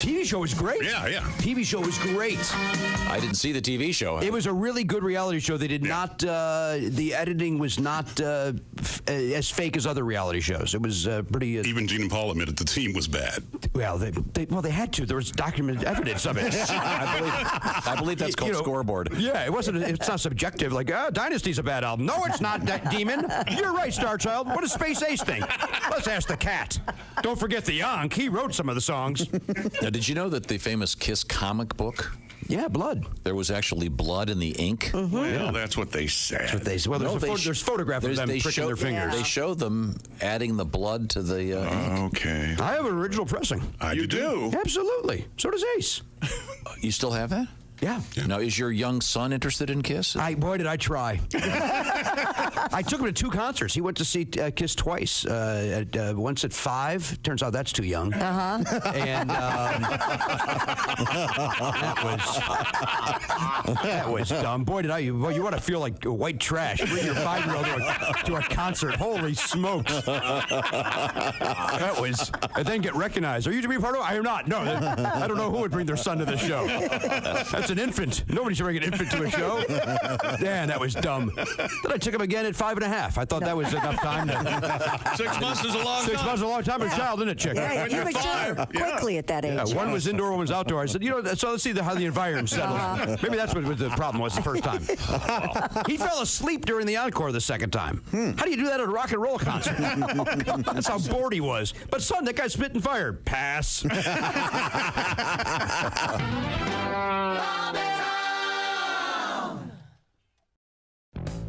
TV show was great. Yeah. TV show was great. I didn't see the TV show. It was a really good reality show. They did not, the editing was not as fake as other reality shows. It was pretty... Even Gene and Paul admitted the team was bad. Well, they had to. There was documented evidence of it. I believe that's called scoreboard. Yeah, it's not subjective, like, Dynasty's a bad album. No, it's not, Demon. You're right, Starchild. What does Space Ace think? Let's ask the cat. Don't forget the Yonk. He wrote some of the songs. Now, did you know that the famous Kiss comic book? Yeah, blood. There was actually blood in the ink. Mm-hmm. Well, that's what they said. That's what they said. Well, there's photographs of them pricking their fingers. They show them adding the blood to the ink. Okay. I have an original pressing. You do? Absolutely. So does Ace. You still have that? Yeah. Now, is your young son interested in Kiss? Boy, did I try. I took him to 2 concerts. He went to see Kiss twice. Once at 5. Turns out that's too young. And that was dumb. Boy, you want to feel like white trash. Bring your 5-year-old to a concert. Holy smokes. That was... And then get recognized. Are you to be part of it? I am not. No, I don't know who would bring their son to this show. That's an infant. Nobody should bring an infant to a show. Man, that was dumb. Then I took him again at 5.5. I thought that was enough time. 6 months is a long time. 6 months is a long time. A child, isn't it, chick? Yeah, you mature quickly at that age. Yeah, one was indoor, one was outdoor. I said, so let's see how the environment settles. Maybe that's what the problem was the first time. He fell asleep during the encore the second time. How do you do that at a rock and roll concert? That's how bored he was. But son, that guy spit and fired. Pass.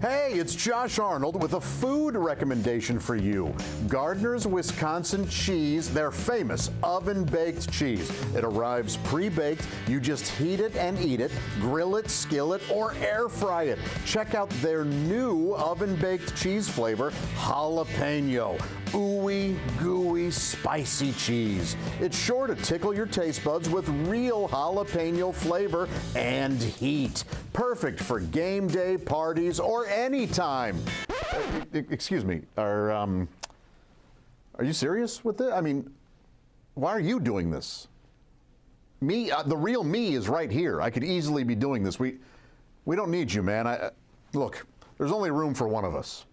Hey, it's Josh Arnold with a food recommendation for you. Gardner's Wisconsin cheese, their famous oven-baked cheese. It arrives pre-baked. You just heat it and eat it, grill it, skillet, or air fry it. Check out their new oven-baked cheese flavor, jalapeno. Ooey, gooey, spicy cheese. It's sure to tickle your taste buds with real jalapeno flavor and heat. Perfect for game day parties or any time. Excuse me, are you serious with this? I mean, why are you doing this? Me, the real me is right here. I could easily be doing this. We don't need you, man. Look, there's only room for one of us.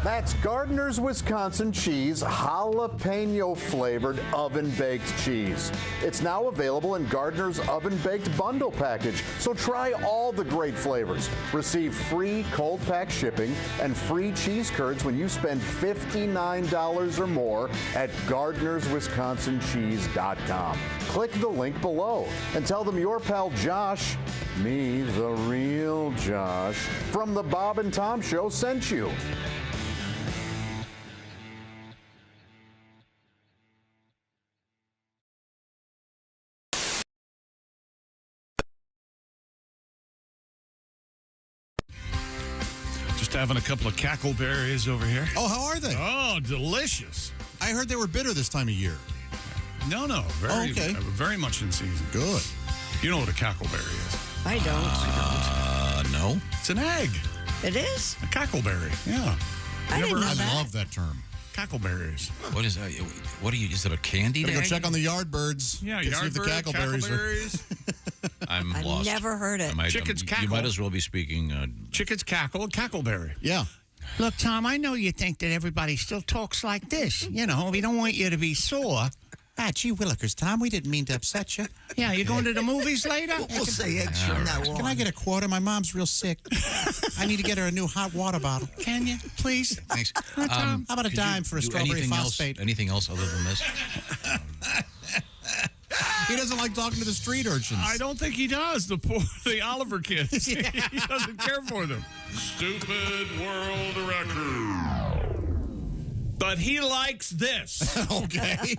That's Gardner's Wisconsin cheese, jalapeno flavored oven baked cheese. It's now available in Gardner's oven baked bundle package. So try all the great flavors. Receive free cold pack shipping and free cheese curds when you spend $59 or more at Gardner'sWisconsinCheese.com. Click the link below and tell them your pal Josh, me, the real Josh, from the Bob and Tom Show sent you. Having a couple of cackleberries over here. Oh, how are they? Oh, delicious. I heard they were bitter this time of year. No. Very much in season. Good. You know what a cackleberry is? I don't. No. It's an egg. It is? A cackleberry. Yeah. I didn't know I that. love that term. Cackleberries. What is that? What are you? Is it a candied Gotta go egg? check on the Yardbirds. Yeah, to see if the cackleberries. I'm I've lost. never heard it. Chickens You cackle. might as well be speaking. Chickens cackle, cackleberry. Yeah. Look, Tom, I know you think that everybody still talks like this. You know, we don't want you to be sore. Ah, gee willikers, Tom, we didn't mean to upset you. Yeah, you going to the movies later? We'll say eggs from now on. Can I get a quarter? My mom's real sick. I need to get her a new hot water bottle. Can you, please? Thanks. How about a dime for a strawberry phosphate? Anything else other than this? He doesn't like talking to the street urchins. I don't think he does. The Oliver kids. He doesn't care for them. Stupid world record. But he likes this. Okay.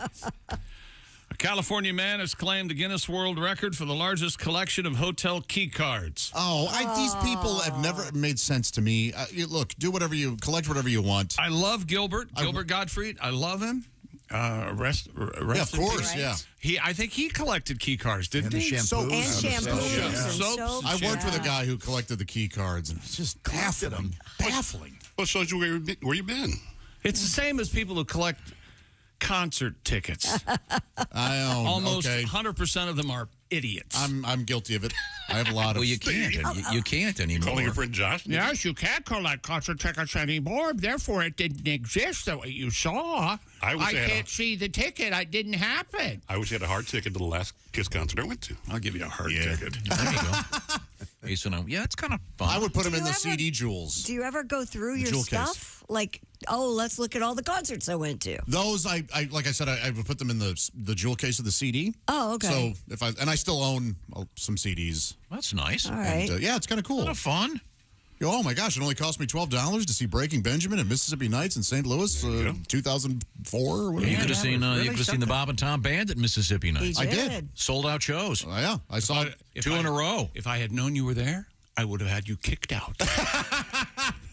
A California man has claimed the Guinness World Record for the largest collection of hotel key cards. These people have never made sense to me. Look, collect whatever you want. I love Gilbert Gottfried. I love him. Yeah, of course, Right. yeah. I think he collected key cards, didn't he? Shampoo. And shampoos and Soaps. soaps. I worked with a guy who collected the key cards, and it's just baffling. Well, shows you where you been. It's the same as people who collect concert tickets. I own. Almost okay. 100% of them are idiots. I'm guilty of it. I have a lot of. Well, you can't. You can't anymore. Calling your friend Josh? Yes, you can't collect concert tickets anymore. Therefore, it didn't exist the way you saw. I can't see the ticket. It didn't happen. I wish you had a hard ticket to the last Kiss concert I went to. I'll give you a hard ticket. There you go. Ace and yeah, it's kind of fun. I would put them Do in you the ever- CD jewels. Do you ever go through your jewel case. stuff? Like, oh, let's look at all the concerts I went to. Those, I like I said, I would put them in the jewel case of the CD. Oh, okay. So I still own some CDs. That's nice. All right. And, yeah, it's kind of cool. Kind of fun. Oh my gosh! It only cost me $12 to see Breaking Benjamin at Mississippi Nights in St. Louis, 2004 or whatever. You could have seen. really You could have seen the Bob and Tom Band at Mississippi He Nights. I did. Sold out shows. Oh, yeah, I saw it. If 2 in a row. If I had known you were there, I would have had you kicked out.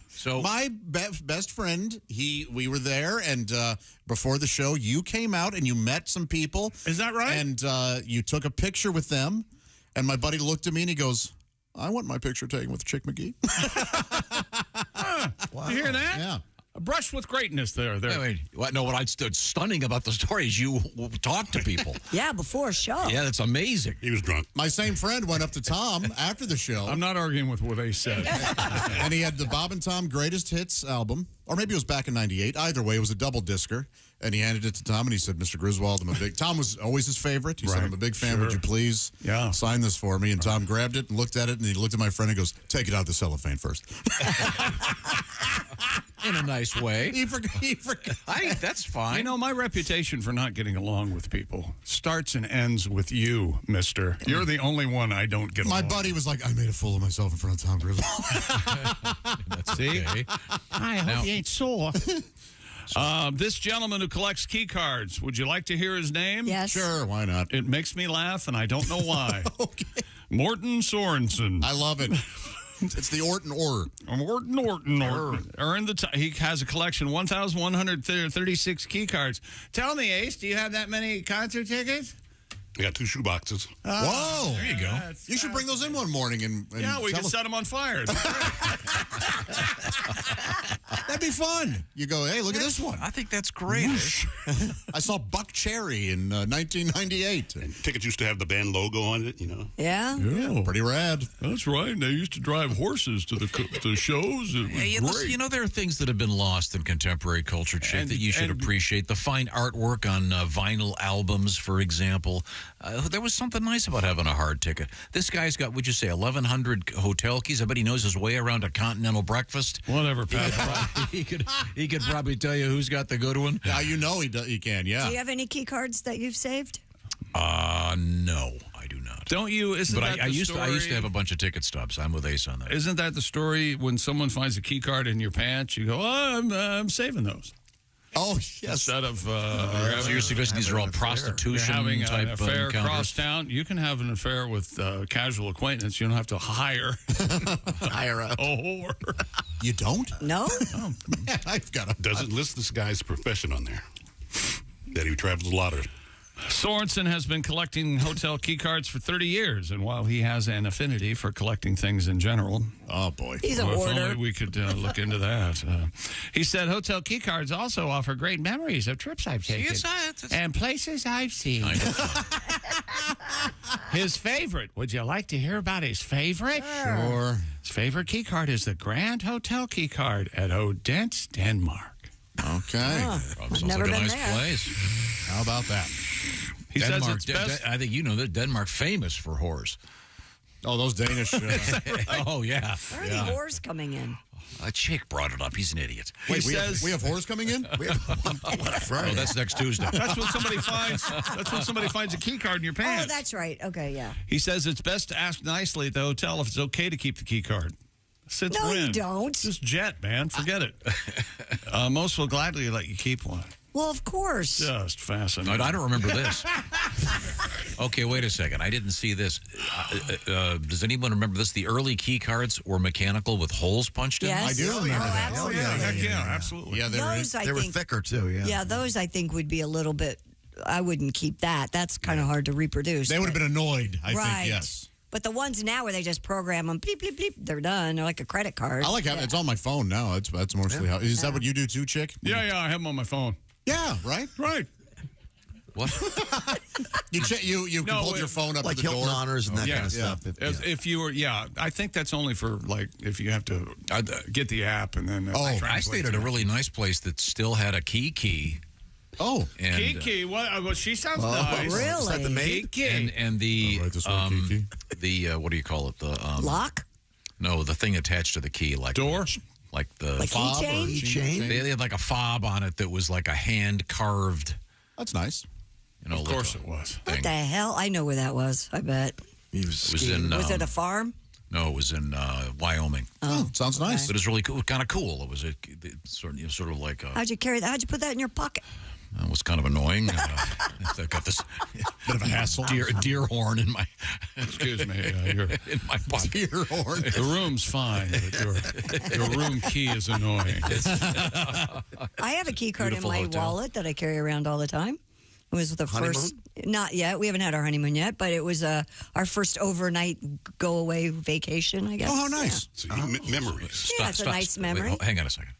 So My best friend, we were there, and before the show, you came out and you met some people. Is that right? And you took a picture with them, and my buddy looked at me and he goes, "I want my picture taken with Chick McGee." You hear that? Yeah. A brush with greatness there. wait. What I stood stunning about the story is you talk to people. Yeah, before a show. Yeah, that's amazing. He was drunk. My same friend went up to Tom after the show, I'm not arguing with what they said. and he had the Bob and Tom Greatest Hits album, or maybe it was back in '98. Either way, it was a double discer, and he handed it to Tom, and he said, "Mr. Griswold, I'm a big..." Tom was always his favorite. He said, Right. "I'm a big fan. Sure. Would you please sign this for me?" And Tom grabbed it and looked at it, and he looked at my friend and goes, "Take it out of the cellophane first." In a nice way. He forgot. That's fine. You know, my reputation for not getting along with people starts and ends with you, mister. You're the only one I don't get My along buddy was like, "I made a fool of myself in front of Tom Griswold." That's See? okay. I hope you ain't sore. This gentleman who collects key cards, would you like to hear his name? Yes. Sure, why not? It makes me laugh, and I don't know why. Okay. Morton Sorensen. I love it. It's the Orton Orr. He has a collection, 1,136 key cards. Tell me, Ace, do you have that many concert tickets? I got 2 shoe boxes. Whoa. There you go. You should bring those in one morning and Yeah, we tell can us- set them on fire. That'd be fun. You go, "Hey, look at this one. I think that's great. I saw Buck Cherry in 1998. Tickets used to have the band logo on it, Yeah? Yeah, Pretty rad. that's right. They used to drive horses to the shows. It was Hey, great. listen, there are things that have been lost in contemporary culture, Chick, And- that you should and- appreciate. The fine artwork on vinyl albums, for example. There was something nice about having a hard ticket. This guy's got, would you say, 1,100 hotel keys? I bet he knows his way around a continental breakfast. Whatever, Pat. he could probably tell you who's got the good one. Yeah, you know he can, yeah. Do you have any key cards that you've saved? No, I do not. Don't you? Isn't But that I the used story? to have a bunch of ticket stubs. I'm with Ace on that. Isn't that the story when someone finds a key card in your pants? You go, "Oh, I'm saving those." Oh, yes. Instead of So you're suggesting these are all you're prostitution having type an affair encounters? across town, you can have an affair with casual acquaintance. You don't have to hire Higher up. a whore. You don't? No? Man, I've got a... Doesn't list this guy's profession on there. That he travels a lot of. Sorensen has been collecting hotel key cards for 30 years, and while he has an affinity for collecting things in general, Oh, boy. He's a if hoarder. only we could look into that. He said hotel key cards also offer great memories of trips I've taken and places I've seen. His favorite. Would you like to hear about his favorite? Sure. His favorite key card is the Grand Hotel key card at Odense, Denmark. Okay. Sounds never like a been nice there. place. How about that? He Denmark, says it's best. I think you know that Denmark famous for whores. Oh, those Danish... Oh, yeah. Where are the whores coming in? Chick brought it up. He's an idiot. Wait, He we says- have whores coming in? Oh, that's next Tuesday. That's when somebody finds. That's when somebody finds a key card in your Oh, pants. that's right. Okay, yeah. He says it's best to ask nicely at the hotel if it's okay to keep the key card. Since No, when? you don't. Just jet, man. Forget it. Most will gladly let you keep one. Well, of course. Just fascinating. I don't remember this. Okay, wait a second. I didn't see this. Does anyone remember this? The early key cards were mechanical with holes punched in them? Yes. I do remember that. Absolutely. Heck yeah, absolutely. Yeah, Those, I They were think, thicker, too, yeah. Yeah, those I think would be a little bit. I wouldn't keep that. That's kind of hard to reproduce. They would have but- been annoyed, I right. think, yes. But the ones now where they just program them, bleep, bleep, bleep, they're done. They're like a credit card. I like having it's on my phone now. That's mostly how. Is that what you do too, Chick? Yeah, I have them on my phone. Yeah, right? Right. What? You can hold your phone up like to the Hilton door. Honors and that kind of Yeah. stuff. If you were, I think that's only for like if you have to get the app and then. I stayed at a really nice place that still had a key. Oh, and Kiki, what? Well, she sounds nice. Really? Is that the maid? Kiki. and the right this way, Kiki. the what do you call it? The Lock? no, the thing attached to the key, like Door? like the Like Fob or keychain? Keychain? They had like a fob on it that was like a hand carved. That's nice. Of course it was. What the hell? I know where that was, I bet. He was It was skiing. in Was it a farm? no, it was in Wyoming. Oh, sounds nice. But it was really cool, kind of cool. It was sort of like How'd you carry that? How'd you put that in your pocket? it was kind of annoying. I got this Bit of a hassle. deer horn in my Excuse me. Your in my pocket. Deer horn. the room's fine, but your room key is annoying. I have a key card in Beautiful my hotel. wallet that I carry around all the time. It was the first, not yet. We haven't had our honeymoon yet, but it was our first overnight go away vacation, I guess. Oh, how nice. So memories. Yeah, it's a nice memory. Hang on a second.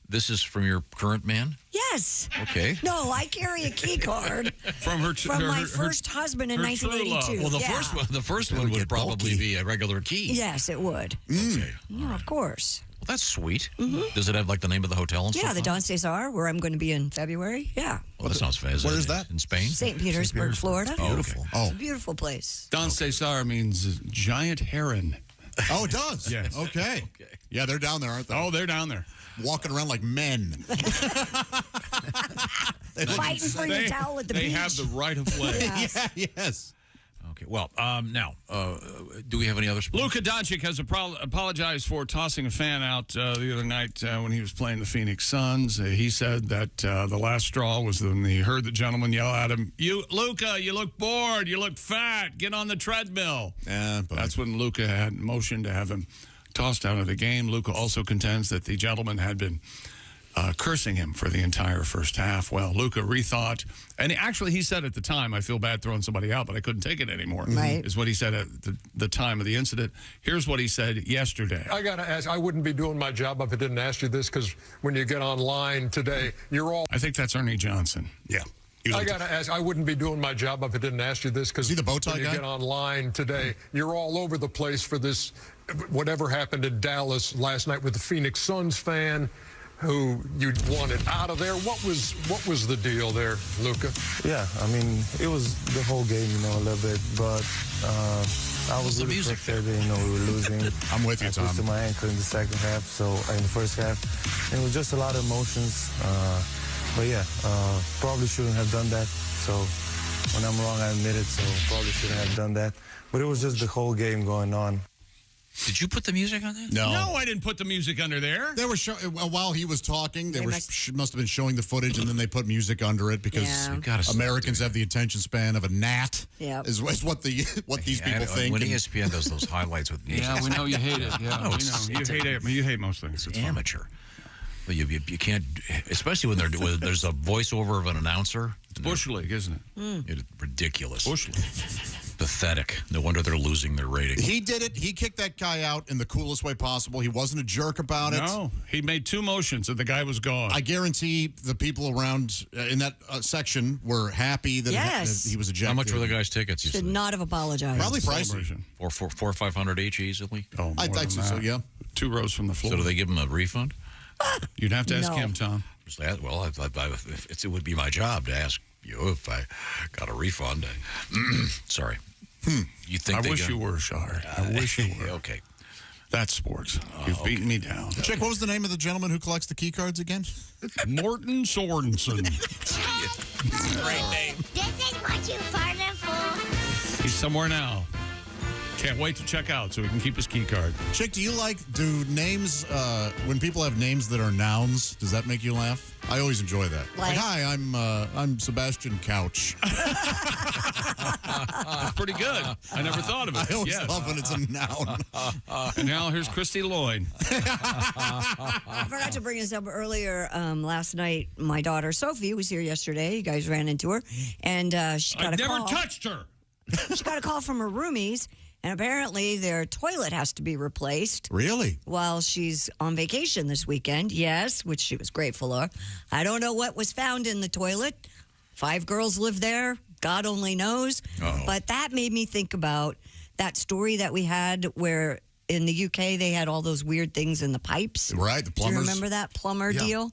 This is from your current man? Yes. Okay. No, I carry a key card From her from my first husband in her true 1982. Well, the Yeah. first one would get probably bulky. be a regular key. Yes, it would. Okay. Yeah, of course. Well, that's sweet. Does it have like the name of the hotel and Yeah, stuff? the on it? Don Cesar, where I'm going to be in February. Yeah. Well, that sounds fantastic. Where is that? In Spain? St. Petersburg, Florida. Beautiful. Oh, It's a beautiful place. Don Cesar means giant heron. oh, it does. Yes. Okay. Yeah, they're down there, aren't they? Oh, they're down there. Walking around like men. Fighting for your towel at the they beach. have the right of way. Yes. Yeah, yes. Okay. Well, now, do we have any other sports? Luka Doncic has apologized for tossing a fan out the other night when he was playing the Phoenix Suns. He said that the last straw was when he heard the gentleman yell at him, Luka, you look bored. You look fat. Get on the treadmill. Yeah, but That's when Luka had motioned to have him tossed out of the game. Luka also contends that the gentleman had been cursing him for the entire first half. Well, Luka rethought, and actually he said at the time, I feel bad throwing somebody out, but I couldn't take it anymore, Right. is what he said at the time of the incident. Here's what he said yesterday. I got to ask, I wouldn't be doing my job if I didn't ask you this, because when you get online today, you're all... I think that's Ernie Johnson. Yeah. He was I got to ask, I wouldn't be doing my job if I didn't ask you this, because he the bow tie when you guy? get online today, you're all over the place for this, whatever happened in Dallas last night with the Phoenix Suns fan who you wanted out of there. What was the deal there, Luka? Yeah, I mean, it was the whole game, a little bit, but I was the really music frustrated, we were losing. I'm with you, I Tom. twisted my ankle in the second half, so in the first half, and it was just a lot of emotions. But yeah, probably shouldn't have done that. So when I'm wrong, I admit it, so probably shouldn't have done that. But it was just the whole game going on. Did you put the music on that? no. No, I didn't put the music under there. They were while he was talking. They must- must have been showing the footage, and then they put music under it because Yeah. Gotta stop Americans doing have the attention span of a gnat. Yep. Is what these people think. When and- ESPN does those highlights with music, Yeah, we know you hate it. Yeah, No, we it's- know. You hate it. You hate most things. It's fine. amateur. But you can't, especially when there's a voiceover of an announcer. Bush League, isn't it? It's ridiculous. Bush League. Pathetic. No wonder they're losing their rating. He did it. He kicked that guy out in the coolest way possible. He wasn't a jerk about it. No, he made two motions and the guy was gone. I guarantee the people around in that section were happy that, Yes. that he was ejected. How much were the guy's tickets? You Should said? not have apologized. Probably pricey. Celebration. Four or 500 each easily. Oh, more I'd than say so, that. yeah. 2 rows from the floor. So do they give him a refund? You'd have to ask No. him, Tom. Just that? Well, it would be my job to ask you if I got a refund. Sorry. You think I they wish got- you were, Shar. I wish you were. Okay. That's sports. You've beaten me down. Chick, what was the name of the gentleman who collects the key cards again? Morton Sorensen. Great name. This is what you farted for. He's somewhere now. Can't wait to check out so we can keep his key card. Chick, do names, when people have names that are nouns, does that make you laugh? I always enjoy that. Like- hi, I'm Sebastian Couch. That's pretty good. I never thought of it. I always Yes. love when it's a noun. And now here's Christy Lloyd. I forgot to bring this up earlier. Last night, my daughter Sophie was here yesterday. You guys ran into her, and she got I a never call. touched her. She got a call from her roomies, and apparently their toilet has to be replaced Really? while she's on vacation this weekend. Yes, which she was grateful of. I don't know what was found in the toilet, 5 girls live there. God only knows. But that made me think about that story that we had where in the UK they had all those weird things in the pipes. Right, the Do you plumbers. remember that plumber deal?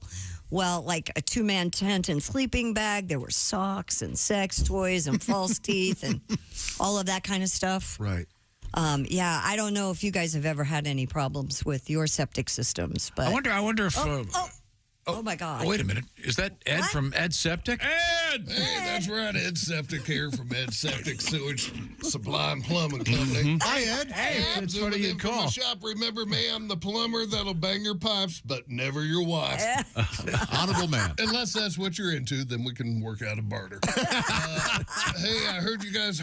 Well, like a 2-man tent and sleeping bag. There were socks and sex toys and false teeth and all of that kind of stuff. Right. Yeah, I don't know if you guys have ever had any problems with your septic systems, but I wonder if. oh my God! Oh, wait a minute. Is that Ed from Ed Septic? Ed! Hey, that's right. Ed Septic here from Ed Septic Sewage Sublime Plumbing Company. Hi, Ed. Hey, it's funny you From call. the shop, remember me, I'm the plumber that'll bang your pipes, but never your wife. Honorable man. Unless that's what you're into, then we can work out a barter. Hey, I heard you guys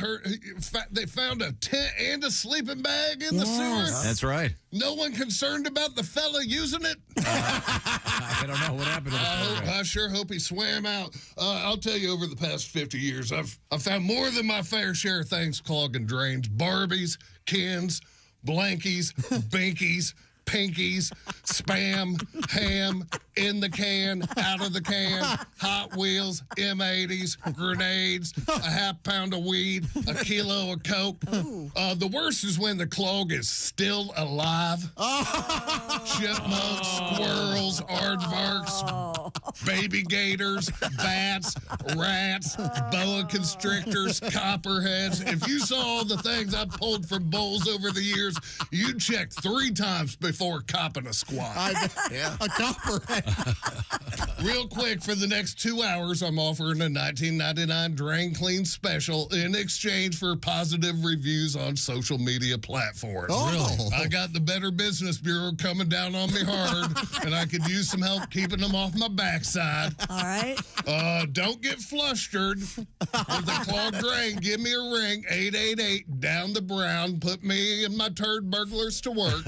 they found a tent and a sleeping bag in the sewer. That's right. No one concerned about the fella using it? I don't know what happened to the I sure hope he swam out. I'll tell you, over the past 50 years, I've found more than my fair share of things clogging drains. Barbies, Kens, Blankies, Binkies, Pinkies, Spam, Ham, in the can, out of the can, Hot Wheels, M80s, grenades, a half pound of weed, a kilo of Coke. The worst is when the clog is still alive. Chipmunks, squirrels, aardvarks, baby gators, bats, rats, boa constrictors, copperheads. If you saw the things I've pulled from bowls over the years, you'd check 3 times before copping a squat. A copperhead. Real quick, for the next 2 hours, I'm offering a $19.99 drain clean special in exchange for positive reviews on social media platforms. Oh. I got the Better Business Bureau coming down on me hard, and I could use some help keeping them off my backside. All right. Don't get flustered with a clogged drain. Give me a ring, 888 down the brown. Put me and my turd burglars to work.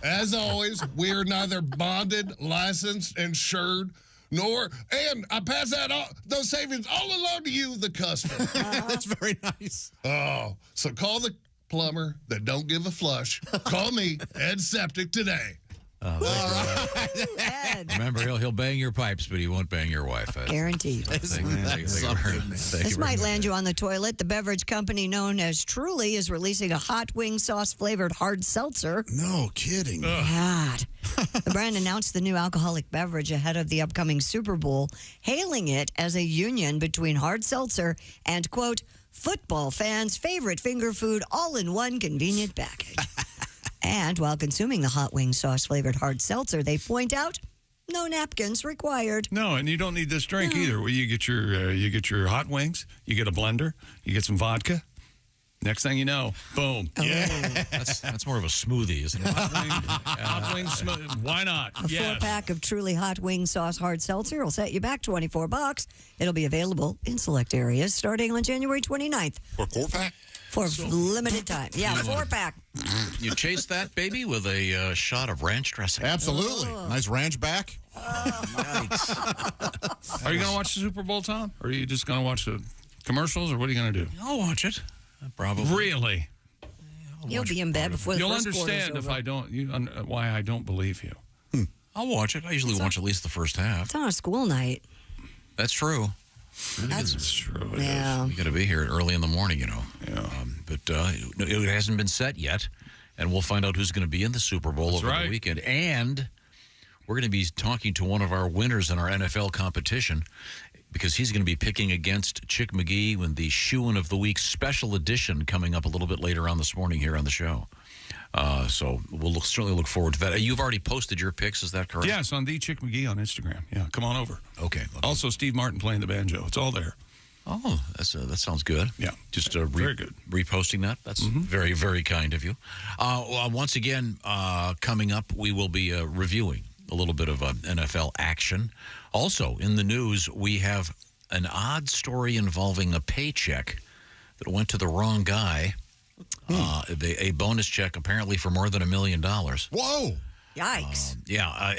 As always, we are neither bonded, licensed, insured, and I pass out those savings all along to you, the customer. That's very nice. So call the plumber that don't give a flush. Call me, Ed Septic, today. Ed. Remember, he'll bang your pipes, but he won't bang your wife. Guaranteed. This might land you on the toilet. The beverage company known as Truly is releasing a hot wing sauce flavored hard seltzer. No kidding. God. The brand announced the new alcoholic beverage ahead of the upcoming Super Bowl, hailing it as a union between hard seltzer and, quote, football fans' favorite finger food all in one convenient package. And while consuming the hot wing sauce flavored hard seltzer, they point out no napkins required. No, and you don't need this drink either. Well, you get your hot wings, you get a blender, you get some vodka. Next thing you know, boom. Oh. Yeah. That's more of a smoothie, isn't it? Hot wing smoothie. Why not? A 4-pack of Truly hot wing sauce hard seltzer will set you back $24. It'll be available in select areas starting on January 29th. For a 4-pack? For limited time. Yeah, 4-pack. You chase that baby with a shot of ranch dressing. Absolutely. Nice ranch back. Yikes. Are you going to watch the Super Bowl, Tom? Or are you just going to watch the commercials, or what are you going to do? I'll watch it. Probably. Really? You'll be in bed before the You'll first understand if over. I don't. Why I don't believe you. I'll watch it. I usually watch at least the first half. It's on a school night. That's true. That's true. Yeah. You got to be here early in the morning, you know. Yeah. But it hasn't been set yet, and we'll find out who's going to be in the Super Bowl over the weekend. And we're going to be talking to one of our winners in our NFL competition, because he's going to be picking against Chick McGee with the Shoein' of the Week special edition coming up a little bit later on this morning here on the show. So we'll certainly look forward to that. You've already posted your picks, is that correct? Yes, on the Chick McGee on Instagram. Yeah, come on over. Okay. Also, Steve Martin playing the banjo. It's all there. Oh, that sounds good. Yeah. Just very good. Reposting that. That's very, very kind of you. Once again, coming up, we will be reviewing a little bit of NFL action. Also, in the news, we have an odd story involving a paycheck that went to the wrong guy. A bonus check, apparently, for more than $1 million. Whoa! Yikes.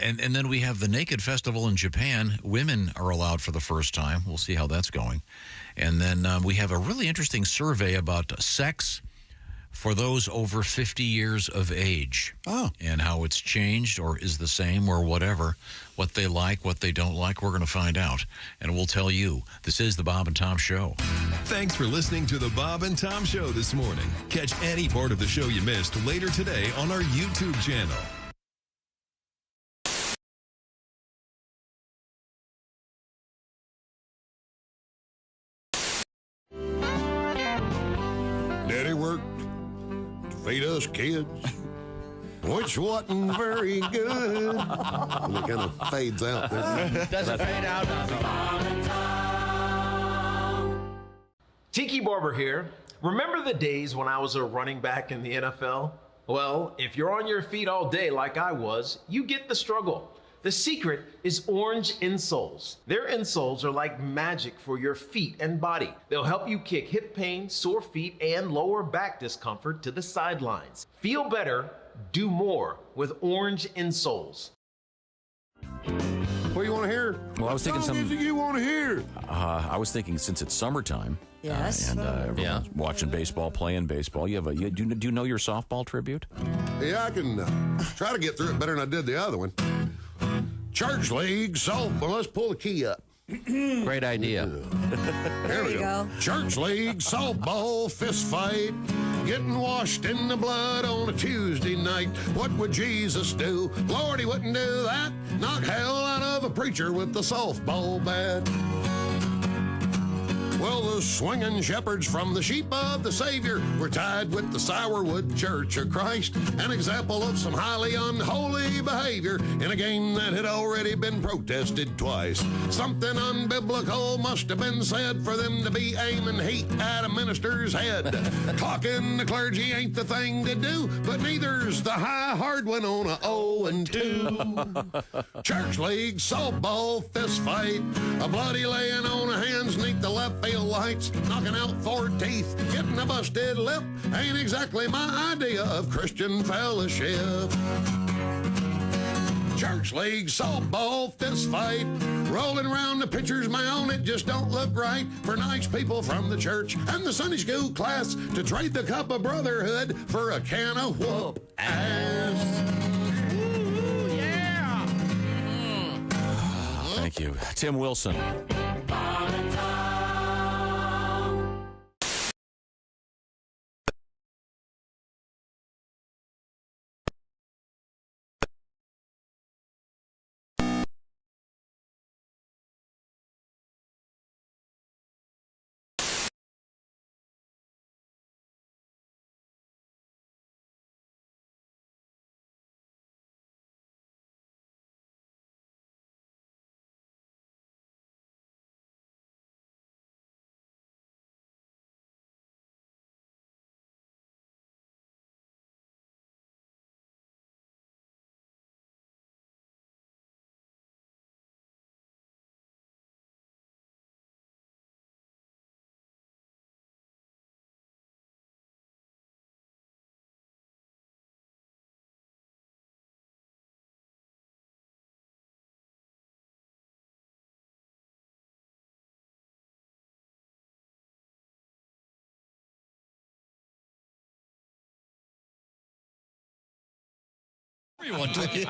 And then we have the Naked Festival in Japan. Women are allowed for the first time. We'll see how that's going. And then we have a really interesting survey about sex for those over 50 years of age. Oh. And how it's changed or is the same or whatever. What they like, what they don't like, we're going to find out. And we'll tell you. This is the Bob and Tom Show. Thanks for listening to the Bob and Tom Show this morning. Catch any part of the show you missed later today on our YouTube channel. Daddy worked to feed us kids, which wasn't very good. And it kind of fades out there. Doesn't fade out. Tiki Barber here. Remember the days when I was a running back in the NFL? Well, if you're on your feet all day like I was, you get the struggle. The secret is orange insoles. Their insoles are like magic for your feet and body. They'll help you kick hip pain, sore feet, and lower back discomfort to the sidelines. Feel better, do more with orange insoles. What do you want to hear? Well, I was thinking some music you want to hear. I was thinking since it's summertime. Yes. And everyone's watching baseball, playing baseball. Do you know your softball tribute? Yeah, I can try to get through it better than I did the other one. Church league softball. Let's pull the key up. Great idea. There we go. Church league softball fist fight. Getting washed in the blood on a Tuesday night. What would Jesus do? Lord, he wouldn't do that. Knock hell out of a preacher with the softball bat. Well, the swinging shepherds from the sheep of the Savior were tied with the Sourwood Church of Christ, an example of some highly unholy behavior in a game that had already been protested twice. Something unbiblical must have been said for them to be aiming heat at a minister's head. Clocking the clergy ain't the thing to do, but neither's the high hard one on a 0-2. Church league softball fist fight, a bloody laying on of hands neath the left field lights, knocking out 4 teeth, getting a busted lip, ain't exactly my idea of Christian fellowship. Church league softball fist fight, rolling around the pitcher's mound, it just don't look right for nice people from the church and the Sunday school class to trade the cup of brotherhood for a can of whoop ass. Ooh, yeah! Thank you. Tim Wilson.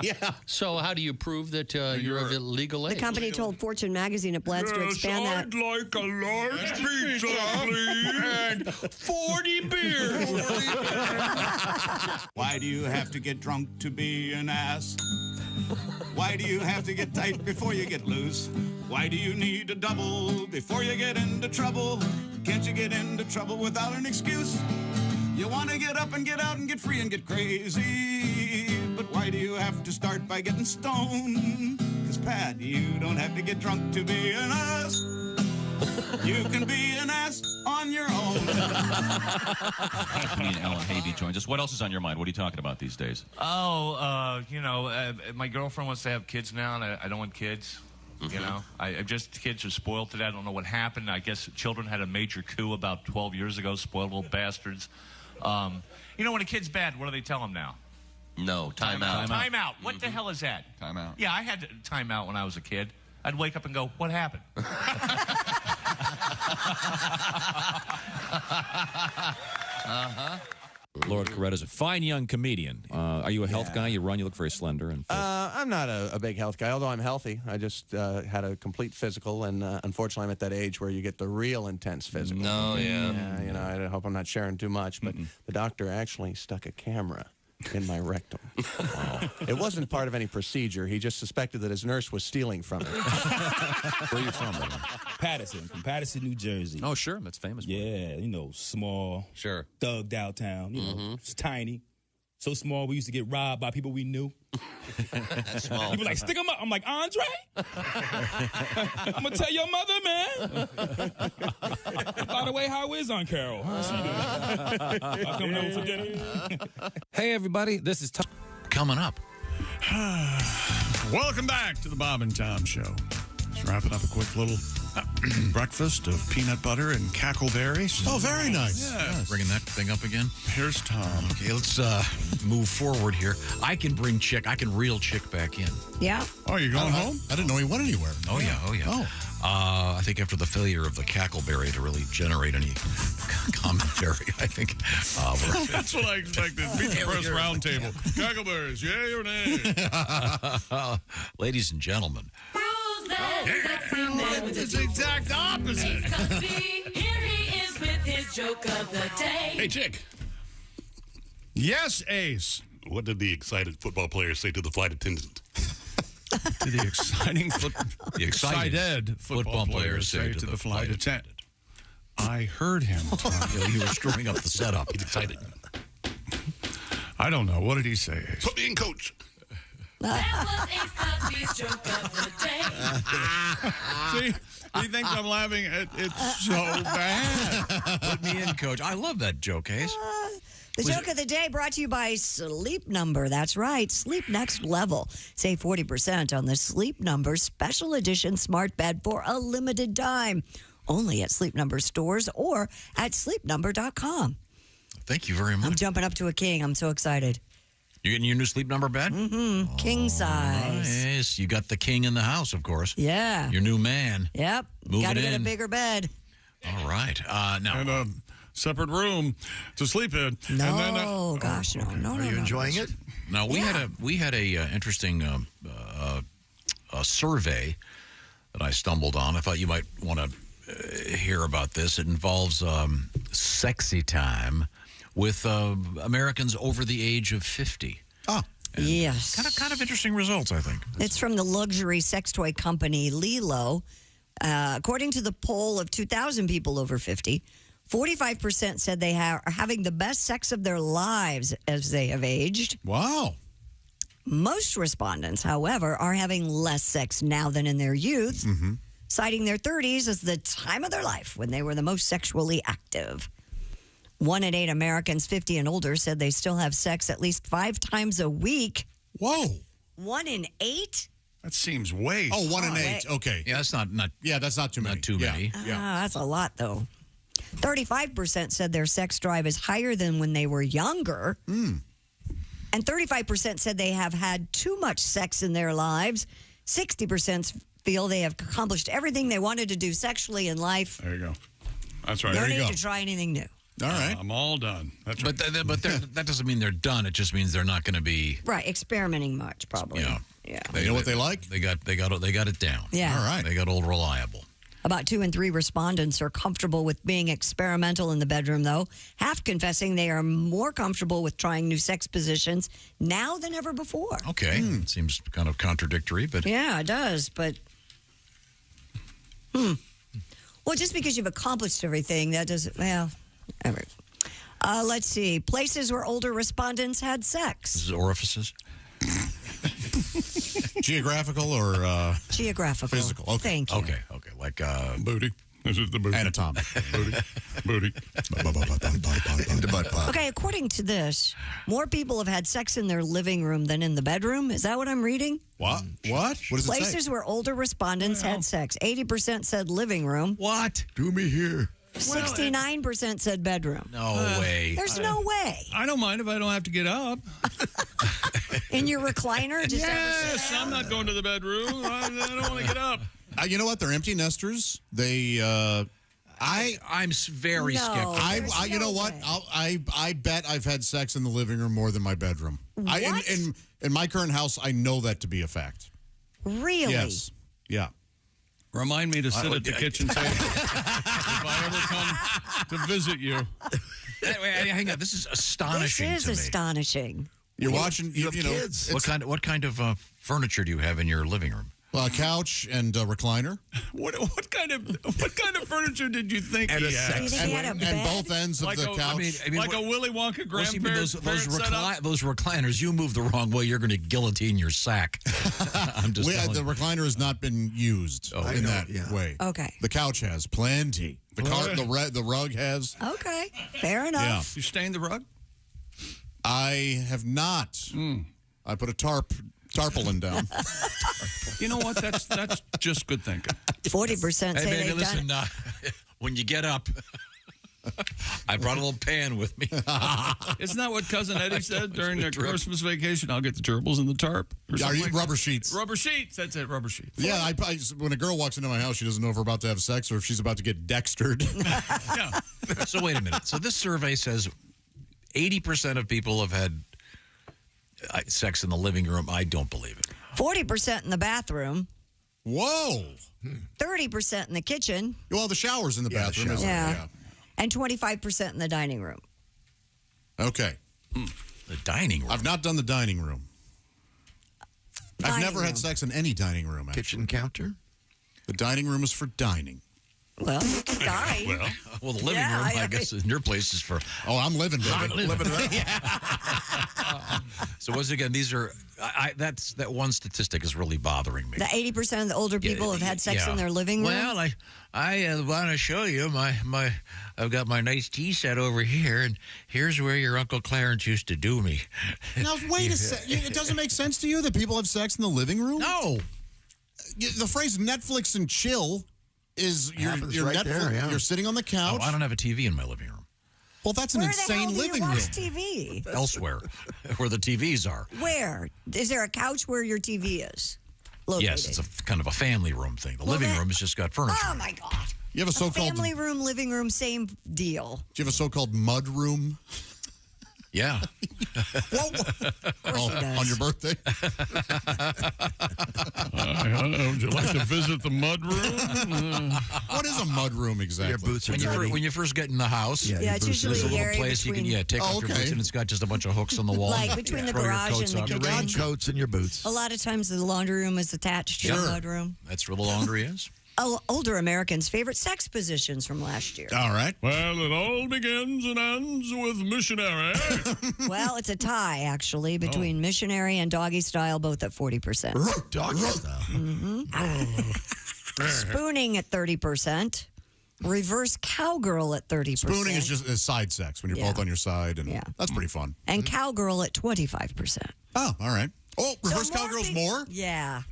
Yeah. So how do you prove that you're of legal age? The company told Fortune magazine it plans to expand that. I'd like a large pizza, please. And 40 beers. Why do you have to get drunk to be an ass? Why do you have to get tight before you get loose? Why do you need a double before you get into trouble? Can't you get into trouble without an excuse? You want to get up and get out and get free and get crazy. But why do you have to start by getting stoned? Because, Pat, you don't have to get drunk to be an ass. You can be an ass on your own. Me and Ellen Havey joins us. What else is on your mind? What are you talking about these days? Oh, my girlfriend wants to have kids now, and I don't want kids. You know, kids are spoiled today. I don't know what happened. I guess children had a major coup about 12 years ago, spoiled little bastards. When a kid's bad, what do they tell them now? No, time out. Time out. What the hell is that? Time out. Yeah, I had time out when I was a kid. I'd wake up and go, what happened? Lord Coretta's a fine young comedian. Are you a health guy? You run, you look very slender. And I'm not a big health guy, although I'm healthy. I just had a complete physical, and unfortunately, I'm at that age where you get the real intense physical. No, yeah. You know, I hope I'm not sharing too much, but the doctor actually stuck a camera in my rectum. It wasn't part of any procedure. He just suspected that his nurse was stealing from him. Where are you from, brother? Patterson, from Patterson, New Jersey. Oh, sure. That's famous. Yeah, you know, small. Sure. Thug downtown. You know, it's tiny. So small, we used to get robbed by people we knew. Small. People like, stick 'em up. I'm like, Andre? I'm going to tell your mother, man. By the way, how is Aunt Carol? How's she doing? I'll come over for dinner. Hey, everybody. This is Coming up. Welcome back to the Bob and Tom Show. Just wrapping up a quick little breakfast of peanut butter and cackleberries. Oh, very nice. Yeah. Bringing that thing up again. Here's Tom. Okay, let's move forward here. I can reel Chick back in. Yeah. Oh, you going home? I didn't know he went anywhere. Oh, yeah. Oh. I think after the failure of the cackleberry to really generate any commentary, I think That's what I expected. Meet the press roundtable. Cackleberries, yay or nay? ladies and gentlemen. It's the exact opposite. Here he is with his joke of the day. Hey, Chick. Yes, Ace. What did the excited football player say to the flight attendant? Did the excited football players say to the flight attendant? I heard him. You were screwing up the setup. He's excited. I don't know. What did he say, Ace? Put me in, coach. That was Ace Cosby's joke of the day. See, he thinks I'm laughing. It's so bad. Put me in, coach. I love that joke, Ace. The joke of the day brought to you by Sleep Number. That's right, Sleep Next Level. Save 40% on the Sleep Number Special Edition Smart Bed for a limited time. Only at Sleep Number stores or at sleepnumber.com. Thank you very much. I'm jumping up to a king. I'm so excited. You getting your new Sleep Number bed? Mm-hmm. King size. Yes, you got the king in the house, of course. Yeah. Your new man. Yep. Moving Got to get a in. bigger bed. All right. Now. And a separate room to sleep in. No, and then, gosh, no. Are you enjoying it? Now we had a interesting survey that I stumbled on. I thought you might want to hear about this. It involves sexy time with Americans over the age of 50. Oh, yes. Kind of interesting results, I think. It's from the luxury sex toy company Lilo. According to the poll of 2,000 people over 50, 45% said they are having the best sex of their lives as they have aged. Wow. Most respondents, however, are having less sex now than in their youth, citing their 30s as the time of their life when they were the most sexually active. 1 in 8 Americans 50 and older said they still have sex at least 5 times a week. Whoa. 1 in 8? That seems way. Oh, 1 in 8. Okay. Yeah, that's not. Yeah, that's not too many. Not too many. That's a lot, though. 35% said their sex drive is higher than when they were younger. And 35% said they have had too much sex in their lives. 60% feel they have accomplished everything they wanted to do sexually in life. There you go. That's right. No There need you go. to try anything new. All right. I'm all done. That's right. But that doesn't mean they're done. It just means they're not going to be. Right, experimenting much, probably. Yeah. You know what they like? They got it down. Yeah. All right. They got old reliable. About 2 in 3 respondents are comfortable with being experimental in the bedroom, though. Half confessing they are more comfortable with trying new sex positions now than ever before. Okay. It seems kind of contradictory, but. Yeah, it does, but. Well, just because you've accomplished everything, that doesn't. Well, all right. Let's see. Places where older respondents had sex. This is orifices? Geographical or Geographical. Physical. Okay. Thank you. Okay. Like booty. This is the booty. Anatomic. Booty. In the butt pop. Okay, according to this, more people have had sex in their living room than in the bedroom. Is that what I'm reading? What? What does it say? Places where older respondents had sex. 80% said living room. What? Do me here. 69% said bedroom. No way. There's no way. I don't mind if I don't have to get up. In your recliner? Just Yes, I'm not going to the bedroom. I don't want to get up. You know what? They're empty nesters. They I'm very skeptical. You know what? I bet I've had sex in the living room more than my bedroom. What? In my current house, I know that to be a fact. Really? Yes. Yeah. Remind me to sit at the kitchen table if I ever come to visit you. Hang on, this is astonishing. This is to me. astonishing. You're watching. You have know, kids. What kind of furniture do you have in your living room? A couch and a recliner. What kind of furniture did you think he had? And both ends of the couch. Like a Willy Wonka grandparents those recliners, you move the wrong way, you're going to guillotine your sack. I'm just telling the you. recliner has not been used in that way. Okay. The couch has plenty. The rug has. Okay. Fair enough. Yeah. You stained the rug? I have not. I put a tarpaulin down. You know what? That's just good thinking. 40% say Hey, baby, they've listen, done when you get up, I brought a little pan with me. Isn't that what Cousin Eddie said during their Christmas vacation? I'll get the gerbils and the tarp. Rubber sheets. Rubber sheets. That's it, rubber sheets. Yeah, when a girl walks into my house, she doesn't know if we're about to have sex or if she's about to get dextered. Yeah. So wait a minute. So this survey says 80% of people have had sex in the living room. I don't believe it. 40% in the bathroom. Whoa. 30% in the kitchen. Well, the shower's in the bathroom, isn't it? Yeah. And 25% in the dining room. Okay. The dining room? I've not done the dining room. I've Dining never room. had sex in any dining room. Actually. Kitchen counter? The dining room is for dining. Well, you can dine. Well, the living room, I guess, in your place is for... Oh, I'm living it up. So once again, these are... that one statistic is really bothering me. The 80% of the older people have had sex in their living room. Well, I want to show you I've got my nice tea set over here, and here's where your Uncle Clarence used to do me. Now, wait a second. It doesn't make sense to you that people have sex in the living room? No. The phrase Netflix and chill is you're right Netflix, there, yeah. you're sitting on the couch. Oh, I don't have a TV in my living room. Well, that's an Where insane the hell living do you room. watch TV? Elsewhere, where the TVs are. Where? Is there a couch where your TV is located? Yes, it's a kind of a family room thing. The living room has just got furniture. Oh, my God. You have a so-called family room, living room, same deal. Do you have a so-called mud room? Yeah. On your birthday? Would you like to visit the mud room? What is a mud room exactly? Your boots are when you first get in the house, Yeah, it's usually there's a the little area place you can between- take off your boots, and it's got just a bunch of hooks on the wall. Like between the Throw your garage coats and the up. your kitchen. raincoats and your boots. A lot of times the laundry room is attached to the mud room. That's where the laundry is. Older Americans' favorite sex positions from last year. All right. Well, it all begins and ends with missionary. Well, it's a tie, actually, between missionary and doggy style, both at 40%. Doggy style. Spooning at 30%. Reverse cowgirl at 30%. Spooning is just side sex when you're both on your side, and that's pretty fun. And cowgirl at 25%. Oh, all right. Oh, reverse cowgirl's more? Yeah.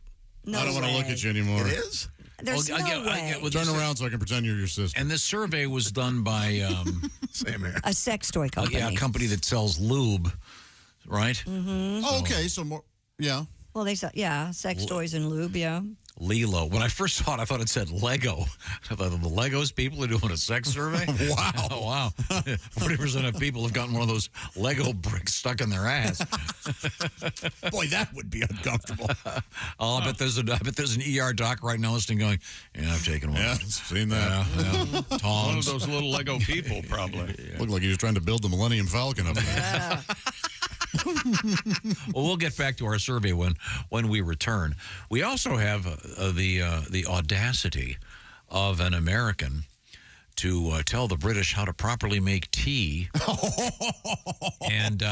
No I don't want to look way. at you anymore. It is? There's no way. Turn around so I can pretend you're your sister. And this survey was done by Same here. A sex toy company. a company that sells lube, right? Mm-hmm. Oh, okay, so more, yeah. Well, they sell, sex toys and lube, yeah. Lilo. When I first saw it, I thought it said Lego. I thought the Legos people are doing a sex survey. Wow. Oh, wow. 40% of people have gotten one of those Lego bricks stuck in their ass. Boy, that would be uncomfortable. Oh, I bet there's an ER doc right now listening going, yeah, I've taken one. Yeah, seen that. Yeah. Tongs. One of those little Lego people, probably. Looked like he was trying to build the Millennium Falcon up there. Well, we'll get back to our survey when we return. We also have the audacity of an American to tell the British how to properly make tea, and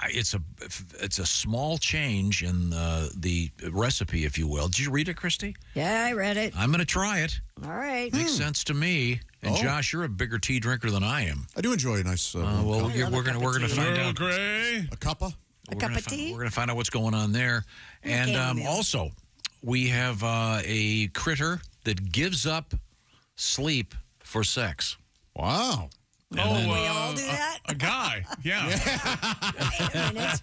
it's a small change in the recipe, if you will. Did you read it, Christy? Yeah, I read it. I'm going to try it. All right. Makes sense to me. And Josh, you're a bigger tea drinker than I am. I do enjoy a nice. Well, we're going to find out. Gray. A cuppa. A cup of tea? We're going to find out what's going on there. And also, we have a critter that gives up sleep for sex. Wow. We all do that? A guy, yeah. Wait a minute.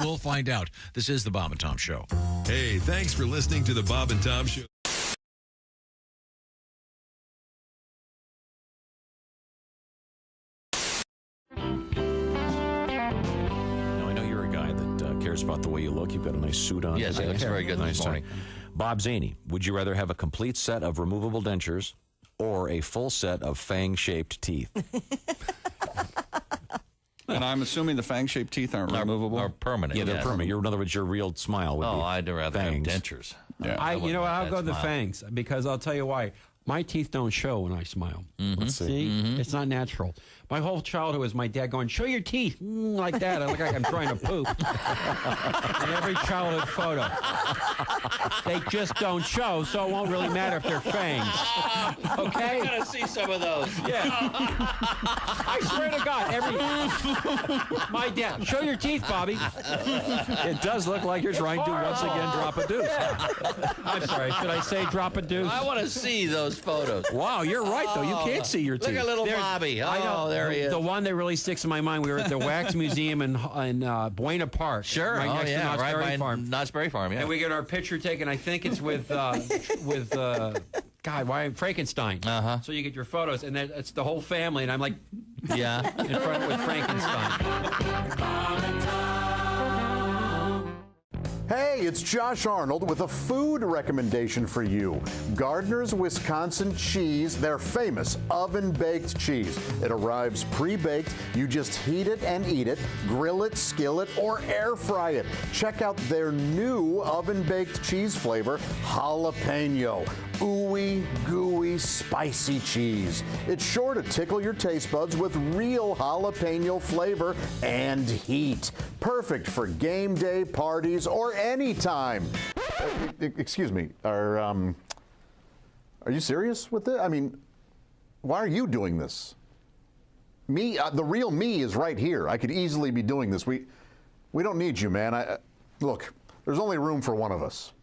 We'll find out. This is the Bob and Tom Show. Hey, thanks for listening to the Bob and Tom Show. cares about the way you look. You've got a nice suit on. Yes, he looks very good this morning. Bob Zaney, would you rather have a complete set of removable dentures or a full set of fang-shaped teeth? And I'm assuming the fang-shaped teeth aren't removable? Are permanent. Yeah, they're yes. permanent. In other words, your real smile would be I'd rather fangs. have dentures. Yeah. I'll go the fangs because I'll tell you why. My teeth don't show when I smile. Let's see. It's not natural. My whole childhood was my dad going, show your teeth, like that. I look like I'm trying to poop. In every childhood photo. They just don't show, so it won't really matter if they're fangs. Okay? I gotta see some of those. Yeah. I swear to God, my dad, show your teeth, Bobby. It does look like you're trying to once again drop a deuce. I'm sorry, should I say drop a deuce? I want to see those photos. Wow, you're right, though. You can't see your teeth. Look at little Bobby. I know. There he is. The one that really sticks in my mind, we were at the Wax Museum in Buena Park. Sure. Right next to Knott's right Berry by Farm. Knott's Berry Farm, yeah. And we get our picture taken. I think it's with Frankenstein. Uh-huh. So you get your photos, and it's the whole family, and I'm like, yeah, in front with Frankenstein. Hey, it's Josh Arnold with a food recommendation for you. Gardner's Wisconsin cheese, their famous oven-baked cheese. It arrives pre-baked. You just heat it and eat it, grill it, skillet, or air fry it. Check out their new oven-baked cheese flavor, jalapeno. Ooey, gooey, spicy cheese. It's sure to tickle your taste buds with real jalapeno flavor and heat. Perfect for game day, parties, or any time. Excuse me, are you serious with this? I mean, why are you doing this? Me, the real me is right here. I could easily be doing this. We don't need you, man. Look, there's only room for one of us.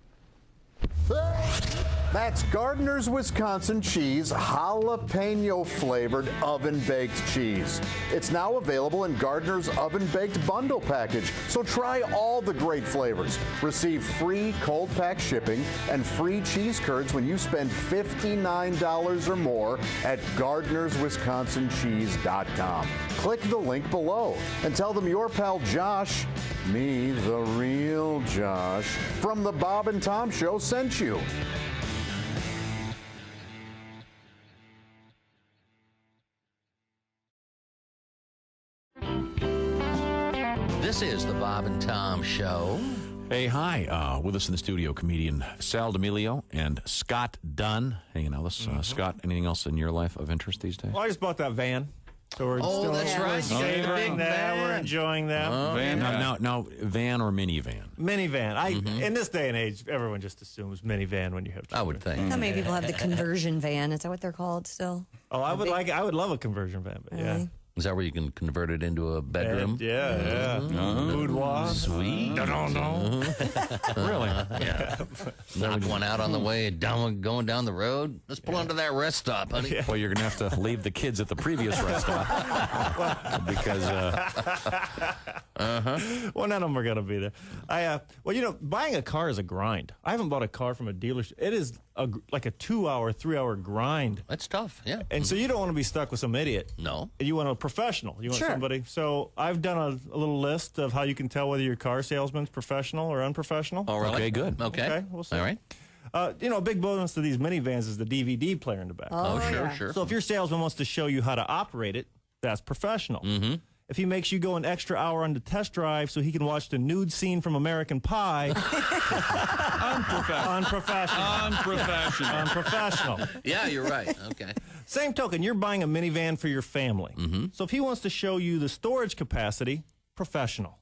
That's Gardner's Wisconsin cheese, jalapeno flavored oven baked cheese. It's now available in Gardner's oven baked bundle package. So try all the great flavors. Receive free cold pack shipping and free cheese curds when you spend $59 or more at Gardner'sWisconsinCheese.com. Click the link below and tell them your pal Josh, me, the real Josh, from the Bob and Tom Show sent you. This is the Bob and Tom Show. Hey, hi. With us in the studio, comedian Sal D'Amelio and Scott Dunn hanging out with us. Scott, anything else in your life of interest these days? Well, I just bought that van. So we're that's right. savoring that. We're enjoying that. Van? Now, van or minivan? Minivan. In this day and age, everyone just assumes minivan when you have children. I would think. How many people have the conversion van? Is that what they're called still? Oh, I would love a conversion van, but yeah. Is that where you can convert it into a bedroom? Yeah. Boudoir. Sweet. No. Really? Yeah. Knock one out on the way going down the road. Let's pull into that rest stop, honey. Yeah. Well, you're going to have to leave the kids at the previous rest stop because. Well, none of them are going to be there. Buying a car is a grind. I haven't bought a car from a dealership. It is like a 2-hour, 3-hour grind. That's tough, yeah. And so you don't want to be stuck with some idiot. No. You want a professional. You want somebody. So I've done a little list of how you can tell whether your car salesman's professional or unprofessional. Oh, really? Okay, good. Okay. We'll see. All right. A big bonus to these minivans is the DVD player in the back. Oh, sure. So if your salesman wants to show you how to operate it, that's professional. Mm-hmm. If he makes you go an extra hour on the test drive so he can watch the nude scene from American Pie, unprofessional. Yeah, you're right. Okay. Same token, you're buying a minivan for your family. Mm-hmm. So if he wants to show you the storage capacity, professional.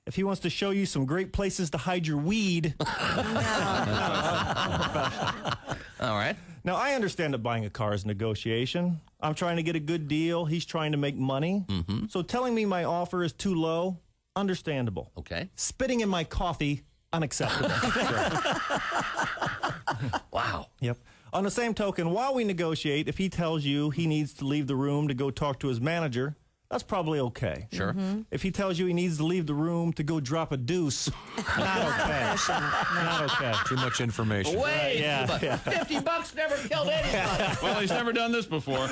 If he wants to show you some great places to hide your weed, unprofessional. All right. Now, I understand that buying a car is negotiation. I'm trying to get a good deal. He's trying to make money. Mm-hmm. So telling me my offer is too low, understandable. Okay. Spitting in my coffee, unacceptable. Wow. Yep. On the same token, while we negotiate, if he tells you he needs to leave the room to go talk to his manager, that's probably okay. Sure. Mm-hmm. If he tells you he needs to leave the room to go drop a deuce, not okay. Not okay. Too much information. Wait, $50 never killed anybody. Well, he's never done this before.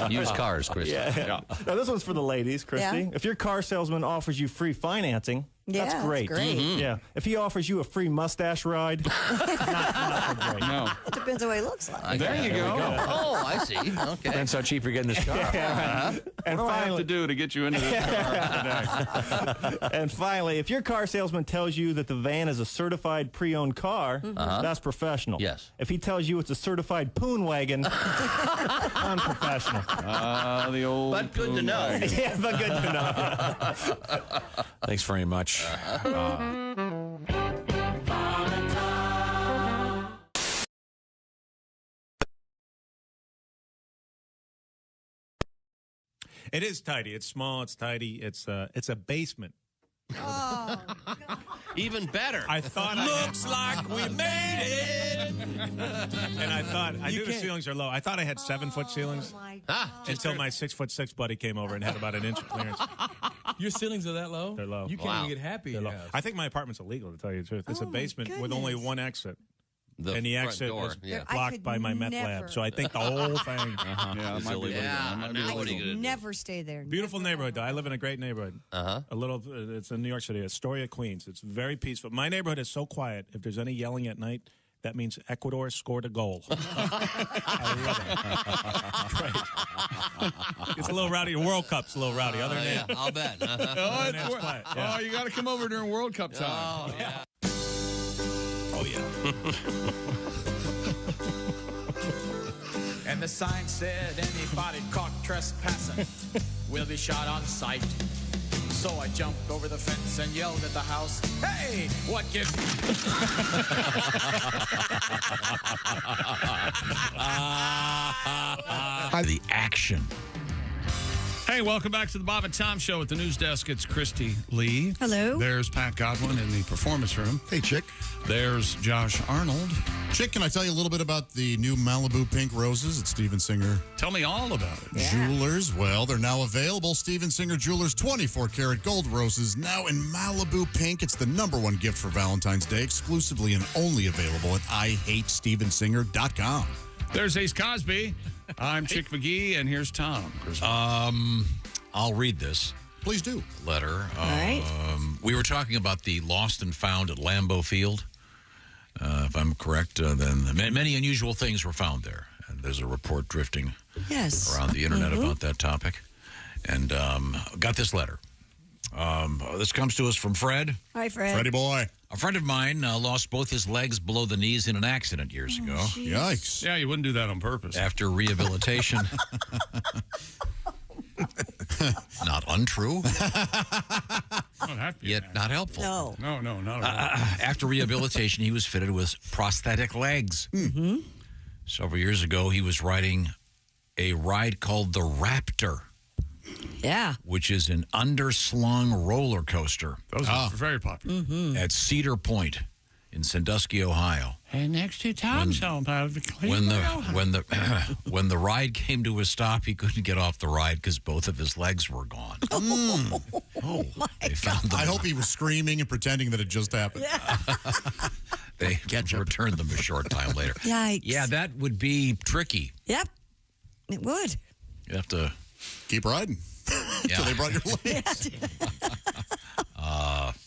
Used cars, Christy. Yeah. Now, this one's for the ladies, Christy. Yeah. If your car salesman offers you free financing, Yeah, That's great. Yeah. If he offers you a free mustache ride, not so great. No. Depends on what he looks like. There you go. Oh, I see. Okay. Depends how cheap you're getting this car. And What do I have finally, to do to get you into this car today? and finally, if your car salesman tells you that the van is a certified pre-owned car, that's professional. Yes. If he tells you it's a certified poon wagon, unprofessional. The old. But good to know. Yeah, but good to know. Thanks very much. It is tidy. It's small. It's tidy. It's a basement. Oh, Even better. I thought looks like we made it. And I thought I knew the ceilings are low. I thought I had 7-foot ceilings until my 6'6" buddy came over and had about an inch of clearance. Your ceilings are that low? They're low. You can't even get happy. They're in low. your house. I think my apartment's illegal, to tell you the truth. It's a basement with goodness. only one exit. The And the front exit door. is Yeah. I blocked could by my meth never. lab. So I think the whole thing. Yeah, it might be Yeah, legal. now what are you gonna do? never stay there. Beautiful Never. neighborhood, though. I live in a great neighborhood. Uh-huh. A little, it's in New York City, Astoria, Queens. It's very peaceful. My neighborhood is so quiet. If there's any yelling at night, that means Ecuador scored a goal. I love it. Great. It's a little rowdy. The World Cup's a little rowdy. Other than Yeah, that, I'll bet. other than that, it's quiet. Yeah. Oh, you got to come over during World Cup time. Oh, yeah. Oh, yeah. And the sign said anybody caught trespassing will be shot on sight. So I jumped over the fence and yelled at the house, "Hey, what gives?" The action. Hey, welcome back to the Bob and Tom Show at the news desk. It's Christy Lee. Hello. There's Pat Godwin in the performance room. Hey, Chick. There's Josh Arnold. Chick, can I tell you a little bit about the new Malibu pink roses at Steven Singer Tell me all about it. Jewelers? Well, they're now available. Steven Singer Jewelers 24-karat gold roses now in Malibu pink. It's the #1 gift for Valentine's Day, exclusively and only available at IHateStevenSinger.com. There's Ace Cosby. I'm Chick McGee, and here's Tom. I'll read this. Please do. Letter. right. We were talking about the lost and found at Lambeau Field. If I'm correct, then many unusual things were found there. And there's a report drifting Yes. around the internet about that topic. And got this letter. This comes to us from Fred. Hi, Fred. Freddie boy. A friend of mine lost both his legs below the knees in an accident years ago. Yikes. Yeah, you wouldn't do that on purpose. After rehabilitation. Not untrue, yet not helpful. No. No, not at all. After rehabilitation, he was fitted with prosthetic legs. Mm-hmm. Several years ago, he was riding a ride called the Raptor, Yeah. which is an underslung roller coaster Those are very popular. at Cedar Point in Sandusky, Ohio. And next to Tom's home, When the ride came to a stop, he couldn't get off the ride because both of his legs were gone. They found them. I hope he was screaming and pretending that it just happened. They returned them a short time later. Yikes. Yeah, that would be tricky. Yep. It would. You have to keep riding until they brought your legs.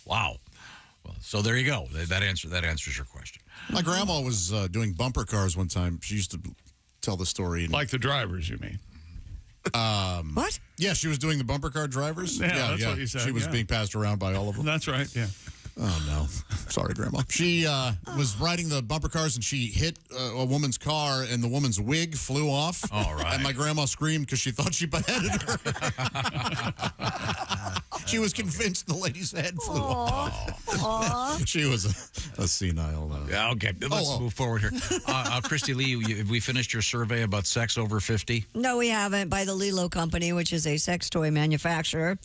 Wow. Well, so there you go. That answers your question. My grandma was doing bumper cars one time. She used to tell the story. Like the drivers, you mean? What? Yeah, she was doing the bumper car drivers. Yeah, that's what you said, She was yeah. being passed around by all of them. That's right, yeah. Oh, no. Sorry, Grandma. She was riding the bumper cars, and she hit a woman's car, and the woman's wig flew off. All right. And my grandma screamed because she thought she beheaded her. She was convinced the lady's head flew off. She was a senile. Yeah, okay. Let's move forward here. Christy Lee, have we finished your survey about sex over 50? No, we haven't. By the Lilo Company, which is a sex toy manufacturer.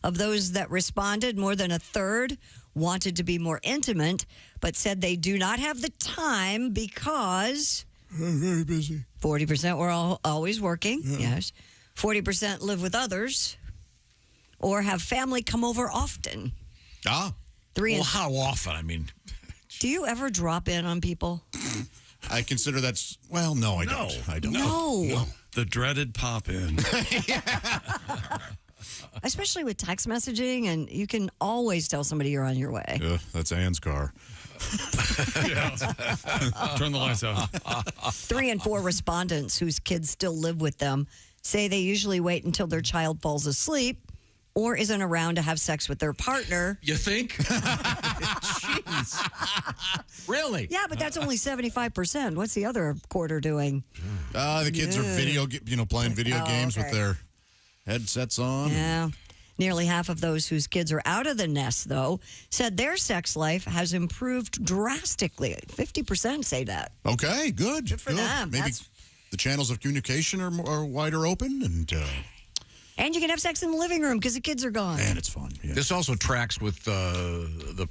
Of those that responded, more than a third wanted to be more intimate, but said they do not have the time because I'm very busy. 40% were always working. Yes. 40% live with others or have family come over often. Ah. How often? I mean, do you ever drop in on people? I consider that's, well, no, I don't. I don't. No. The dreaded pop in. especially with text messaging, and you can always tell somebody you're on your way. That's Ann's car. Turn the lights out. 3 in 4 respondents whose kids still live with them say they usually wait until their child falls asleep or isn't around to have sex with their partner. You think? Jeez. Really? Yeah, but that's only 75%. What's the other quarter doing? The kids are playing video games with their headsets on. Yeah. Nearly half of those whose kids are out of the nest, though, said their sex life has improved drastically. 50% say that. Okay, good. Good for them. Maybe the channels of communication are wider open, and you can have sex in the living room because the kids are gone. And it's fun. Yeah. This also tracks with the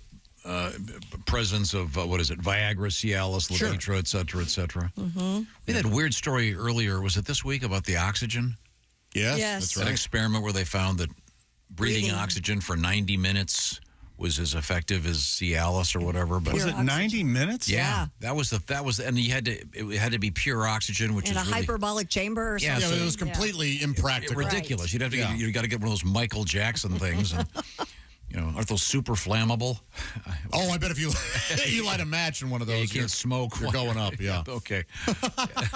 presence of, Viagra, Cialis, Levitra, et cetera, et cetera. Mm-hmm. We had that weird story earlier, was it this week, about the oxygen? Yes, that's That experiment where they found that breathing oxygen for 90 minutes was as effective as Cialis or whatever. But was it 90 minutes? Yeah, that was, and it had to be pure oxygen, which in is a really, hyperbolic chamber or Yeah, something. so it was completely impractical. ridiculous. You'd have to you got to get one of those Michael Jackson things, and aren't those super flammable? Oh, I bet if you light a match in one of those, you can't smoke. You're going up. Yeah. Okay.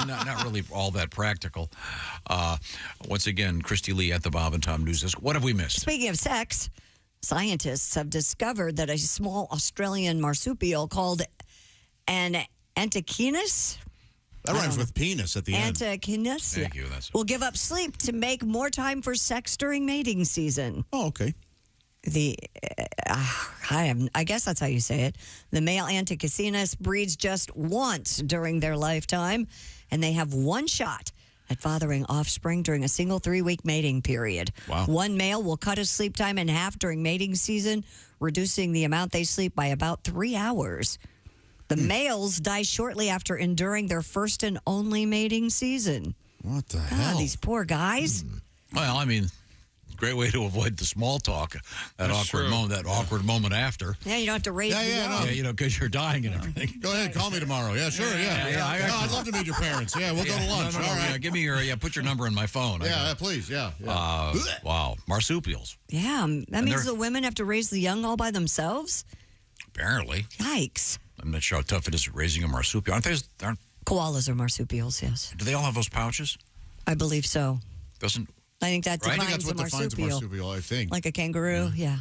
not really all that practical. Once again, Christy Lee at the Bob and Tom News Desk. What have we missed? Speaking of sex, scientists have discovered that a small Australian marsupial called an antechinus. That rhymes with penis at the end. Antechinus. Thank you. That's will give up sleep to make more time for sex during mating season. Oh, okay. I guess that's how you say it. The male antechinus breeds just once during their lifetime, and they have one shot at fathering offspring during a single 3-week mating period. Wow. One male will cut his sleep time in half during mating season, reducing the amount they sleep by about 3 hours. The males die shortly after enduring their first and only mating season. What the hell? These poor guys. Well, I mean, great way to avoid the small talk, that awkward moment after. Yeah, you don't have to raise the young. Yeah, because you're dying and everything. Go ahead, call me tomorrow. Yeah, sure. Yeah. I'd love to meet your parents. Yeah, we'll go to lunch. No, All right. Yeah, give me put your number in my phone. Yeah, please. Yeah. Wow, marsupials. Yeah, that means the women have to raise the young all by themselves? Apparently. Yikes. I'm not sure how tough it is raising a marsupial. Aren't Koalas are marsupials, yes. Do they all have those pouches? I believe so. Doesn't... I think that defines I think that's what a defines a marsupial, I think. Like a kangaroo, yeah.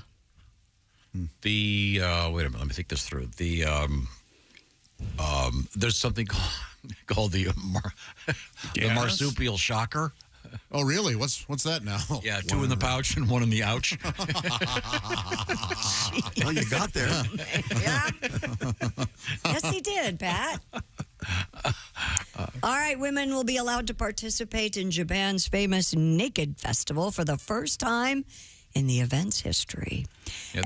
The wait a minute, let me think this through. The there's something called the marsupial shocker. Oh, really? What's that now? Yeah, 2 in the pouch and 1 in the ouch. Oh, you got there. Yeah. Yes, he did, Pat. All right, women will be allowed to participate in Japan's famous Naked Festival for the first time in the event's history. Yeah,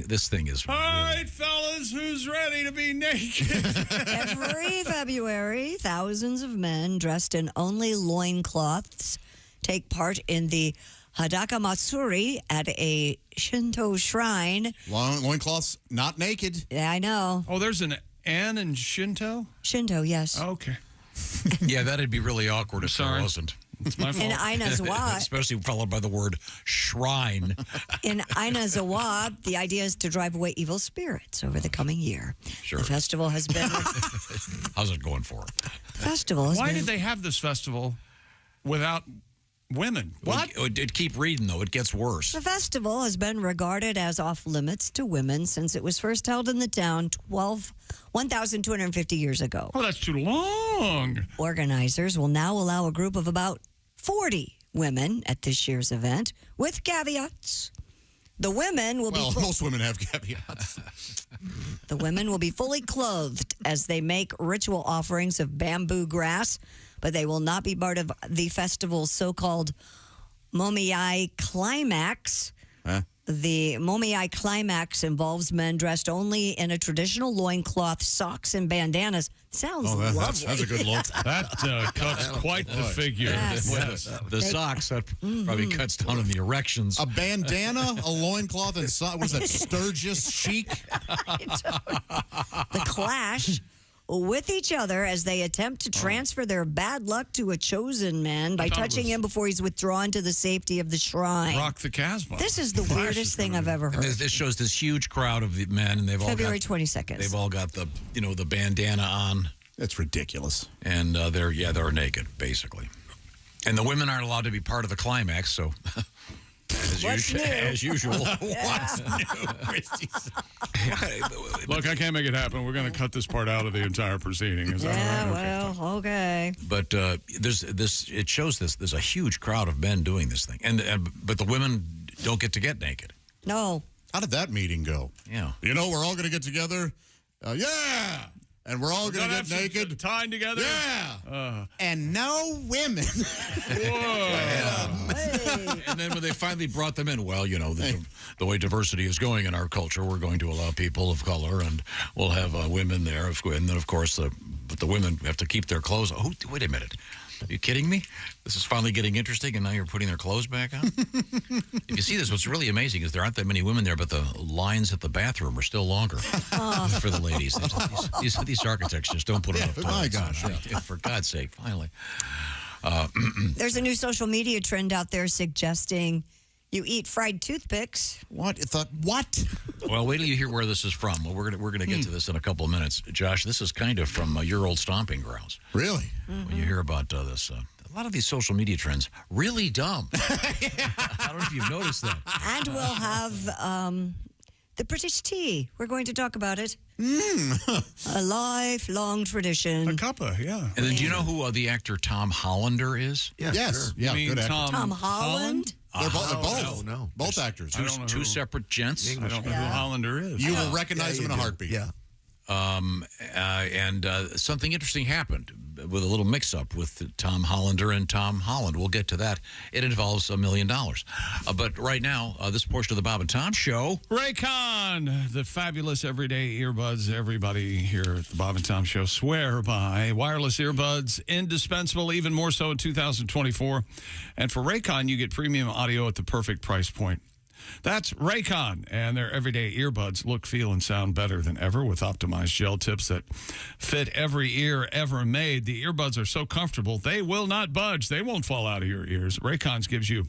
this thing is. All right, fellas, who's ready to be naked? Every February, thousands of men dressed in only loincloths take part in the Hadaka Matsuri at a Shinto shrine. Loincloths, not naked. Yeah, I know. Oh, there's an N in Shinto? Shinto, yes. Okay. Yeah, that'd be really awkward if there wasn't. It's my fault. In Ainazawa, especially followed by the word shrine. In Ainazawa, the idea is to drive away evil spirits over the coming year. Sure. The festival has been. How's it going for? Why did they have this festival without women? What? Keep reading, though. It gets worse. The festival has been regarded as off limits to women since it was first held in the town 1,250 years ago. Oh, that's too long. Organizers will now allow a group of about 40 women at this year's event, with caveats. The women will most women have caveats. The women will be fully clothed as they make ritual offerings of bamboo grass, but they will not be part of the festival's so-called Momiai Climax. Huh? The Momiai Climax involves men dressed only in a traditional loincloth, socks, and bandanas. Sounds lovely. That's a good look. That cuts quite the figure. Yes. The socks, that probably cuts down on the erections. A bandana, a loincloth, and what is that, Sturgis chic? The Clash with each other as they attempt to transfer their bad luck to a chosen man by touching him before he's withdrawn to the safety of the shrine. Rock the Casbah. This is the weirdest thing I've ever heard. This shows this huge crowd of the men, and they've February all got 22nd. They've all got the the bandana on. That's ridiculous. And they're naked basically, and the women aren't allowed to be part of the climax. So. As usual. What's new, Christy? Look, I can't make it happen. We're going to cut this part out of the entire proceeding. Is that all right? Well, okay. But it shows there's a huge crowd of men doing this thing, but the women don't get naked. No. How did that meeting go? Yeah. We're all going to get together. Yeah. And we're all going to get naked. Tied together? Yeah. And no women. And then when they finally brought them in, well, the way diversity is going in our culture, we're going to allow people of color, and we'll have women there. And then, of course, but the women have to keep their clothes. Oh, wait a minute. Are you kidding me? This is finally getting interesting, and now you're putting their clothes back on? If you see this, what's really amazing is there aren't that many women there, but the lines at the bathroom are still longer for the ladies. These architects just don't put enough time. My gosh. For God's sake, finally. There's a new social media trend out there suggesting you eat fried toothpicks. What? What? Well, wait till you hear where this is from. Well, we're gonna get to this in a couple of minutes. Josh, this is kind of from your old stomping grounds. Really? When you hear about this, a lot of these social media trends, really dumb. I don't know if you've noticed that. And we'll have the British tea. We're going to talk about it. A lifelong tradition. A cuppa, yeah. And then do you know who the actor Tom Hollander is? Yes. Sure. Yeah, you mean good actor. Tom Holland? They're both. No. Both actors. Two separate gents. I don't know who Hollander is. You will recognize him in a heartbeat. Yeah. And something interesting happened with a little mix-up with Tom Hollander and Tom Holland. We'll get to that. It involves $1 million. But right now, this portion of the Bob and Tom Show. Raycon, the fabulous everyday earbuds everybody here at the Bob and Tom Show swear by. Wireless earbuds, indispensable, even more so in 2024. And for Raycon, you get premium audio at the perfect price point. That's Raycon, and their everyday earbuds look, feel, and sound better than ever with optimized gel tips that fit every ear ever made. The earbuds are so comfortable, they will not budge. They won't fall out of your ears. Raycon's gives you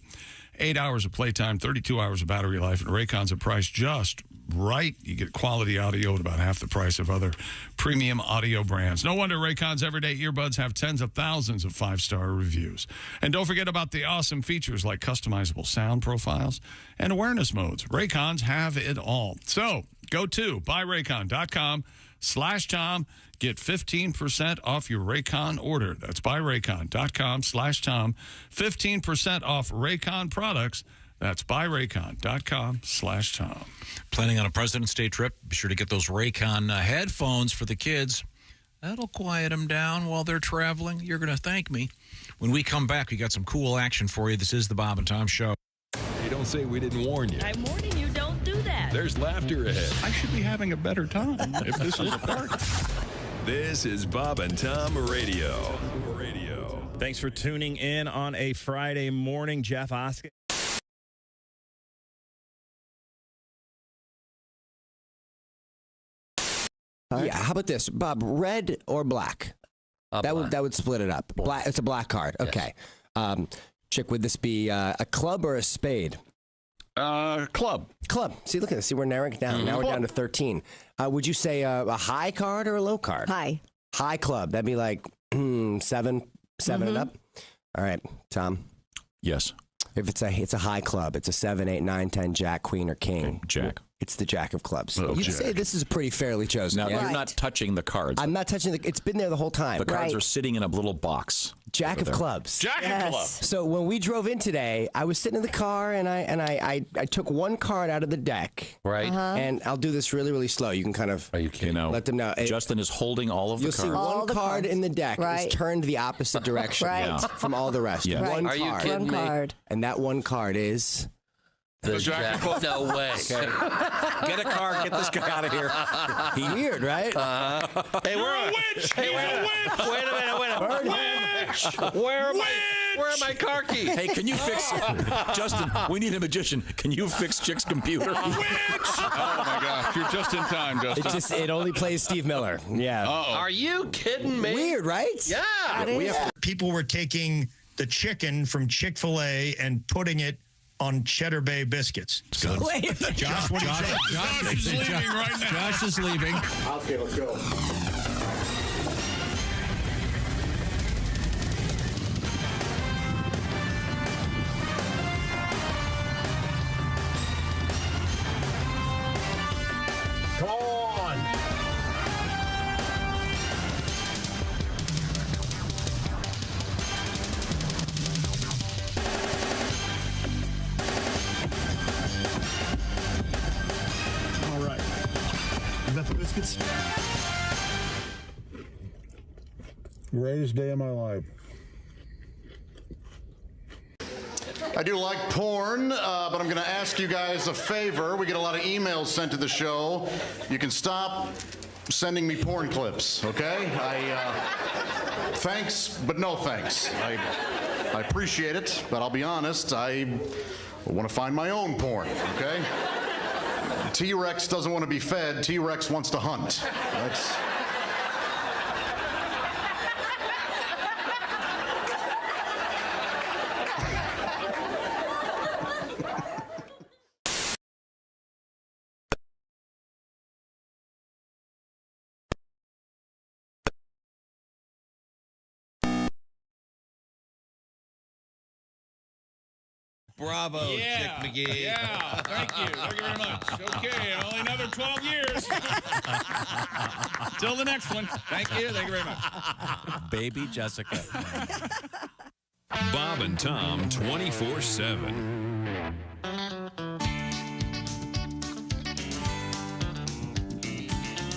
8 hours of playtime, 32 hours of battery life, and Raycon's a price just right. You get quality audio at about half the price of other premium audio brands. No wonder Raycon's everyday earbuds have tens of thousands of 5-star reviews. And don't forget about the awesome features like customizable sound profiles and awareness modes. Raycon's have it all. So go to buyraycon.com/Tom. Get 15% off your Raycon order. That's buyraycon.com/Tom. 15% off Raycon products. That's buyraycon.com/Tom. Planning on a President's Day trip? Be sure to get those Raycon headphones for the kids. That'll quiet them down while they're traveling. You're going to thank me. When we come back, we got some cool action for you. This is the Bob and Tom Show. Hey, don't say we didn't warn you. I'm warning you, don't do that. There's laughter ahead. I should be having a better time if this is a party. This is Bob and Tom Radio. Thanks for tuning in on a Friday morning. Jeff Oscar. Yeah, how about this, Bob? Red or black? That would split it up. Black. It's a black card. Okay. Chick, would this be a club or a spade? Club. See, look at this. See, we're narrowing it down. Now we're down to 13. Would you say a high card or a low card? High. High club. That'd be like 7 and up. All right, Tom. Yes. If it's a high club, it's a 7, 8, 9, 10, jack, queen, or king. Okay, jack. It's the jack of clubs. Oh, You'd jack. say this is pretty fairly chosen. Now, yeah? you're not touching the cards. I'm not touching it's been there the whole time. The cards are sitting in a little box. Jack of clubs. Jack of clubs. So when we drove in today, I was sitting in the car and I took one card out of the deck. Right. And I'll do this really, really slow. You can kind of let them know. Justin is holding all of the cards. You'll see one card in the deck is turned the opposite direction from all the rest. Yeah. One Are card. you kidding me? And that one card is... The Jack. No way. Okay. Get a car. Get this guy out of here. Weird, right? Hey, we're a witch. Hey, wait a minute. Witch. Where am I? Where are my car keys? Hey, can you fix Justin? We need a magician. Can you fix Chick's computer? Oh my gosh, you're just in time, Justin. It only plays Steve Miller. Yeah. Are you kidding me? Weird, right? Yeah. People were taking the chicken from Chick-fil-A and putting it on Cheddar Bay biscuits. Wait. Josh, what do you say? Josh is leaving right now. Josh is leaving. Okay, let's go. Come on. All right. You got the biscuits? Greatest day of my life. I do like porn, but I'm going to ask you guys a favor. We get a lot of emails sent to the show. You can stop sending me porn clips, okay? Thanks, but no thanks. I appreciate it, but I'll be honest, I want to find my own porn, okay? T-Rex doesn't want to be fed. T-Rex wants to hunt. That's... Bravo, Yeah. Chick McGee. Yeah. Thank you. Thank you very much. Okay, only another 12 years. Till the next one. Thank you. Thank you very much. Baby Jessica. Bob and Tom 24/7.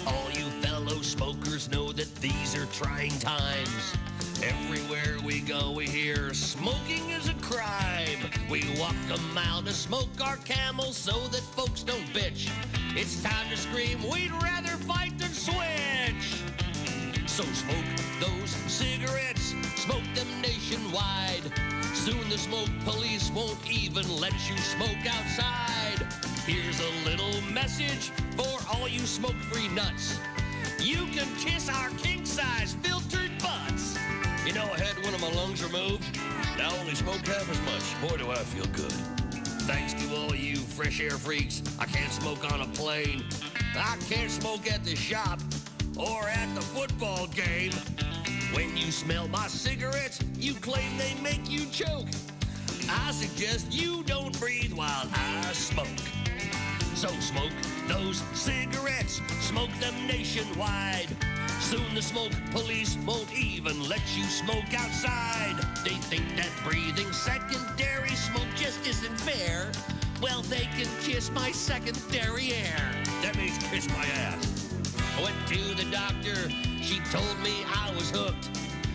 All you fellow smokers know that these are trying times. Everywhere we go, we hear smoking is a crime. We walk a mile to smoke our camels so that folks don't bitch. It's time to scream, we'd rather fight than switch. So smoke those cigarettes, smoke them nationwide. Soon the smoke police won't even let you smoke outside. Here's a little message for all you smoke-free nuts. You can kiss our king-size filtered butts. You know, I had one of my lungs removed. Now I only smoke half as much. Boy, do I feel good. Thanks to all you fresh air freaks, I can't smoke on a plane. I can't smoke at the shop or at the football game. When you smell my cigarettes, you claim they make you choke. I suggest you don't breathe while I smoke. So smoke those cigarettes, smoke them nationwide. Soon the smoke police won't even let you smoke outside. They think that breathing secondary smoke just isn't fair. Well, they can kiss my secondary air. That means kiss my ass. I went to the doctor, she told me I was hooked.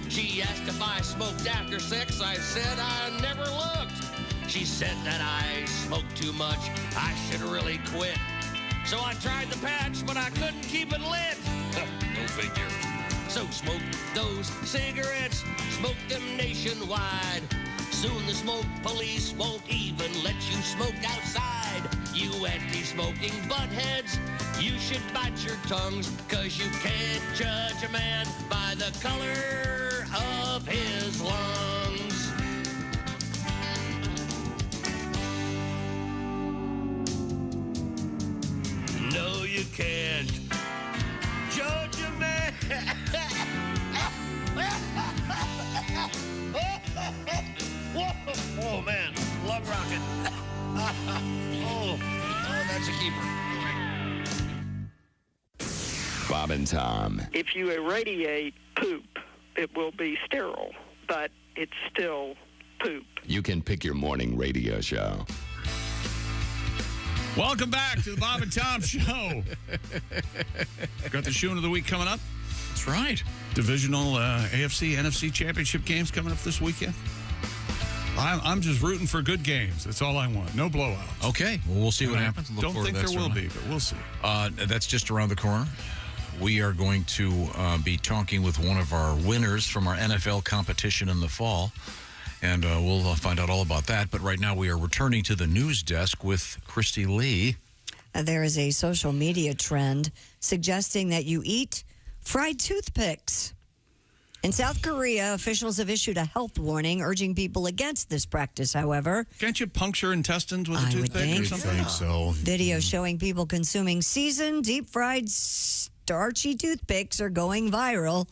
She asked if I smoked after sex, I said I never looked. She said that I smoked too much, I should really quit. So I tried the patch, but I couldn't keep it lit. Go figure. So smoke those cigarettes, smoke them nationwide. Soon the smoke police won't even let you smoke outside. You anti-smoking buttheads, you should bite your tongues, 'cause you can't judge a man by the color of his lungs. No, you can't judge a man. Oh, man, lung rocket. Oh, that's a keeper. Bob and Tom. If you irradiate poop, it will be sterile, but it's still poop. You can pick your morning radio show. Welcome back to the Bob and Tom Show. Got the Shoon of the Week coming up. That's right. Divisional AFC, NFC championship games coming up this weekend. I'm just rooting for good games. That's all I want. No blowouts. Okay. Well, we'll see what happens. Look Don't forward think to that there will certainly. be, but we'll see. That's just around the corner. We are going to be talking with one of our winners from our NFL competition in the fall. And we'll find out all about that. But right now we are returning to the news desk with Christy Lee. There is a social media trend suggesting that you eat fried toothpicks. In South Korea, officials have issued a health warning urging people against this practice, however. Can't you puncture intestines with a toothpick or something? I think so. Videos showing people consuming seasoned, deep-fried, starchy toothpicks are going viral.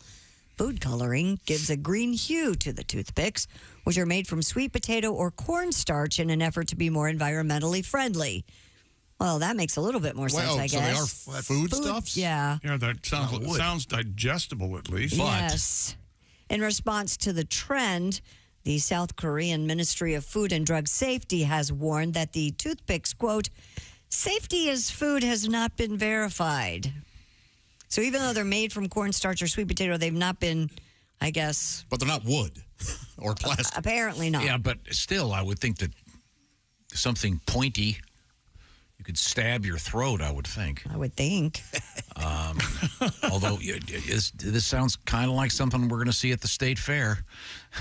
Food coloring gives a green hue to the toothpicks, which are made from sweet potato or cornstarch in an effort to be more environmentally friendly. Well, that makes a little bit more sense, I guess. So they are foodstuffs? Yeah. Yeah, that sounds digestible at least. Yes. In response to the trend, the South Korean Ministry of Food and Drug Safety has warned that the toothpicks, quote, safety as food has not been verified. So even though they're made from cornstarch or sweet potato, they've not been, I guess. But they're not wood or plastic. Apparently not. Yeah, but still, I would think that something pointy, you could stab your throat, I would think. I would think. Although this sounds kind of like something we're going to see at the state fair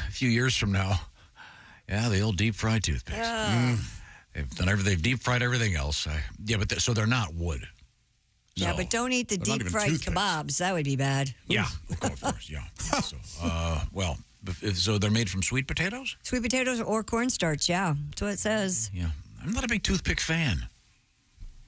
a few years from now. Yeah, the old deep fried toothpicks. They've deep fried everything else. So they're not wood. Yeah, So- but don't eat the They're not deep even fried toothpicks. kebabs. That would be bad. Yeah, of course, yeah. So they're made from sweet potatoes? Sweet potatoes or cornstarch, yeah. That's what it says. Yeah. I'm not a big toothpick fan.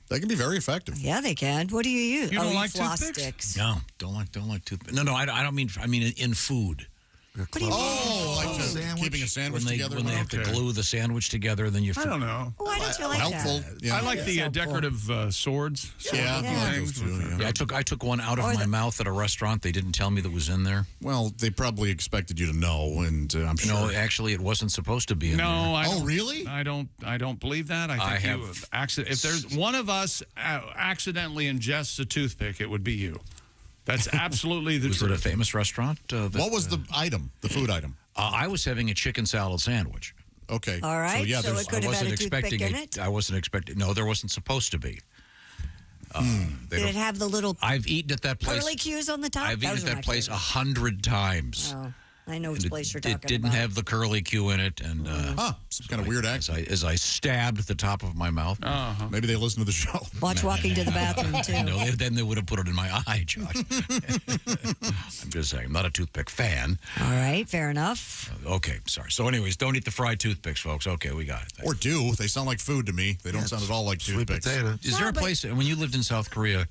They can be very effective. Yeah, they can. What do you use? You don't like floss toothpicks? sticks. No, don't like toothpicks. No, I don't mean. I mean in food. What do you mean? Keeping a sandwich together. When they have to glue the sandwich together, then you. I don't know. Why don't you like Helpful. that? Yeah. I like the decorative swords. Yeah, Yeah. I like those too, yeah. Yeah, I took one out of Or my the- mouth at a restaurant. They didn't tell me that was in there. Well, they probably expected you to know, and I'm sure. No, actually, it wasn't supposed to be in there. No, I don't, really? I don't believe that. I think you if there's one of us accidentally ingests a toothpick, it would be you. That's absolutely the Was truth. it a famous restaurant? What was the item, the food item? I was having a chicken salad sandwich. Okay. All right, So, yeah, so there's- it could have had a toothpick in it? I wasn't expecting. No, there wasn't supposed to be. They Did don't- it have the little I've eaten at that place. curly cues on the top? I've eaten Those at are that my place favorite. 100 times. Oh, I know which And place you're talking It didn't about. have the curly cue in it, and some kind of weird accent. as I stabbed the top of my mouth. Maybe they listen to the show. Watch Walking to the Bathroom, too. No, then they would have put it in my eye, Josh. I'm just saying, I'm not a toothpick fan. All right, fair enough. Okay, sorry. So, anyways, don't eat the fried toothpicks, folks. Okay, we got it. Or do. They sound like food to me. They don't sound at all like Sweet toothpicks. potato. Is there a place, when you lived in South Korea,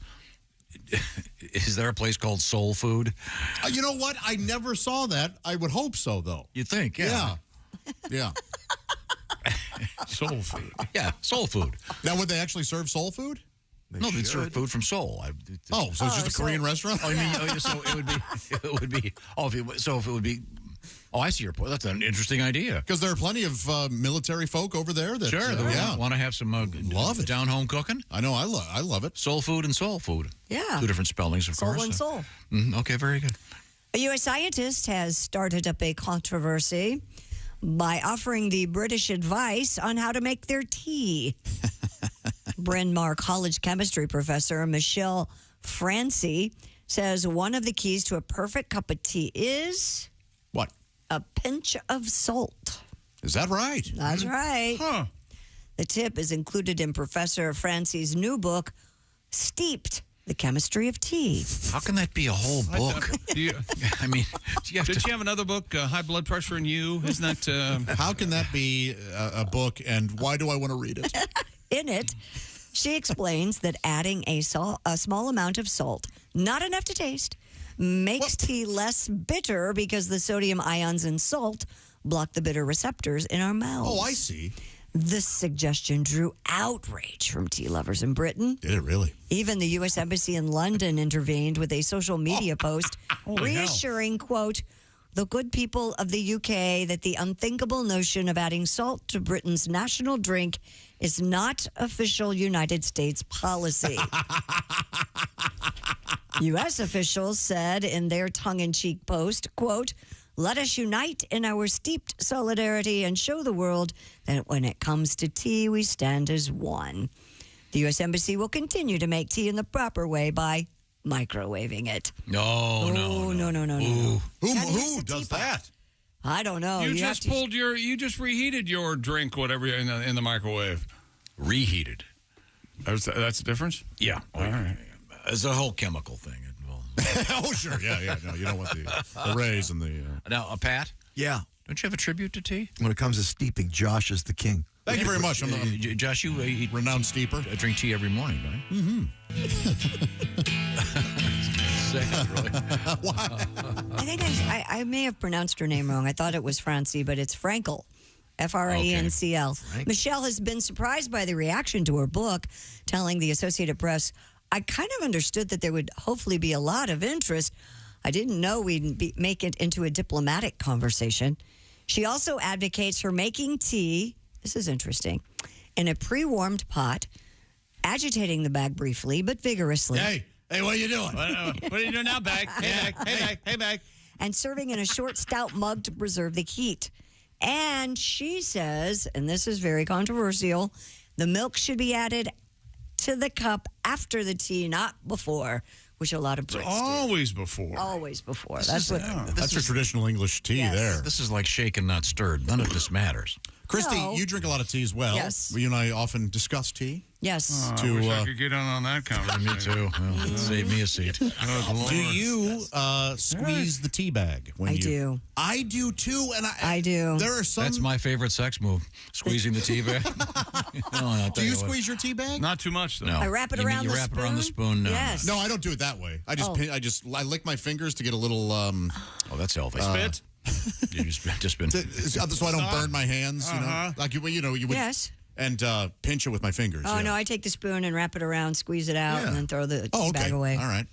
is there a place called Soul Food? You know what? I never saw that. I would hope so, though. You think? Yeah. Yeah. Soul food. Yeah, soul food. Now, would they actually serve soul food? No, they'd serve food from Seoul. So it's just a Korean restaurant? Oh, you mean, so it would be, if it would be, I see your point. That's an interesting idea. Because there are plenty of military folk over there that Want to have some love it. down home cooking. I know, I love it. Soul food and soul food. Yeah. Two different spellings, of Soul course. and soul. Okay, very good. A U.S. scientist has started up a controversy by offering the British advice on how to make their tea. Bryn Mawr College chemistry professor Michelle Francie says one of the keys to a perfect cup of tea is... What? A pinch of salt. Is that right? That's right. Huh. The tip is included in Professor Francie's new book, Steeped, The Chemistry of Tea. How can that be a whole book? I mean, did you have another book, High Blood Pressure in You? Isn't that... How can that be a book, and why do I want to read it? In it, she explains that adding a small amount of salt, not enough to taste, makes tea less bitter because the sodium ions in salt block the bitter receptors in our mouths. Oh, I see. This suggestion drew outrage from tea lovers in Britain. Did it really? Even the U.S. Embassy in London intervened with a social media post reassuring, quote, the good people of the UK that the unthinkable notion of adding salt to Britain's national drink is not official United States policy. U.S. officials said in their tongue-in-cheek post, quote, let us unite in our steeped solidarity and show the world that when it comes to tea, we stand as one. The U.S. Embassy will continue to make tea in the proper way by microwaving it. No. No. Who does that? I don't know. You just reheated your drink, whatever, in the microwave. Reheated. That's the difference? Yeah. All right. It's a whole chemical thing. Oh, sure. Yeah. No, you don't want the rays and the... Now, Pat? Yeah. Don't you have a tribute to tea? When it comes to steeping, Josh is the king. Thank you very much. Josh, you eat renowned steeper. I drink tea every morning, don't you? I think I may have pronounced her name wrong. I thought it was Francie, but it's Frankel. F-R-A-N-C-L. Okay. Michelle has been surprised by the reaction to her book, telling the Associated Press, I kind of understood that there would hopefully be a lot of interest. I didn't know we'd make it into a diplomatic conversation. She also advocates for making tea, this is interesting, in a pre-warmed pot, agitating the bag briefly but vigorously. Hey, what are you doing? What are you doing now, bag? Hey, bag. And serving in a short, stout mug to preserve the heat. And she says, and this is very controversial, the milk should be added to the cup after the tea, not before, which a lot of Brits always do. before. Always before. That's your traditional English tea there. This is like shaken, not stirred. None of this matters. Christy, No. you drink a lot of tea as well. Yes. You and I often discuss tea. Yes. I wish I could get on that conversation. Me too. Well, save me a seat. Do you squeeze the tea bag? I do. I do too, and I do. There are some. That's my favorite sex move, squeezing the tea bag. Do you squeeze your tea bag? Not too much, though. No. I wrap it You mean around you the wrap spoon? it around the spoon? No. Yes. No, I don't do it that way. I just I lick my fingers to get a little. Oh, that's healthy. Spit? You just been. So I don't burn my hands. You know, like you would. Yes. And pinch it with my fingers. Oh, yeah. no, I take the spoon and wrap it around, squeeze it out, and then throw the tea okay. bag away. All right.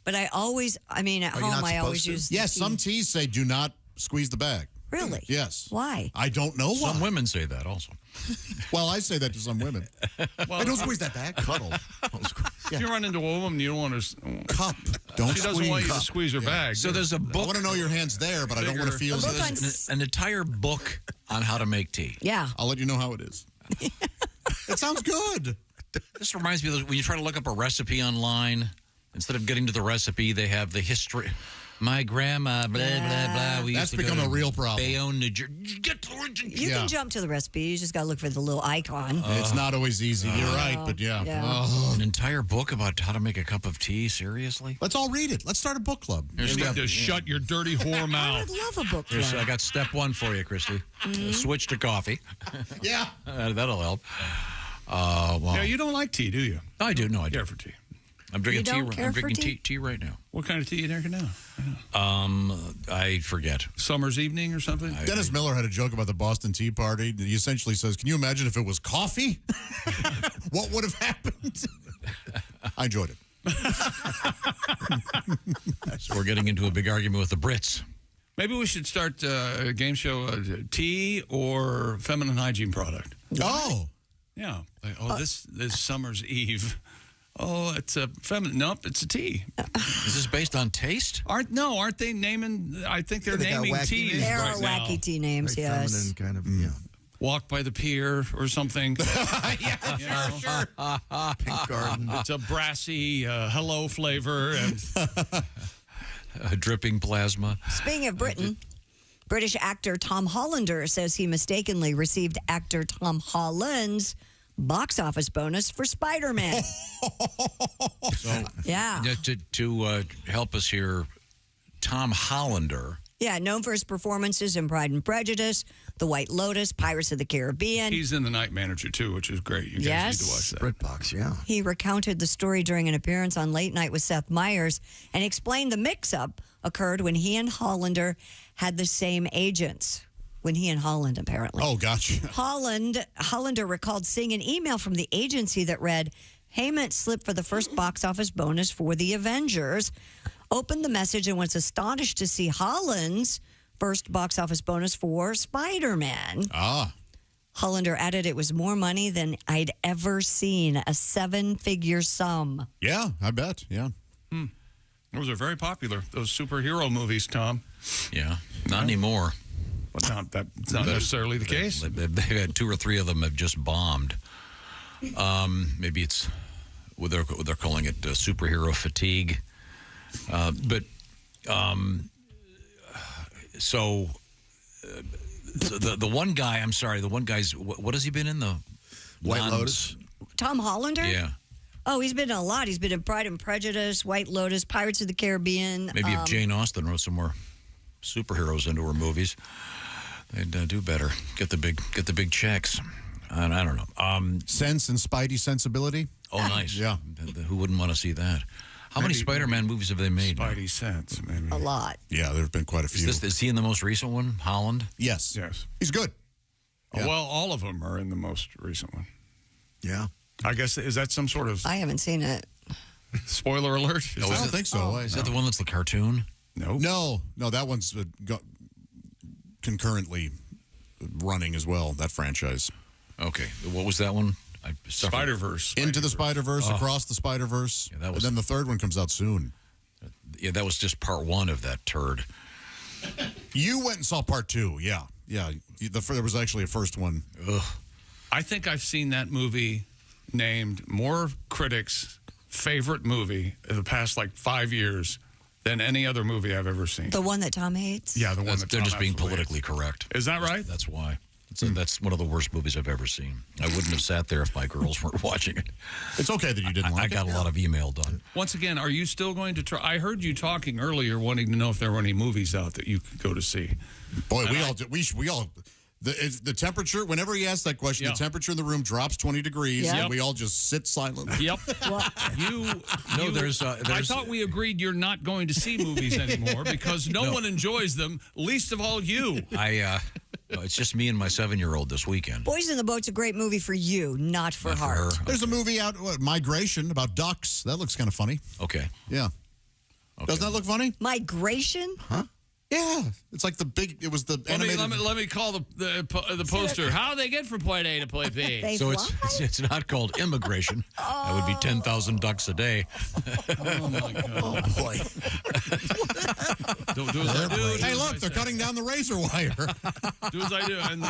But I always, at home, I always use the Yes, tea. some teas say do not squeeze the bag. Really? Yes. Why? I don't know why. Some women say that also. Well, I say that to some women. Well, don't squeeze that bag. Cuddle. If you run into a woman, you don't want to... Cup. Don't She doesn't want you to cup. squeeze her bag. So there's a I book. want to know your hand's there, but I don't want to feel book on An entire book on how to make tea. Yeah. I'll let you know how it is. It sounds good. This reminds me of when you try to look up a recipe online, instead of getting to the recipe, they have the history. My grandma, blah, blah, blah. We That's used to become go a to real problem. Bayonne, New Jersey. You can jump to the recipe. You just got to look for the little icon. It's not always easy. You're right, but yeah. An entire book about how to make a cup of tea? Seriously? Let's all read it. Let's start a book club. You need to shut your dirty whore I mouth. would love a book Here's, club. I got step one for you, Christy. Switch to coffee. Yeah. That'll help. Well, Yeah, you don't like tea, do you? I do. No, I do. Care for tea. I'm drinking You don't tea. care I'm for drinking tea? tea right now. What kind of tea are you drinking now? I forget. Summer's evening or something? Dennis Miller had a joke about the Boston Tea Party. He essentially says, can you imagine if it was coffee? What would have happened? I enjoyed it. So we're getting into a big argument with the Brits. Maybe we should start a game show, tea or feminine hygiene product. Oh. Yeah. Like, this summer's eve. Oh, it's a feminine. Nope, it's a tea. Is this based on taste? Aren't they naming? I think they're they got naming wacky teas names. There right are now. wacky tea names, Very yes. feminine kind of, yeah. Walk by the pier or something. Yeah, sure. Pink garden. It's a brassy hello flavor. And Dripping plasma. Speaking of Britain, British actor Tom Hollander says he mistakenly received actor Tom Holland's box office bonus for Spider-Man. Yeah. To help us here, Tom Hollander. Yeah, known for his performances in Pride and Prejudice, The White Lotus, Pirates of the Caribbean. he's in The Night Manager, too, which is great. You guys Yes. need to watch that. BritBox, yeah. He recounted the story during an appearance on Late Night with Seth Meyers and explained the mix-up occurred when he and Hollander had the same agents. When he and Holland, apparently. Oh, gotcha. Hollander recalled seeing an email from the agency that read, payment slip for the first box office bonus for The Avengers. Opened the message and was astonished to see Holland's first box office bonus for Spider-Man. Ah. Hollander added it was more money than I'd ever seen, a 7-figure sum. Yeah, I bet. Yeah. Those are very popular, those superhero movies, Tom. Yeah, not anymore. Well, that's not necessarily the case. They've had 2 or 3 of them have just bombed. Maybe it's what they're calling it superhero fatigue. So the one guy, I'm sorry, the one guy's, what has he been in? The White Lotus? Tom Hollander? Yeah. Oh, he's been in a lot. He's been in Pride and Prejudice, White Lotus, Pirates of the Caribbean. Maybe if Jane Austen wrote some more superheroes into her movies, they'd do better. Get the big checks. I don't know. Sense and Spidey sensibility. Oh, nice. Yeah. Who wouldn't want to see that? How many Spider-Man movies have they made? Spidey sense, maybe. A lot. Yeah, there have been quite a few. Is he in the most recent one, Holland? Yes. Yes. He's good. Yeah. Well, all of them are in the most recent one. Yeah. I guess, is that some sort of I haven't seen it. spoiler alert? I don't think so. Is that the one that's the cartoon? No, that one's concurrently running as well, that franchise. Okay. What was that one? Spider-Verse. Into the Spider-Verse, Oh. Across the Spider-Verse. Yeah, that And was- then the third one comes out soon. Yeah, that was just part one of that turd. You went and saw part two, yeah. Yeah, there was actually a first one. Ugh. I think I've seen that movie named more critics' favorite movie in the past, 5 years than any other movie I've ever seen. The one that Tom hates? Yeah, the one that They're Tom just being absolutely politically correct. hates. Is that right? That's why. That's one of the worst movies I've ever seen. I wouldn't have sat there if my girls weren't watching it. It's okay that you didn't like I got a lot of email done. Once again, are you still going to try? I heard you talking earlier, wanting to know if there were any movies out that you could go to see. Boy, we all the temperature, whenever he asks that question, Yeah. the temperature in the room drops 20 degrees, Yeah. and we all just sit silently. Yep. I thought we agreed you're not going to see movies anymore because no one enjoys them, least of all you. It's just me and my 7-year-old this weekend. Boys in the Boat's a great movie for you, not for Hart. There's a movie out, Migration, about ducks. That looks kind of funny. Okay. Yeah. Doesn't that look funny? Migration? Huh? Yeah. It's like it was the animated. Let me call the poster. How do they get from point A to point B? So it's not called immigration. That would be 10,000 ducks a day. Oh, my God. Oh, boy. Do as I do. Hey, look, they're cutting down the razor wire. Do as I do. And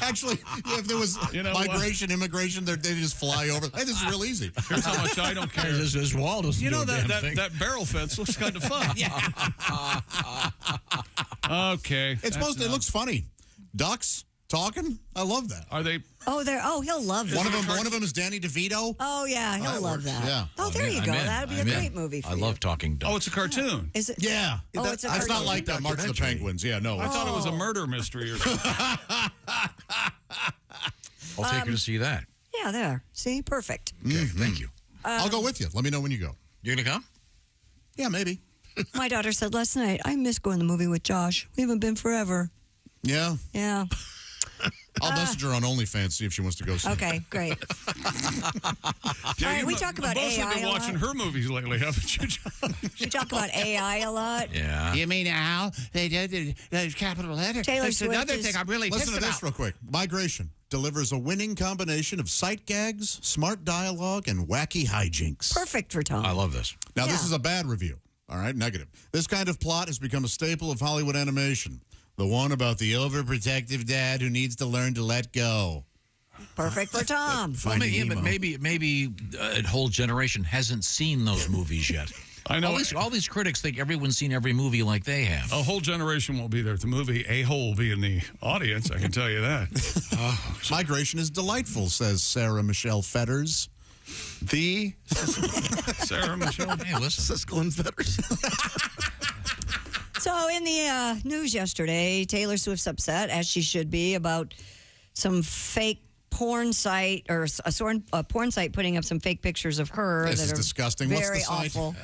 Actually, if there was migration, immigration, they just fly over. Hey, this is real easy. Here's how much I don't care. This wall doesn't do a damn thing. that barrel fence looks kind of fun. Okay. It looks funny. Ducks talking. I love that. Are they? Oh, he'll love that. One of them is Danny DeVito. Oh, yeah, he'll love that. Yeah. Oh, there you go. That would be a great movie for you. I love talking ducks. Oh, it's a cartoon. Is it? Yeah. Oh, it's a It's not cartoon. like that March of the Penguins. Yeah, no. I thought it was a murder mystery or something. I'll take you to see that. Yeah, there. See? Perfect. Okay, thank you. I'll go with you. Let me know when you go. You gonna come? Yeah, maybe. My daughter said last night, I miss going to the movie with Josh. We haven't been forever. Yeah. Yeah. I'll message her on OnlyFans, see if she wants to go see it. Okay, great. All right, we talk about You've mostly AI been a watching lot. her movies lately, haven't you, John? We talk about AI a lot. Yeah. You mean how they did the capital letter? Taylor That's Swift another is- thing I'm really Listen pissed to this about. real quick. Migration delivers a winning combination of sight gags, smart dialogue, and wacky hijinks. Perfect for Tom. I love this. Now, this Yeah. is a bad review. All right, negative. This kind of plot has become a staple of Hollywood animation. The one about the overprotective dad who needs to learn to let go. Perfect for Tom. Well, maybe a whole generation hasn't seen those movies yet. I know. All these critics think everyone's seen every movie like they have. A whole generation won't be there at the movie. A hole will be in the audience, I can tell you that. Migration is delightful, says Sarah Michelle Fetters. The Sarah Michelle. Hey, listen. Siskel and Fetters. So in the news yesterday, Taylor Swift's upset, as she should be, about some fake porn site or a porn site putting up some fake pictures of her This that is are disgusting. very What's the site? awful.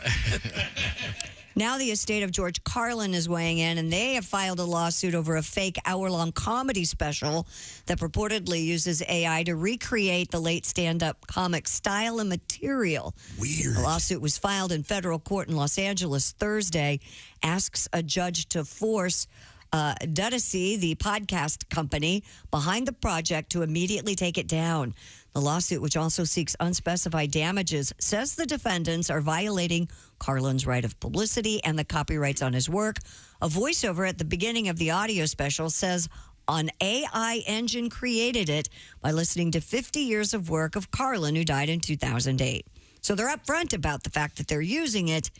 Now the estate of George Carlin is weighing in, and they have filed a lawsuit over a fake hour-long comedy special that purportedly uses AI to recreate the late stand-up comic style and material. Weird. The lawsuit was filed in federal court in Los Angeles Thursday, asks a judge to force Dudacy, the podcast company behind the project, to immediately take it down. The lawsuit, which also seeks unspecified damages, says the defendants are violating Carlin's right of publicity and the copyrights on his work. A voiceover at the beginning of the audio special says an AI engine created it by listening to 50 years of work of Carlin, who died in 2008. So they're upfront about the fact that they're using it,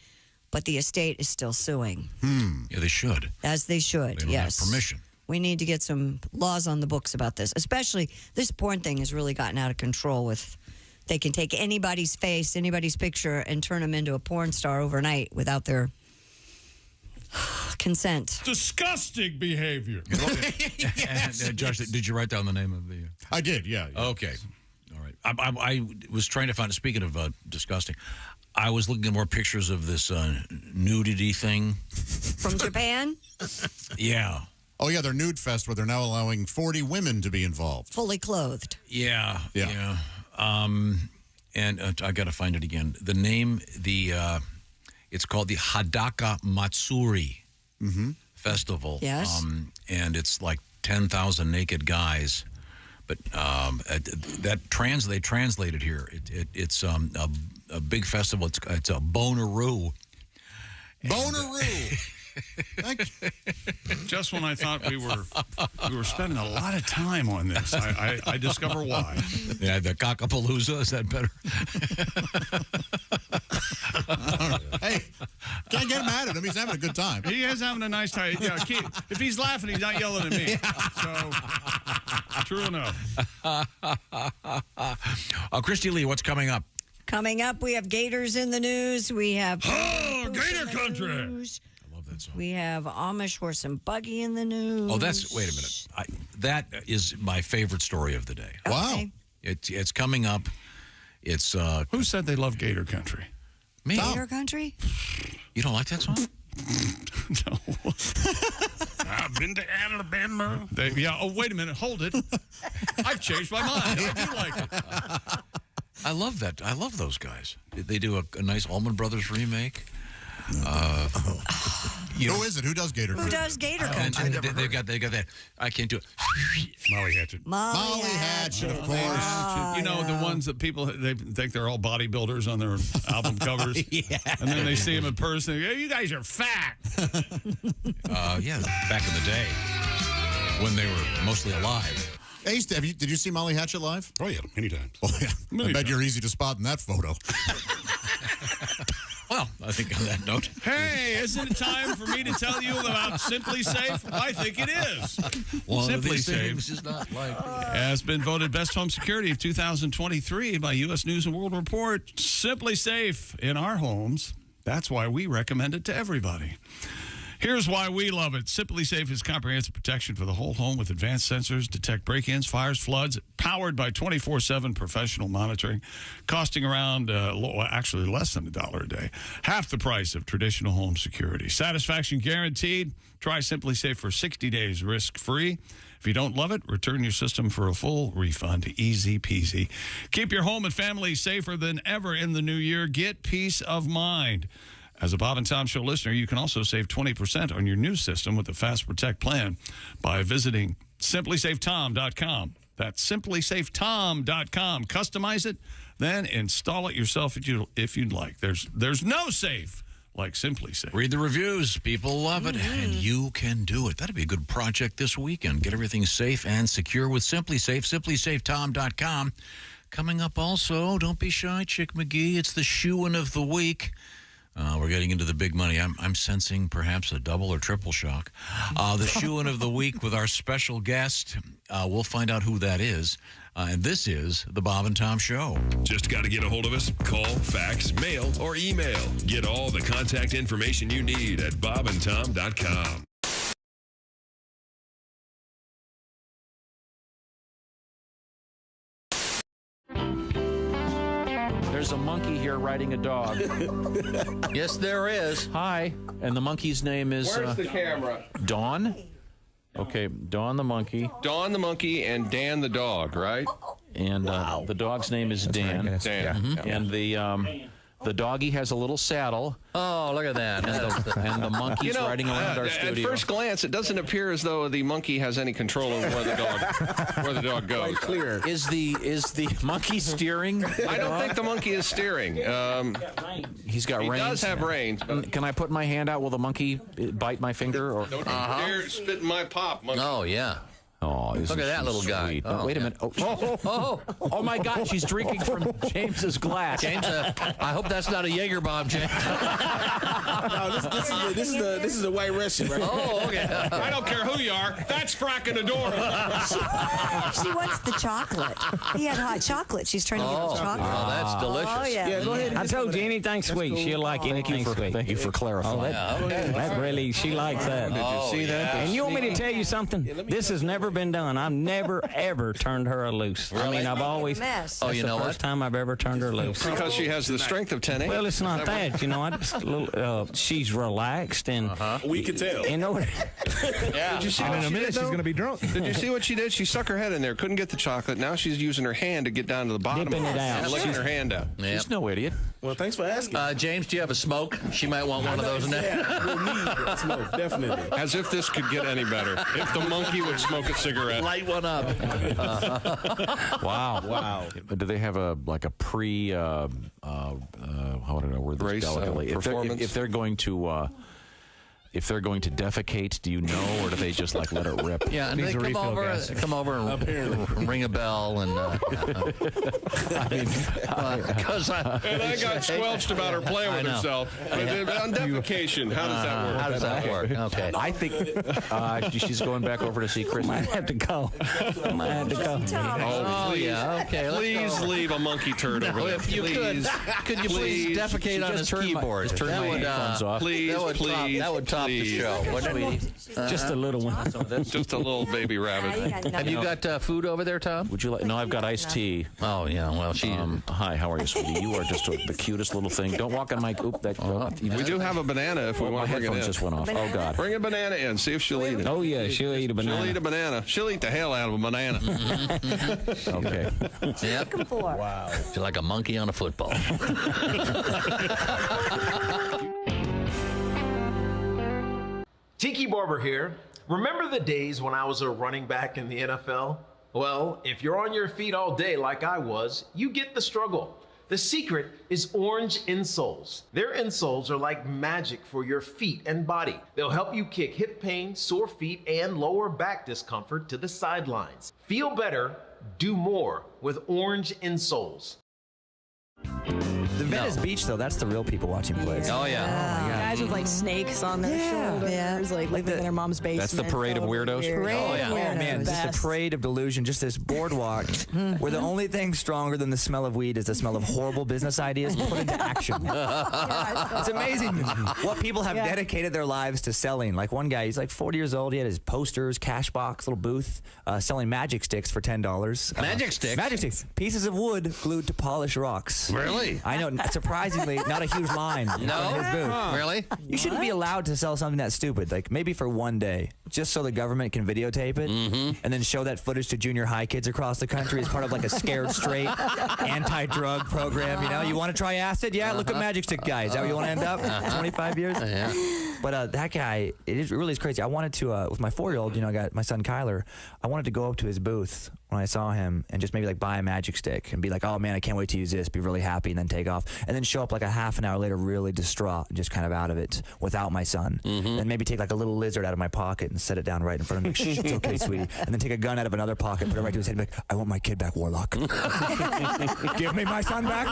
but the estate is still suing. Yeah, they should. As they should, They don't yes. have permission. We need to get some laws on the books about this. Especially, this porn thing has really gotten out of control with... They can take anybody's face, anybody's picture, and turn them into a porn star overnight without their consent. Disgusting behavior. Josh, did you write down the name of the... I did, yeah. Okay. All right. I was trying to find... Speaking of disgusting, I was looking at more pictures of this nudity thing. From Japan? Yeah. Oh, yeah, their nude fest where they're now allowing 40 women to be involved. Fully clothed. Yeah. And I got to find it again. The name, it's called the Hadaka Matsuri Festival. Yes. And it's like 10,000 naked guys. But they translated here. It's a big festival. It's a Bonaroo. Bonaroo. Just when I thought we were spending a lot of time on this, I discover why. Yeah, the cockapalooza, is that better? Hey, can't get mad at him. He's having a good time. He is having a nice time. Yeah, if he's laughing, he's not yelling at me. So, true enough. Christy Lee, what's coming up? Coming up, we have gators in the news. We have... Gator country! News. We have Amish horse and buggy in the news. Oh, wait a minute. That is my favorite story of the day. Wow. It's coming up. It's who said they love Gator country? Me. Gator country? You don't like that song? No. I've been to Alabama. Oh, wait a minute. Hold it. I've changed my mind. I do like it. I love that. I love those guys. They do a nice Allman Brothers remake. Who is it? Who does Gator country? Who does Gator country? They got that. I can't do it. Molly Hatchet. Molly Hatchet, of course. You know, the ones that people, they think they're all bodybuilders on their album covers. Yeah. And then they see them in person. They go, you guys are fat. Yeah, back in the day when they were mostly alive. Hey, did you see Molly Hatchet live? Oh, yeah, many times. Oh, yeah. I bet you're easy to spot in that photo. Well, I think on that note. Hey, isn't it time for me to tell you about Simply Safe? I think it is. Simply Safe is not like has been voted best home security of 2023 by U.S. News and World Report. Simply Safe in our homes. That's why we recommend it to everybody. Here's why we love it. Simply Safe is comprehensive protection for the whole home with advanced sensors, detect break-ins, fires, floods, powered by 24/7 professional monitoring, costing around, actually less than $1 a day, half the price of traditional home security. Satisfaction guaranteed. Try Simply Safe for 60 days risk-free. If you don't love it, return your system for a full refund. Easy peasy. Keep your home and family safer than ever in the new year. Get peace of mind. As a Bob and Tom Show listener, you can also save 20% on your new system with the Fast Protect plan by visiting simplysafetom.com. That's simplysafetom.com. Customize it, then install it yourself if you'd like. There's no safe like Simply Safe. Read the reviews. People love it, and you can do it. That'd be a good project this weekend. Get everything safe and secure with Simply Safe. simplysafetom.com. Coming up also, don't be shy, Chick McGee. It's the shoe-in of the week. We're getting into the big money. I'm sensing perhaps a double or triple shock. The shoe-in of the week with our special guest. We'll find out who that is. And this is the Bob and Tom Show. Just got to get a hold of us. Call, fax, mail, or email. Get all the contact information you need at bobandtom.com. There's a monkey here riding a dog. Yes, there is. Hi. And the monkey's name is... Where's the camera? Dawn? Okay, Dawn the monkey. Dawn the monkey and Dan the dog, right? And the dog's name is Dan. Dan. Mm-hmm. And the doggy has a little saddle. Oh, look at that. And the monkey's riding around our studio. At first glance, it doesn't appear as though the monkey has any control over where the dog goes. Quite clear. Is the monkey steering? I don't think the monkey is steering. He's got reins. He does have reins. Can I put my hand out? Will the monkey bite my finger? Or don't dare spit in my pop, monkey. Oh, yeah. Oh, Look at that little guy. Sweet. Oh, wait a minute. Oh my God, she's drinking from James's glass. James, I hope that's not a Jaeger bomb, James. No, this is the white Russian, right? Oh, okay. I don't care who you are. That's fracking the door. She wants the chocolate. He had hot chocolate. She's trying to get the chocolate. Oh, that's delicious. Oh, yeah. Go ahead. I told you anything sweet. cool. She'll like anything sweet. Thank you for clarifying. That really, she likes that. Did you see that? And you want me to tell you something? This has never been done. I've never, ever turned her loose. I mean, I've always. Mess. Oh, you know the what? first time I've ever turned her loose. Because she has the strength of 10 Well, it's not that. You know, I just a little. She's relaxed and. We can tell. You know. Yeah. Did you see what In a she minute, did, she's though? going to be drunk. Did you see what she did? She stuck her head in there, couldn't get the chocolate. Now she's using her hand to get down to the bottom Dipping of it out. and licking her hand out. Yep. She's no idiot. Well, thanks for asking. James, do you have a smoke? She might want one of those now. Yeah, we'll need that smoke, definitely. As if this could get any better. If the monkey would smoke a cigarette. Light one up. Wow. Do they have a pre? How did I word this Race, delicately? performance? If they're going to. If they're going to defecate, do you know, or do they just like let it rip? Yeah, and they come over and ring a bell and. And I got squelched about her playing with herself. On defecation, how does that work? How does that work? Okay. I think she's going back over to see Chris. Might have to go. Might have to go. Oh, please. Yeah. Okay. Please leave a monkey turd over there. If you could you please defecate on his keyboard? Just turn my headphones off. Please, That would top the show, wouldn't it? Just a little one. Just a little baby rabbit. Have you got food over there, Tom? Would you like? No, I've got iced tea. Oh yeah. Well, she. Hi, how are you, sweetie? You are just the cutest little thing. Don't walk on my. Oop, that. We do have a banana if we want to bring it in. My headphones just went off. Oh God. Bring a banana in. See if she'll eat it. Oh yeah, she'll eat a banana. She'll eat a banana. She'll eat the hell out of a banana. Okay. Yep. Wow. She's like a monkey on a football. Tiki Barber here. Remember the days when I was a running back in the NFL? Well, if you're on your feet all day like I was, you get the struggle. The secret is orange insoles. Their insoles are like magic for your feet and body. They'll help you kick hip pain, sore feet, and lower back discomfort to the sidelines. Feel better, do more with orange insoles. The Venice Beach, though, that's the real people watching plays. Oh, yeah. Oh, my God. Guys with like snakes on their shoulders, like living in their mom's basement. That's the parade of weirdos? Parade of weirdos. Oh, man, just a parade of delusion, just this boardwalk where the only thing stronger than the smell of weed is the smell of horrible business ideas put into action. It's amazing what people have dedicated their lives to selling. Like one guy, he's like 40 years old. He had his posters, cash box, little booth, selling magic sticks for $10. Magic sticks? Magic sticks. Pieces of wood glued to polished rocks. Really? I know. Surprisingly, not a huge line. No? In his booth. Really? You shouldn't be allowed to sell something that stupid. Like maybe for one day, just so the government can videotape it and then show that footage to junior high kids across the country as part of like a Scared Straight anti-drug program. You know, you want to try acid? Yeah, look at Magic Stick guys. Is that where you want to end up? 25 years? Yeah. But that guy, it really is crazy. I wanted to, with my 4-year-old, you know, I got my son Kyler, I wanted to go up to his booth when I saw him and just maybe like buy a magic stick and be like, oh man, I can't wait to use this, be really happy, and then take off. And then show up like a half an hour later really distraught and just kind of out of it without my son. And maybe take like a little lizard out of my pocket and set it down right in front of me. Shh, it's okay, sweetie. And then take a gun out of another pocket, put it right to his head and be like, I want my kid back, Warlock. Give me my son back.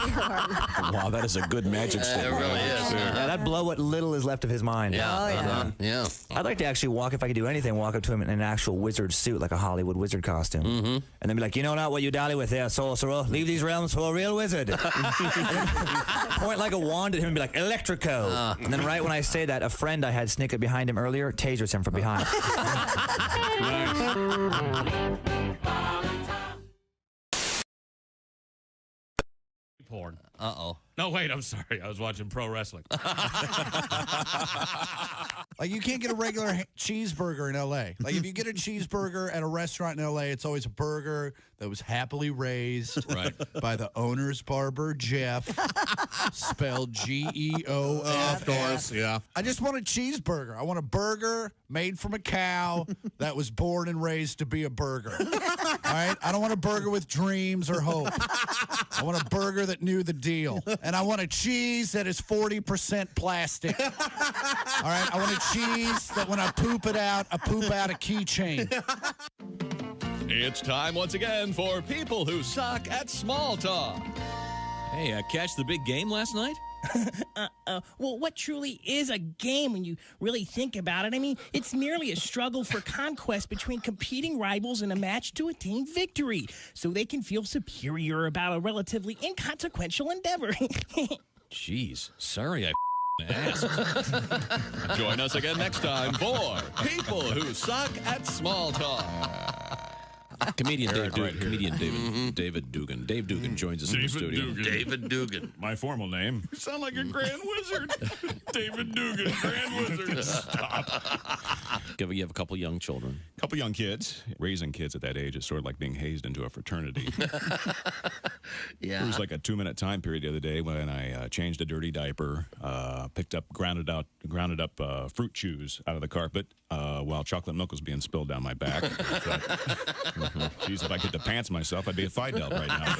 Wow, that is a good magic stick. It really is. Yeah, that'd blow what little is left of his mind. Yeah. Yeah. I'd like to actually walk, if I could do anything, walk up to him in an actual wizard suit, like a Hollywood wizard costume. And then be like, you know not what you dally with there, sorcerer. Leave these realms for a real wizard. Point like a wand at him and be like, Electrico. And then right when I say that, a friend I had sneak up behind him earlier tasers him from behind. Porn. Uh-oh. No, wait, I'm sorry. I was watching pro wrestling. Like, you can't get a regular cheeseburger in L.A. Like, if you get a cheeseburger at a restaurant in L.A., it's always a burger that was happily raised by the owner's barber, Jeff, spelled Geof. Of course, yeah. I just want a cheeseburger. I want a burger made from a cow that was born and raised to be a burger. All right? I don't want a burger with dreams or hope. I want a burger that knew the deal. And I want a cheese that is 40% plastic. All right? I want a cheese that when I poop it out, I poop out a keychain. It's time once again for People Who Suck at Small Talk. Hey, catch the big game last night? Well, what truly is a game when you really think about it? I mean, it's merely a struggle for conquest between competing rivals in a match to attain victory, so they can feel superior about a relatively inconsequential endeavor. Jeez, sorry I asked. Join us again next time for People Who Suck at Small Talk. Comedian David Dugan. Dave Dugan joins us in the studio. David Dugan. My formal name. You sound like a Grand Wizard. David Dugan, Grand Wizard. Stop. You have a couple young children. A couple young kids. Raising kids at that age is sort of like being hazed into a fraternity. Yeah. There was like a 2-minute time period the other day when I changed a dirty diaper, grounded up fruit chews out of the carpet while chocolate milk was being spilled down my back. Geez, if I get to pants myself, I'd be a Fidel right now.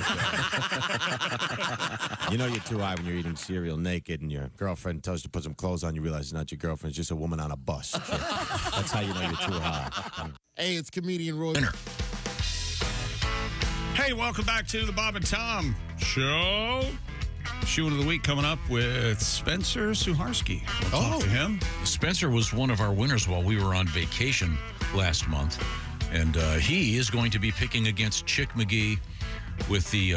You know you're too high when you're eating cereal naked and your girlfriend tells you to put some clothes on. You realize it's not your girlfriend. It's just a woman on a bus. That's how you know you're too high. Hey, it's comedian Roy. Hey, welcome back to the Bob and Tom Show. Shoe of the week coming up with Spencer Suharski. We'll talk to him. Spencer was one of our winners while we were on vacation last month. And he is going to be picking against Chick McGee with the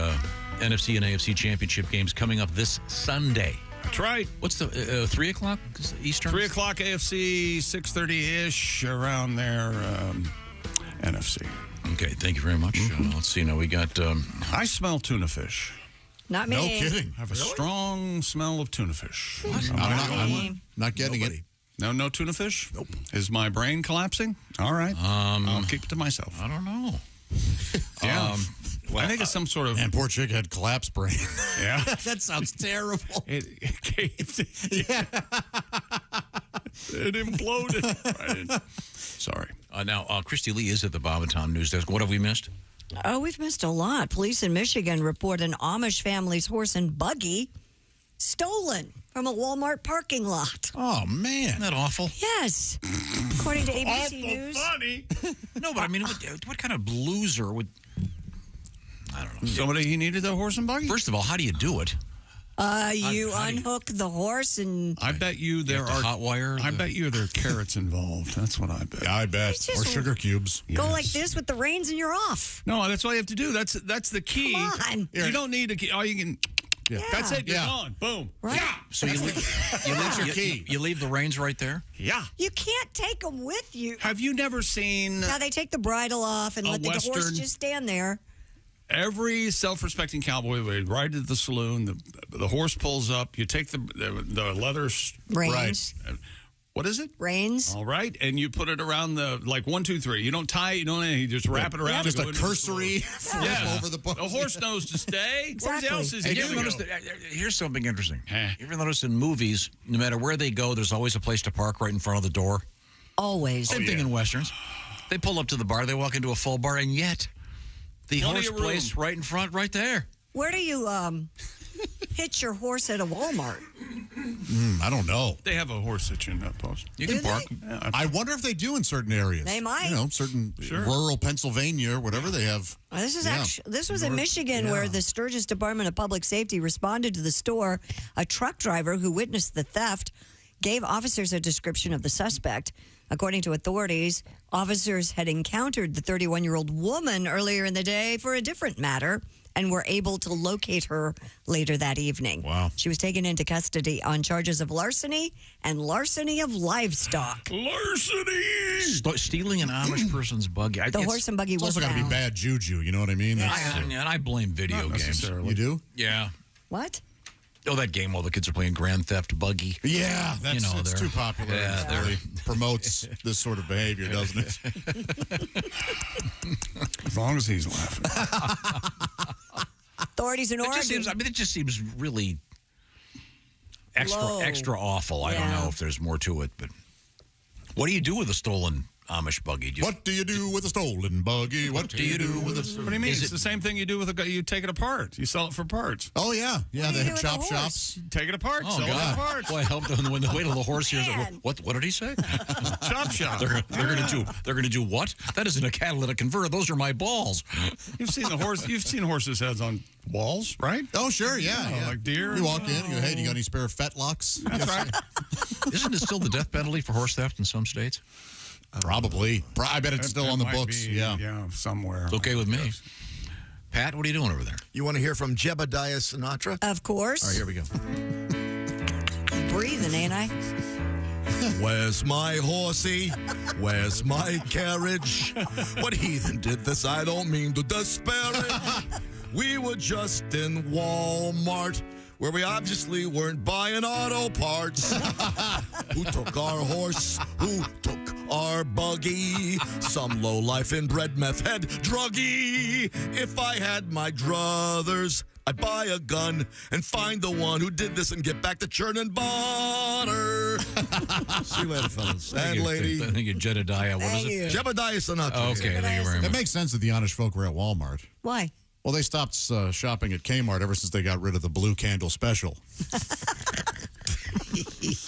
NFC and AFC championship games coming up this Sunday. That's right. What's the 3 o'clock Eastern? 3 o'clock AFC, 6:30-ish, around there, NFC. Okay, thank you very much. Let's see now. We got... I smell tuna fish. Not me. No kidding. I have a strong smell of tuna fish. I'm not getting it. No tuna fish? Nope. Is my brain collapsing? All right. I'll keep it to myself. I don't know. Yeah. I think it's some sort of... And poor chick had collapsed brain. Yeah. That sounds terrible. It caved. Yeah. It imploded. Sorry. Now, Christy Lee is at the Bob and Tom News Desk. What have we missed? Oh, we've missed a lot. Police in Michigan report an Amish family's horse and buggy stolen from a Walmart parking lot. Oh, man. Isn't that awful? Yes. According to ABC Awful News. funny. No, but I mean, what kind of loser would... I don't know. Somebody he needed a horse and buggy? First of all, how do you do it? You unhook the horse and... I bet you there are... hot wire? I bet you there are carrots involved. That's what I bet. Yeah, I bet. It's just- Or sugar cubes. Go like this with the reins and you're off. No, that's all you have to do. That's the key. Come on. You don't need a key. Oh, you can... Yeah. That's it. You're gone. Boom. Right. Yeah. So you leave the reins right there? Yeah. You can't take them with you. Have you never seen Now they take the bridle off and a let the horse Western- just stand there. every self-respecting cowboy would ride to the saloon? The horse pulls up. You take the leather reins. Right. What is it? Reins. All right, and you put it around the 1, 2, 3. You don't tie it. You don't. You just wrap it around. Just and a go into the cursory saloon. flip over the boat. The horse knows to stay. Exactly. Where else is he? Hey, you ever notice that, here's something interesting. You ever notice in movies, no matter where they go, there's always a place to park right in front of the door? Always. Same thing in Westerns. They pull up to the bar, they walk into a full bar, and yet the Plenty horse of room. place right in front, right there. Where do you hitch your horse at a Walmart? I don't know. They have a horse hitching post. You Do can park. Yeah, I wonder if they do in certain areas. They might. You know, certain rural Pennsylvania or whatever they have. Well, this is Yeah. actually was in North- Michigan, yeah. where the Sturgis Department of Public Safety responded to the store. A truck driver who witnessed the theft gave officers a description of the suspect. According to authorities, officers had encountered the 31-year-old woman earlier in the day for a different matter and were able to locate her later that evening. Wow. She was taken into custody on charges of larceny and larceny of livestock. Larceny! Stealing an Amish person's buggy. The horse and buggy It's was also got to be found. bad juju, you know what I mean? And I blame video Not games. necessarily. You do? Yeah. What? Oh, that game while the kids are playing Grand Theft Buggy. Yeah, that's they're too popular. Yeah, It really promotes this sort of behavior, doesn't it? As long as he's laughing. Authorities in Oregon. It just seems really Low. extra awful. I don't know if there's more to it, but what do you do with a stolen Amish buggy? What do you do with a stolen buggy? What do you do with a... What do you mean? It's the same thing you do with a... You take it apart. You sell it for parts. Oh, yeah. Yeah, they have chop shops. Take it apart. Oh, sell it God. for parts. Boy, I hope when the wait till the horse hears it. What did he say? Chop shop. They're going to do what? That isn't a catalytic converter. Those are my balls. You've seen horses' heads on walls, right? Oh, sure, yeah. Like deer. You walk in and you go, hey, do you got any spare fetlocks? That's right. Isn't it still the death penalty for horse theft in some states? Probably. I bet it's still on the books. Yeah, somewhere. It's okay with me. Pat, what are you doing over there? You want to hear from Jebediah Sinatra? Of course. All right, here we go. Breathing, ain't I? Where's my horsey? Where's my carriage? What heathen did this? I don't mean to disparage. We were just in Walmart, where we obviously weren't buying auto parts. Who took our horse? Who took our buggy? Some lowlife inbred meth head druggie. If I had my druthers, I'd buy a gun and find the one who did this and get back to churning butter. See you later, fellas. And lady. Thank you, Jedediah. What is it? Jebediah Sinatra. Okay, thank you very It much. makes sense that the Amish folk were at Walmart. Why? Well, they stopped shopping at Kmart ever since they got rid of the blue candle special.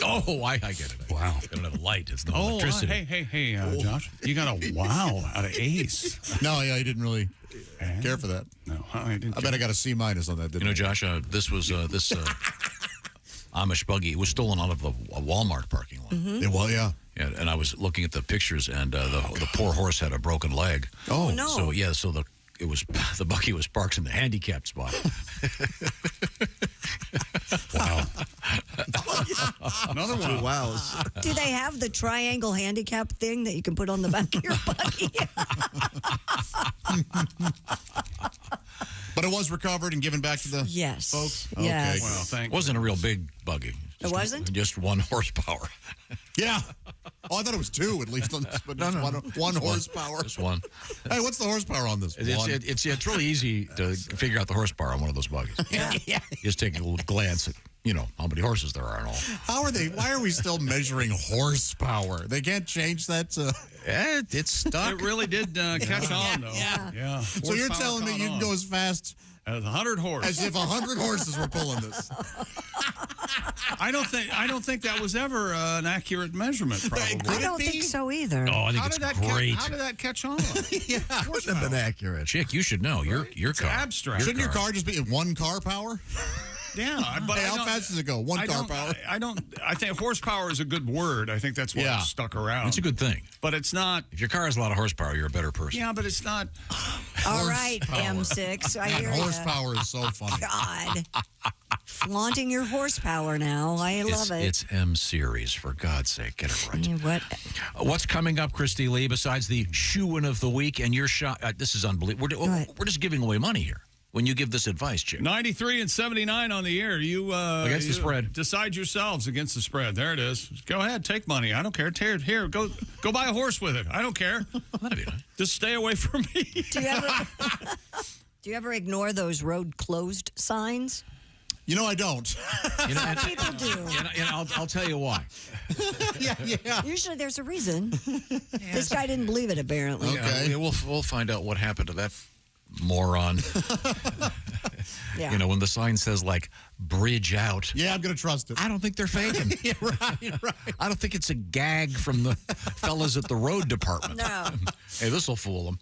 Oh, I get it. Wow. They don't have light. It's no electricity. Hey, Josh. You got a wow out of Ace. No, yeah, he didn't really care for that. No, I didn't. I bet I got a C- on that, didn't I? Josh, this was this Amish buggy. It was stolen out of the Walmart parking lot. Mm-hmm. Well, yeah. Yeah, and I was looking at the pictures, and the poor horse had a broken leg. Oh, no. So, yeah, the buggy was parked in the handicapped spot. Wow. Another one. Wow. Do they have the triangle handicap thing that you can put on the back of your buggy? But it was recovered and given back to the Yes. folks? Yes. Okay. Well, thank It wasn't a real big buggy. It wasn't? Just 1 horsepower. Yeah. Oh, I thought it was 2 at least on this, but just one horsepower. Just 1. Hey, what's the horsepower on this? It's really easy to figure out the horsepower on one of those buggies. Yeah. Just take a little glance at, how many horses there are and all. Why are we still measuring horsepower? They can't change that to... It's stuck. It really did catch on, though. Yeah. So you're telling me you can go as fast as 100 horses. as if 100 horses were pulling this? I don't think that was ever an accurate measurement. Probably. I don't think so either. Oh, I think it's great. How did that catch on? Couldn't have been accurate. Chick, you should know. Your car. Abstract. Shouldn't your car just be 1 car power? Yeah, but hey, how fast does it go? 1 car power? I think horsepower is a a word. I think that's why it's stuck around. It's a good thing. But it's not. If your car has a lot of horsepower, you're a better person. Yeah, but it's not. All right, M6. I hear you. Horsepower is so funny. God. Flaunting your horsepower now. I love it. It's M series, for God's sake. Get it right. You know what? What's coming up, Christy Lee, besides the shoo-in of the week and your shot? This is unbelievable. We're just giving away money here when you give this advice, Chick. 93 and 79 on the air. You against the spread. Decide yourselves against the spread. There it is. Go ahead, take money. I don't care. Here, go buy a horse with it. I don't care. Just stay away from me. Do you ever ignore those road closed signs? I don't. Some people do. I'll tell you why. Yeah. Usually there's a reason. This guy didn't believe it, apparently. Okay. We'll find out what happened to that moron. Yeah. When the sign says, bridge out. Yeah, I'm going to trust it. I don't think they're faking. Yeah, right. I don't think it's a gag from the fellas at the road department. No. Hey, this will fool them.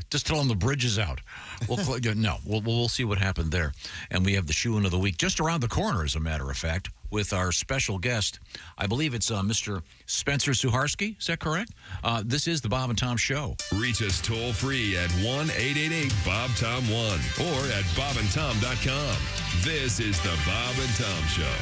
Just tell them the bridge is out. We'll see what happened there. And we have the shoe-in of the week just around the corner, as a matter of fact, with our special guest. I believe it's Mr. Spencer Suharski. Is that correct? This is the Bob and Tom Show. Reach us toll-free at 1-888-BOB-TOM-1 or at bobandtom.com. This is the Bob and Tom Show.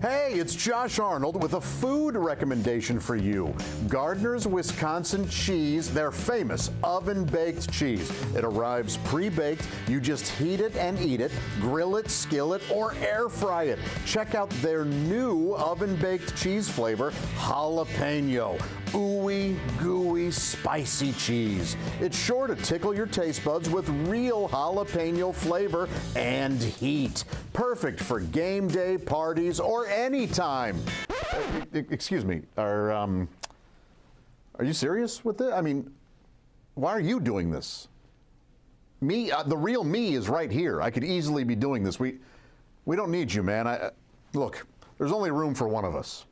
Hey, it's Josh Arnold with a food recommendation for you. Gardner's Wisconsin cheese, their famous oven-baked cheese. It arrives pre-baked. You just heat it and eat it, grill it, skillet, or air fry it. Check out their new oven-baked cheese flavor, jalapeno. Ooey, gooey, very spicy cheese. It's sure to tickle your taste buds with real jalapeno flavor and heat. Perfect for game day parties or any time. Excuse me, are you serious with this? I mean, why are you doing this? Me, the real me is right here. I could easily be doing this. We don't need you, man. Look, there's only room for one of us.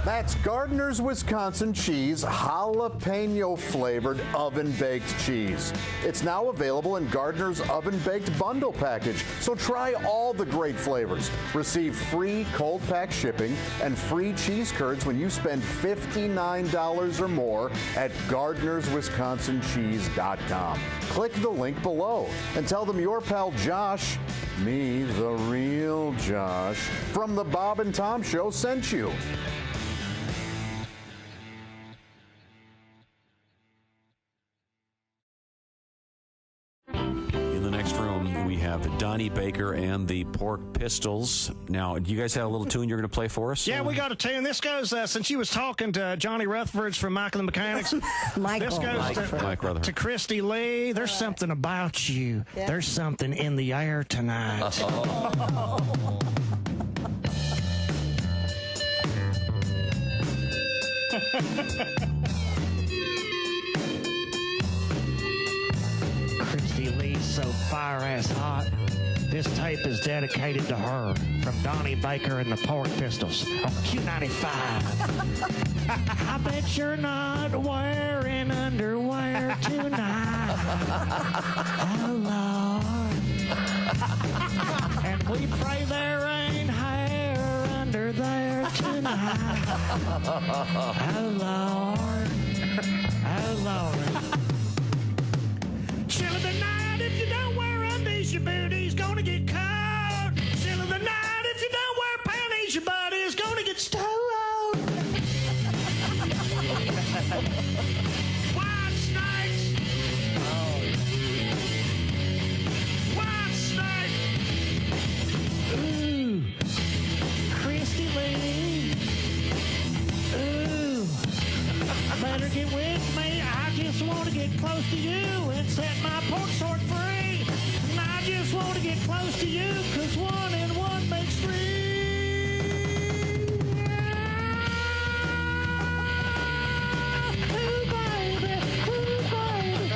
That's Gardner's Wisconsin cheese, jalapeno flavored oven baked cheese. It's now available in Gardner's oven baked bundle package. So try all the great flavors. Receive free cold pack shipping and free cheese curds when you spend $59 or more at Gardner'sWisconsinCheese.com. Click the link below and tell them your pal Josh, me, the real Josh, from the Bob and Tom Show sent you. In the next room, we have Donnie Baker and the Pork Pistols. Now, do you guys have a little tune you're going to play for us? Yeah, we got a tune. This goes, since you was talking to Johnny Rutherford's from Mike and the Mechanics. This goes Mike Rutherford. to Christy Lee. There's something about you. Yeah. There's something in the air tonight. Christy Lee's so fire-ass hot. This tape is dedicated to her from Donnie Baker and the Pork Pistols on Q95. I bet you're not wearing underwear tonight. Oh, Lord. And we pray there ain't hair under there tonight. Oh, Lord. Oh, Lord. Chill of the night, if you don't wear undies, your booty's gonna get cold. Chill of the night, if you don't wear panties, your body's gonna get stoned. White snakes. White snake. Ooh. Christy Lee. Ooh. Better get with me. I just want to get close to you and set my pork sword free. And I just want to get close to you, 'cause 1 and 1 makes 3. Ooh, baby. Ooh, baby.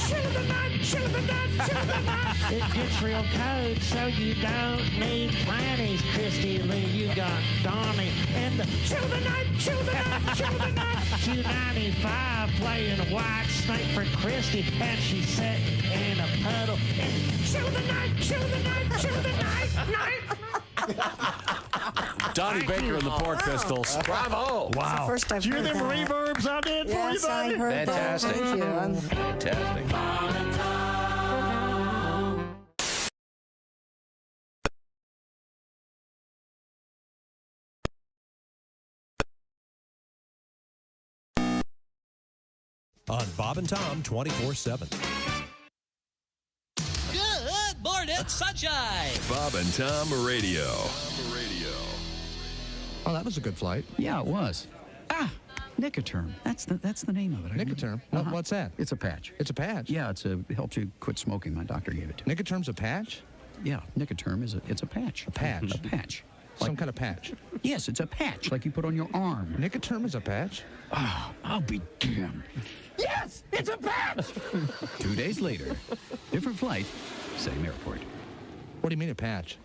Chill of the night, chill of the night, chill of the night. It gets real cold, so you don't need panties, Christy Lee. You got Donnie and the chill of the night, chill of the night, chill of the night. Q95 playing White Snake for Christy, and she's sitting in a puddle. And chill of the night, chill of the night, chill of the night, Donnie Baker and the Pork Pistols. Bravo. Wow. First I've Did you hear heard them that. reverbs I did for you, Yes, I buddy? heard that. Fantastic. Thank you. Fantastic. On Bob and Tom 24/7. Good morning, sunshine. Bob and Tom Radio. Oh, that was a good flight. Yeah, it was. Nicoterm. That's the name of it. Nicoterm? What's that? It's a patch. It's a patch? Yeah, it helps you quit smoking. My doctor gave it to me. Nicoterm's a patch? Yeah, Nicoterm it's a patch. A patch? A patch. Some kind of patch? Yes, it's a patch like you put on your arm. Nicoterm is a patch? Oh, I'll be damned. Yes, it's a patch! 2 days later, different flight, same airport. What do you mean a patch?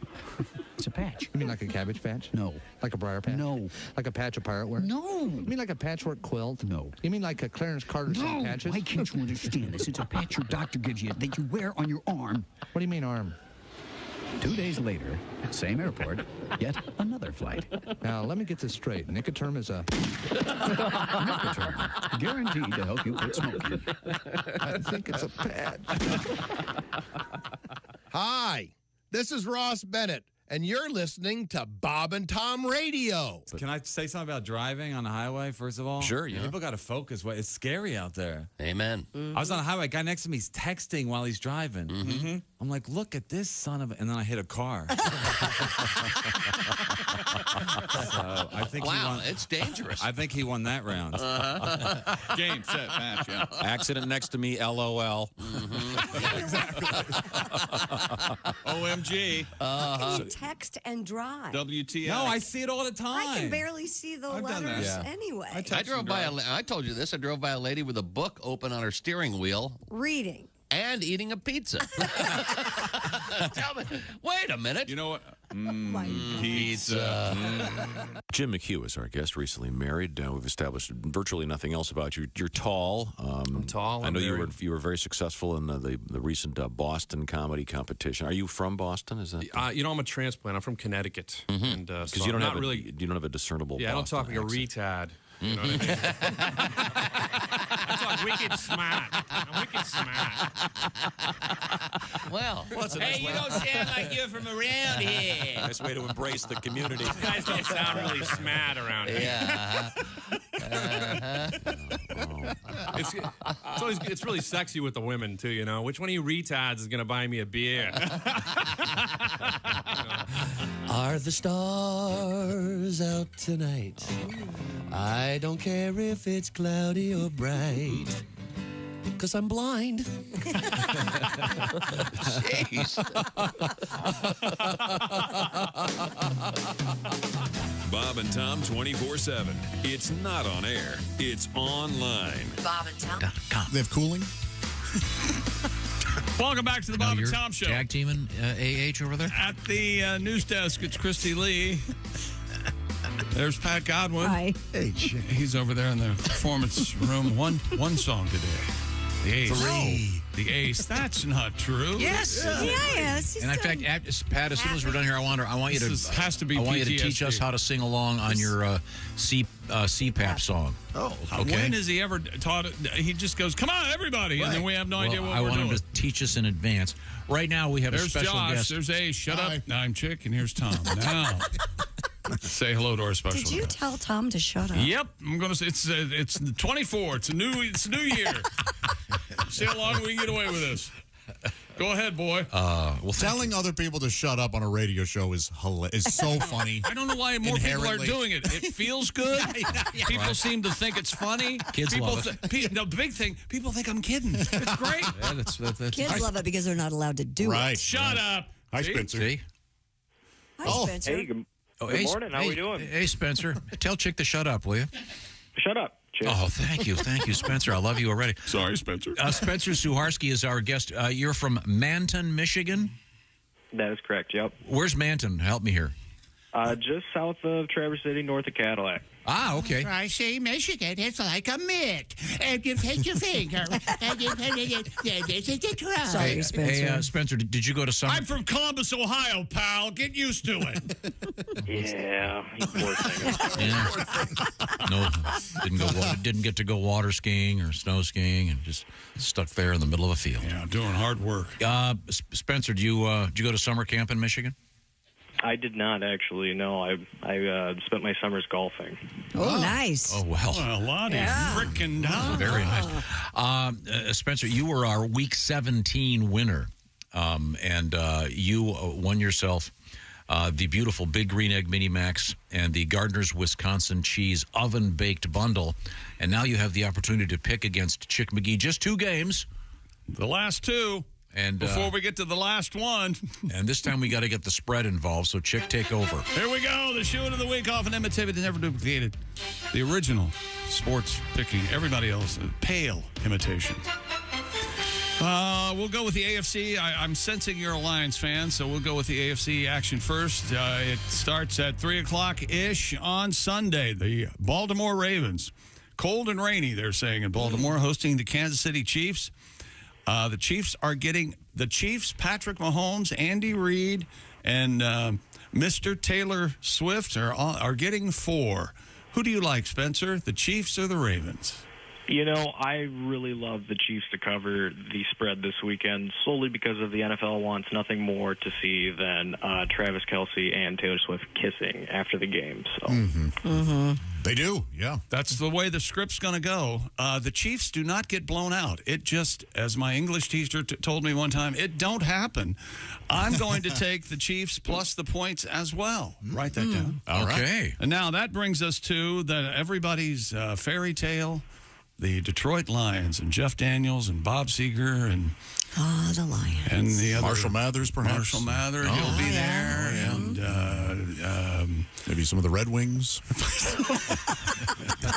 It's a patch. You mean like a cabbage patch? No. Like a briar patch? No. Like a patch of pirate wear? No. You mean like a patchwork quilt? No. You mean like a Clarence Carter No. patches? Why can't you understand this? It's a patch your doctor gives you that you wear on your arm. What do you mean arm? 2 days later, same airport, yet another flight. Now, let me get this straight. Nicoterm is a... Nicoterm, guaranteed to help you quit smoking. I think it's a patch. Hi, this is Ross Bennett, and you're listening to Bob and Tom Radio. Can I say something about driving on the highway, first of all? Sure, yeah. People got to focus. It's scary out there. Amen. I was on the highway. A guy next to me is texting while he's driving. Mm-hmm. I'm like, look at this son of a... And then I hit a car. So I think it's dangerous. I think he won that round. Game, set, match, yeah. Accident next to me, LOL. OMG. Can you text and drive? WTF. No, I see it all the time. I can barely see the letters anyway. I drove by I told you this. I drove by a lady with a book open on her steering wheel. Reading. And eating a pizza. Tell me, wait a minute. You know what? Pizza. Jim McHugh is our guest, recently married. We've established virtually nothing else about you. You're tall. I'm tall. I know you were very successful in the recent Boston comedy competition. Are you from Boston? Is that? I'm a transplant. I'm from Connecticut, and Because so you don't I'm have not really. You don't have a discernible. Yeah, Boston I don't talk like accent. a retard. You know what I mean? I talk wicked smart. I'm wicked smart. Well, hey, you don't sound like you're from around here. Nice way to embrace the community. You guys don't sound really smart around here. Yeah. It's really sexy with the women too. You know, which one of you retards is going to buy me a beer? Are the stars out tonight? I don't care if it's cloudy or bright, 'cause I'm blind. Jeez. Bob and Tom 24/7. It's not on air. It's online. Bob and Tom. They have cooling? Welcome back to the Bob and Tom Show. Tag teaming AH over there? At the news desk, it's Christy Lee. There's Pat Godwin. Hi. Hey, he's over there in the performance room. One song today. The Ace. 3. The Ace. That's not true. Yes. Yes. And in fact, Pat, as soon as we're done here, I want you to has to be I want you to PTSD. teach us how to sing along on your CPAP song. Oh, okay. When has he ever taught it? He just goes, "Come on, everybody," and then we have no idea what I we're want doing. him to teach us in advance. Right now, we have There's a special Josh. guest. There's Ace. Shut up. I'm Chick, and here's Tom. Now, say hello to our special Did you guest. tell Tom to shut up? Yep, I'm gonna say it's the 24. It's a new year. See how long we can get away with this. Go ahead, boy. Telling other people to shut up on a radio show is so funny. I don't know why more people are doing it. It feels good. People seem to think it's funny. Kids people love it. No, big thing. People think I'm kidding. It's great. Yeah, that's Kids love it because they're not allowed to do it. Shut up. Hi, See? Spencer. See? Hi, Spencer. Hey, good morning. How we doing? Hey, Spencer. Tell Chick to shut up, will you? Shut up. Cheers. Oh, thank you, Spencer. I love you already. Sorry, Spencer. Spencer Suharski is our guest. You're from Manton, Michigan. That is correct. Yep. Where's Manton? Help me here. Just south of Traverse City, north of Cadillac. Ah, okay. I say Michigan, it's like a mitt. And you take your finger and you put it in. This is the try. Sorry, Spencer. Hey, Spencer, did you go to summer? I'm from Columbus, Ohio, pal. Get used to it. Yeah, you poor thing. No, didn't get to go water skiing or snow skiing, and just stuck there in the middle of a field. Yeah, doing hard work. Spencer, did you go to summer camp in Michigan? I did not actually. No, I spent my summers golfing. Oh, nice. Oh, well. Well, Lottie, frickin' down. Very nice. Spencer, you were our Week 17 winner, and you won yourself the beautiful Big Green Egg Mini Max and the Gardner's Wisconsin Cheese Oven Baked Bundle. And now you have the opportunity to pick against Chick McGee. Just 2 games. The last 2. And before we get to the last one. And this time we got to get the spread involved, so Chick, take over. Here we go. The shoe of the week, often imitated, never duplicated. The original sports picking. Everybody else, pale imitation. We'll go with the AFC. I'm sensing you're a Lions fan, so we'll go with the AFC action first. It starts at 3 o'clock-ish on Sunday. The Baltimore Ravens. Cold and rainy, they're saying, in Baltimore, hosting the Kansas City Chiefs. The Chiefs are getting the Chiefs, Patrick Mahomes, Andy Reid, and Mr. Taylor Swift are getting 4. Who do you like, Spencer? The Chiefs or the Ravens? You know, I really love the Chiefs to cover the spread this weekend solely because of the NFL wants nothing more to see than Travis Kelce and Taylor Swift kissing after the game. So. They do, yeah. That's the way the script's going to go. The Chiefs do not get blown out. It just, as my English teacher told me one time, it don't happen. I'm going to take the Chiefs plus the points as well. Write that down. Okay. And now that brings us to everybody's fairy tale, the Detroit Lions, and Jeff Daniels and Bob Seger and the Lions. And the other Marshall Mathers, perhaps. Marshall Mather, he'll be there, and maybe some of the Red Wings.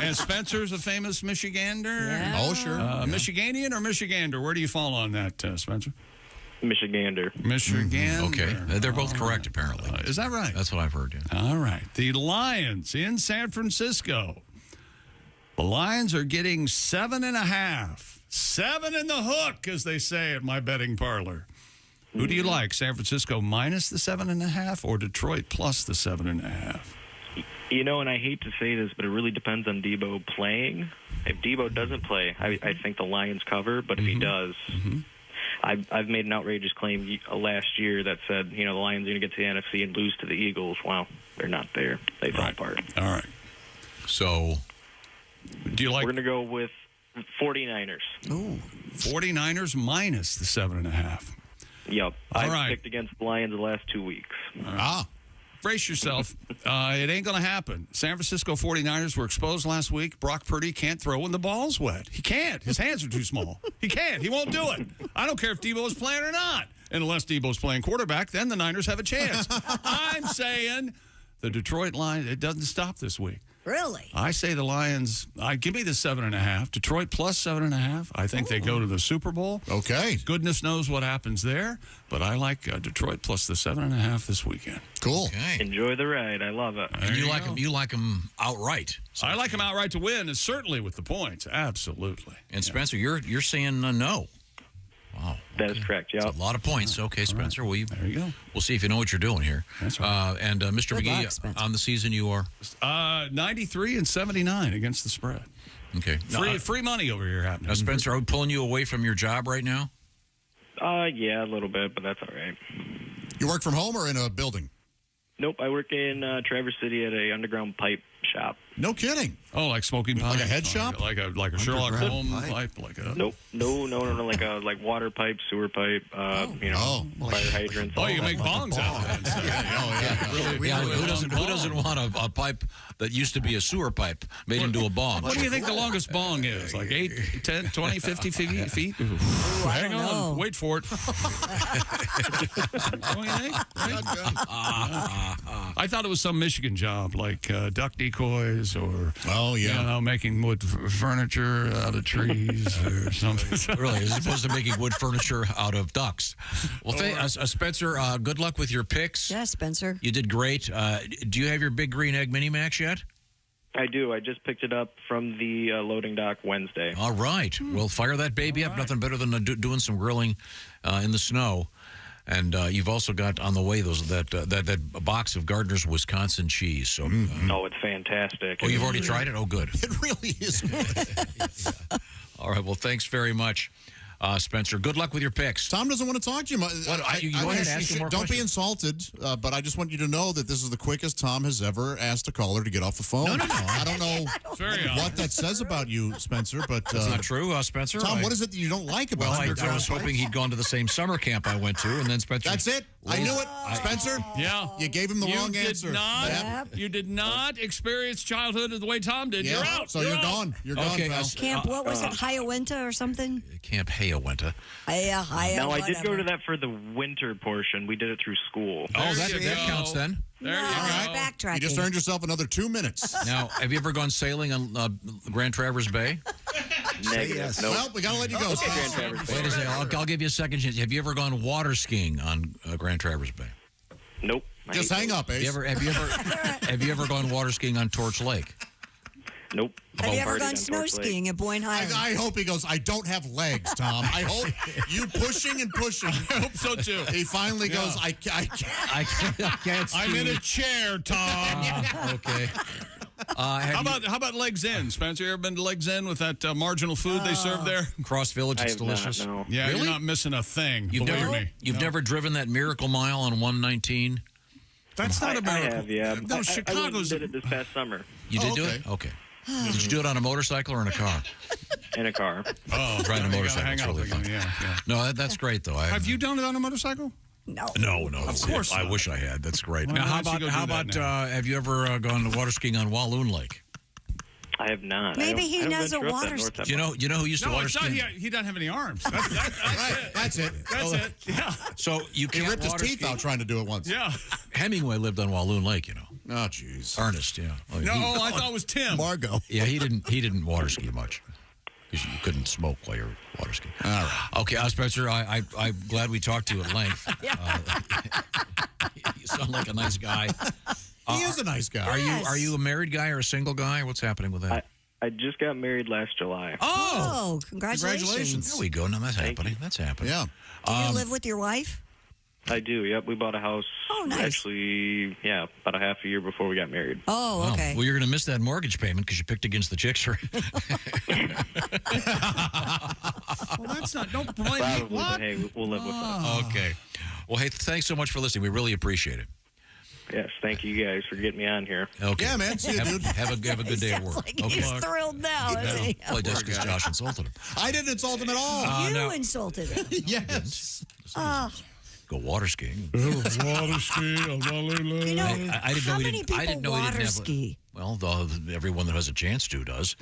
And Spencer's a famous Michigander. Yeah. Oh, sure. Michiganian or Michigander? Where do you fall on that, Spencer? Michigander. Michigander. Okay. They're both correct, apparently. Is that right? That's what I've heard, yeah. All right. The Lions in San Francisco. The Lions are getting 7.5. 7 in the hook, as they say at my betting parlor. Who do you like, San Francisco minus the 7.5 or Detroit plus the 7.5? You know, and I hate to say this, but it really depends on Debo playing. If Debo doesn't play, I think the Lions cover, but if he does, I've made an outrageous claim last year that said, you know, the Lions are going to get to the NFC and lose to the Eagles. Well, they're not there. They fell apart. All right. So, do you like... We're going to go with 49ers. Ooh. 49ers minus the 7.5. Yep. All I've right. picked against the Lions the last 2 weeks. Brace yourself. It ain't going to happen. San Francisco 49ers were exposed last week. Brock Purdy can't throw when the ball's wet. He can't. His hands are too small. He can't. He won't do it. I don't care if Debo's playing or not. And unless Debo's playing quarterback, then the Niners have a chance. I'm saying the Detroit Lions, it doesn't stop this week. Really? I say the Lions, give me the 7.5. Detroit plus 7.5. I think they go to the Super Bowl. Okay. Goodness knows what happens there, but I like Detroit plus the 7.5 this weekend. Cool. Okay. Enjoy the ride. I love it. And you like them outright. So I like them outright to win, and certainly with the points. Absolutely. And Spencer, you're saying no. Wow. That is correct, yeah. A lot of points. Okay, Spencer. Right. There you go. We'll see if you know what you're doing here. That's right. And Mr. Good McGee, luck, Spencer. on the season you are? 93 and 79 against the spread. Okay. Free money over here happening. Now, Spencer, are we pulling you away from your job right now? Yeah, a little bit, but that's all right. You work from home or in a building? Nope, I work in Traverse City at a underground pipe shop. No kidding. Oh, like smoking pipe? Like a head shop? Like a Sherlock Holmes pipe? Like a... Nope, no, like water pipe, sewer pipe, fire hydrants. Oh, you make bongs out of it. Who doesn't want a pipe that used to be a sewer pipe made into a bong? What do you think the longest bong is? Like 8, 10, 20, 50 feet? Ooh, hang on. know. Wait for it. What do you think? I thought it was some Michigan job, like duck decoys or making wood furniture out of trees or something. Really, as opposed to making wood furniture out of ducks. Well, Spencer, good luck with your picks. Yeah, Spencer. You did great. Do you have your Big Green Egg Mini Max yet? I do. I just picked it up from the loading dock Wednesday. All right. Well, fire that baby up. Nothing better than doing some grilling in the snow. And you've also got on the way that box of Gardner's Wisconsin cheese. So, oh, it's fantastic. Oh, you've already tried it? Oh, good. It really is good. All right. Well, thanks very much, Spencer. Good luck with your picks. Tom doesn't want to talk to you. Don't be questions. insulted, but I just want you to know that this is the quickest Tom has ever asked a caller to get off the phone. No. I don't know what that says about you, Spencer, but... That's not true, Spencer. Tom, what is it that you don't like about him? Well, I was hoping he'd gone to the same summer camp I went to, and then Spencer... That's it. I knew it. Spencer? Yeah. You gave him the wrong answer. You did not experience childhood the way Tom did. Yeah. You're out. So you're gone. You're gone, pal. Camp, what was it? Hiawatha or something? Camp Hiawatha. No, I did go to that for the winter portion. We did it through school. Oh, that counts then. There you go. Backtracking. You just earned yourself another 2 minutes. Now, have you ever gone sailing on Grand Traverse Bay? Negative. Yes. Nope. Well, we got to let you go. Wait a second. I'll give you a second chance. Have you ever gone water skiing on Grand Traverse Bay? Nope. Just hang up, Ace. Have you ever gone water skiing on Torch Lake? Nope. Have you ever gone snow skiing at Boyne Highland? I hope he goes, I don't have legs, Tom. I hope you pushing and pushing. I hope so, too. He finally goes, I can't I can't ski. I'm in a chair, Tom. Okay. How about Legs Inn, Spencer? You ever been to Legs Inn with that marginal food they serve there? Cross Village, I it's have delicious. not, no. Yeah, Really? you're not missing a thing. You've believe never, me. you've never driven that Miracle Mile on 119? That's not a I miracle. have, yeah. No, I Chicago's. did it this past summer You did do it? Okay. Did you do it on a motorcycle or in a car? in a car. Oh, Riding a you gotta motorcycle. hang It's out really again. fun. Yeah. No, that's great, though. Have you done it on a motorcycle? No. No. Of course I not. wish I had. That's great. Well, Now, why don't you go do that now? have you ever gone water skiing on Walloon Lake? I have not. Maybe he I don't knows a venture up that water north ski. that Do you know who used to No, water it's not. ski? He doesn't have any arms. That's it. That's it. Yeah. So you He can't ripped his water teeth ski. out trying to do it once. Yeah. Hemingway lived on Walloon Lake, you know. Oh, jeez. Ernest, yeah. No, I thought it was Tim. Margot. Yeah, he didn't water ski much because you couldn't smoke while you're water skiing. All right. Okay, Spencer, I'm glad we talked to you at length. You sound like a nice guy. He is a nice guy. Are you a married guy or a single guy? What's happening with that? I just got married last July. Oh, congratulations. There we go. Now that's happening. That's happening. Yeah. Do you live with your wife? I do. Yep. We bought a house. Oh, nice. Actually, yeah, about a half a year before we got married. Oh, Wow. okay. Well, you're going to miss that mortgage payment because you picked against the chicks. Well, that's not. Don't blame me. Probably, What? but hey, we'll live with it. Okay. Well, hey, thanks so much for listening. We really appreciate it. Yes, thank you guys for getting me on here. Okay. Yeah, man. See you, dude. Have a good day at work. Like he's thrilled now, isn't he? Well, he does because Josh insulted him. I didn't insult him at all. You no. insulted him. Yes. Go water skiing. Water ski on Walloon Lake. You know, I didn't how know he many didn't. people I didn't know he water didn't have. ski? Well, everyone that has a chance to does.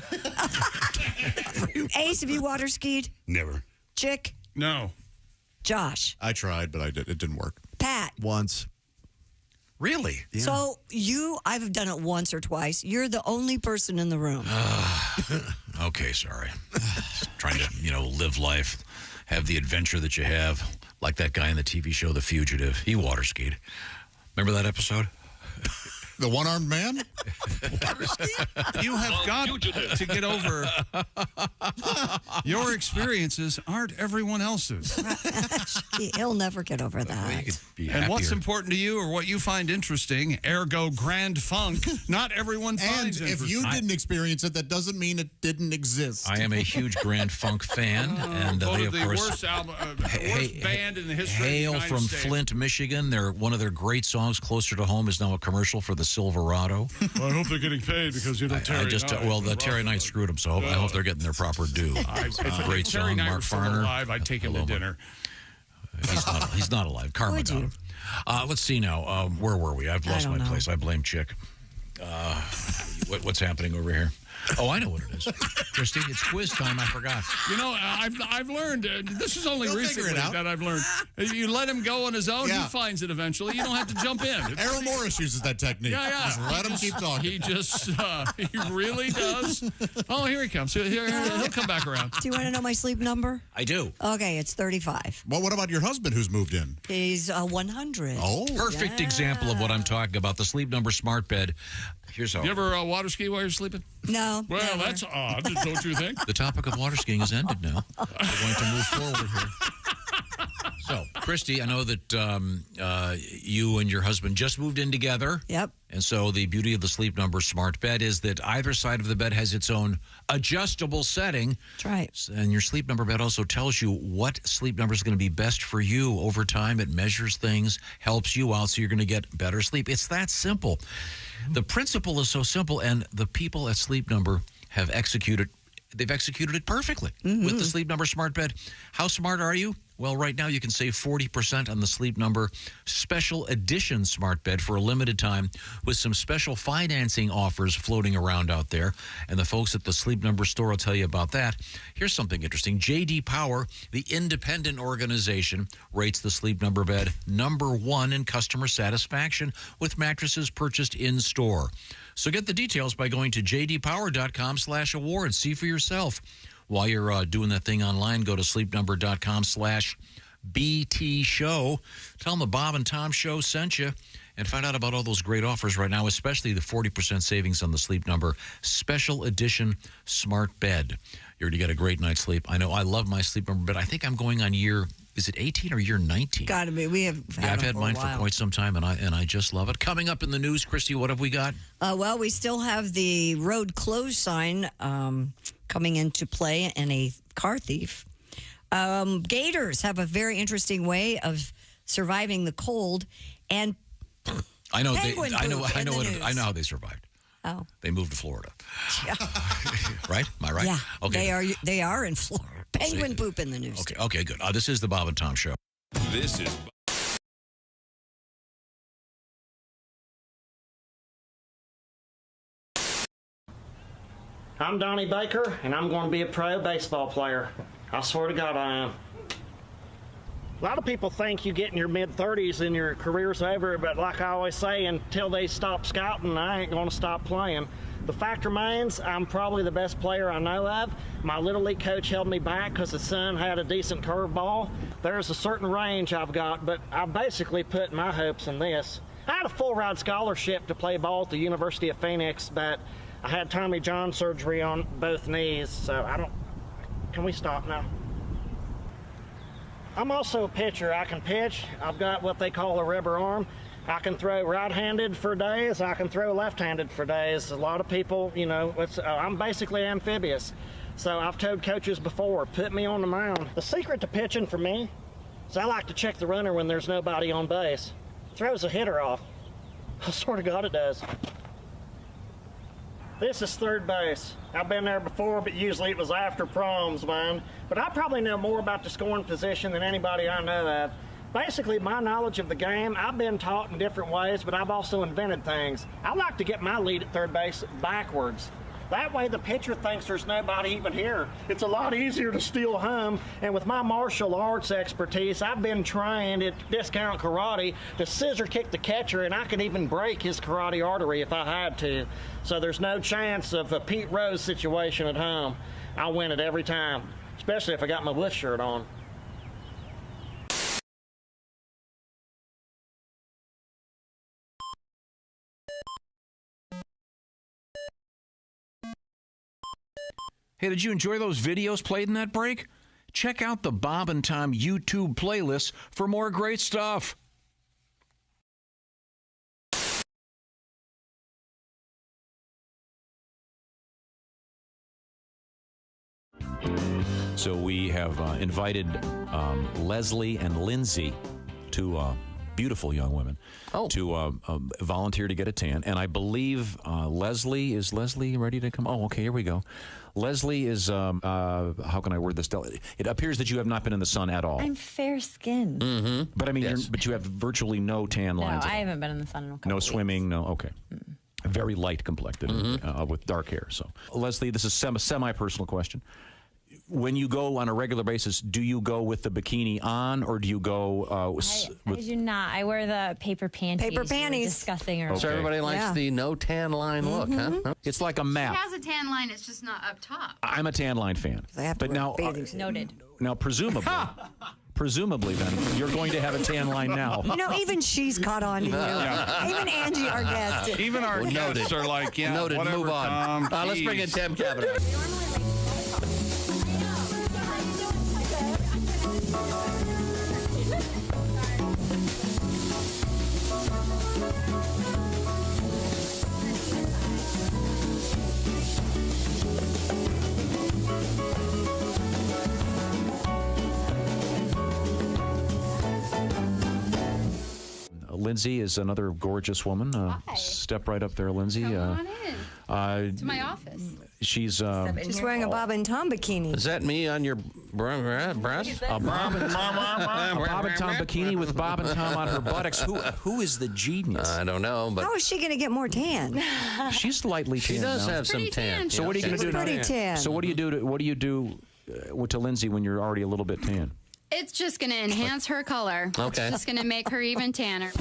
Ace, have you water skied? Never. Chick? No. Josh? I tried, but it didn't work. Pat? Once. Really? So I've done it once or twice. You're the only person in the room. Okay, sorry. Just trying to, live life, have the adventure that you have, like that guy in the TV show The Fugitive. He water skied. Remember that episode? The one-armed man? You have got to get over your experiences aren't everyone else's. He'll never get over that. You could be And what's happier. important to you or what you find interesting, ergo grand funk, not everyone And finds if interesting. you didn't experience it, that doesn't mean it didn't exist. I am a huge Grand Funk fan, and they, Voted of the course, worst album, worst band in the history of the hail United from States. Flint, Michigan. One of their great songs, "Closer to Home," is now a commercial for the Silverado. Well, I hope they're getting paid because you know Terry Knight. Terry Knight screwed him, so I hope they're getting their proper due. Great Terry song, Knight Mark was still Farner. alive, I'd take him to dinner. He's not alive. Karma Would got you? him. Let's see now. Where were we? I've lost don't my know. place. I blame Chick. What's happening over here? Oh, I know what it is. Christy, it's quiz time. I forgot. You know, I've learned, this is only He'll figure recently it out. that I've learned. If you let him go on his own, Yeah. he finds it eventually. You don't have to jump in. It's Errol pretty- Morris uses that technique. Yeah. Just let him keep talking. He just, he really does. Oh, here he comes. He'll come back around. Do you want to know my sleep number? I do. Okay, it's 35. Well, what about your husband who's moved in? He's 100. Oh. Perfect example of what I'm talking about. The Sleep Number Smart Bed. Here's how. You ever water ski while you're sleeping? No. Well, never. that's odd, don't you think? The topic of water skiing has ended now. We're going to move forward here. So, Christy, I know that you and your husband just moved in together. Yep. And so the beauty of the Sleep Number Smart Bed is that either side of the bed has its own adjustable setting. That's right. And your Sleep Number bed also tells you what sleep number is going to be best for you over time. It measures things, helps you out, so you're going to get better sleep. It's that simple. The principle is so simple, and the people at Sleep Number have executed. They've executed it perfectly with the Sleep Number Smart Bed. How smart are you? Well, right now you can save 40% on the Sleep Number Special Edition Smart Bed for a limited time with some special financing offers floating around out there. And the folks at the Sleep Number store will tell you about that. Here's something interesting. J.D. Power, the independent organization, rates the Sleep Number bed #1 in customer satisfaction with mattresses purchased in-store. So get the details by going to jdpower.com/awards. See for yourself. While you're doing that thing online, go to sleepnumber.com/BT show. Tell them the Bob and Tom show sent you and find out about all those great offers right now, especially the 40% savings on the Sleep Number Special Edition Smart Bed. You're going to get a great night's sleep. I know I love my Sleep Number bed. I think I'm going on year is it 18 or year 19? Got to be. We have. I've had mine for while. quite some time, and I just love it. Coming up in the news, Christy, what have we got? Well, we still have the road closed sign coming into play, and a car thief. Gators have a very interesting way of surviving the cold, and I know penguin I know poop in the what news. I know how they survived. Oh, They moved to Florida. yeah. Right? Am I right? Yeah, Okay. they are in Florida. Penguin poop in the news. Okay, good. This is the Bob and Tom Show. This is I'm Donnie Baker, and I'm going to be a pro baseball player. I swear to God I am. A lot of people think you get in your mid-30s and your career's over, but like I always say, until they stop scouting, I ain't going to stop playing. The fact remains, I'm probably the best player I know of. My Little League coach held me back because his son had a decent curveball. There's a certain range I've got, but I basically put my hopes in this. I had a full-ride scholarship to play ball at the University of Phoenix, but I had Tommy John surgery on both knees, so I don't... Can we stop now? I'm also a pitcher. I can pitch. I've got what they call a rubber arm. I can throw right-handed for days. I can throw left-handed for days. A lot of people, you know, I'm basically amphibious. So I've told coaches before, put me on the mound. The secret to pitching for me is I like to check the runner when there's nobody on base. Throws a hitter off. I swear to God it does. This is third base. I've been there before, but usually it was after proms, man. But I probably know more about the scoring position than anybody I know of. Basically, my knowledge of the game, I've been taught in different ways, but I've also invented things. I like to get my lead at third base backwards. That way the pitcher thinks there's nobody even here. It's a lot easier to steal home, and with my martial arts expertise, I've been trained at Discount Karate to scissor kick the catcher, and I can even break his karate artery if I had to. So there's no chance of a Pete Rose situation at home. I'll win it every time, especially if I got my Wolf shirt on. Hey, did you enjoy those videos played in that break? Check out the Bob and Tom YouTube playlist for more great stuff. So we have invited Leslie and Lindsay, two beautiful young women, to volunteer to get a tan. And I believe Leslie, is Leslie ready to come? Oh, okay, here we go. Leslie is, how can I word this? It appears that you have not been in the sun at all. I'm fair-skinned. Mm-hmm. But I mean, but you have virtually no tan No, lines. I haven't been in the sun in a couple No weeks. swimming, no, okay. Very light complected with dark hair. So, Leslie, this is a semi-personal question. When you go on a regular basis, do you go with the bikini on, or do you go I do not. I wear the paper panties. Paper panties. Disgusting. Okay. So everybody likes the no tan line look, huh? It's like a She map. has a tan line, it's just not up top. I'm a tan line fan. But now, Noted. now presumably then, you're going to have a tan line now. You know, even she's caught on to you. Yeah. Even Angie, our guest. Even our guests are like, yeah, Noted. whatever, Move on. Tom, Let's bring in geez. Tim Cavanaugh. Lindsay is another gorgeous woman. Step right up there, Lindsay. Come on in. To my office. She's She's wearing a Bob and Tom bikini. Is that me on your breast? a Bob and Tom bikini with Bob and Tom on her buttocks. Who is the genius? I don't know, but How is she going to get more tan? She's slightly tan. she does now. have some tan. So what are you going to do? Pretty tan. So what do you do? To Lindsay when you're already a little bit tan? It's just going to enhance her color. Okay. It's just going to make her even tanner.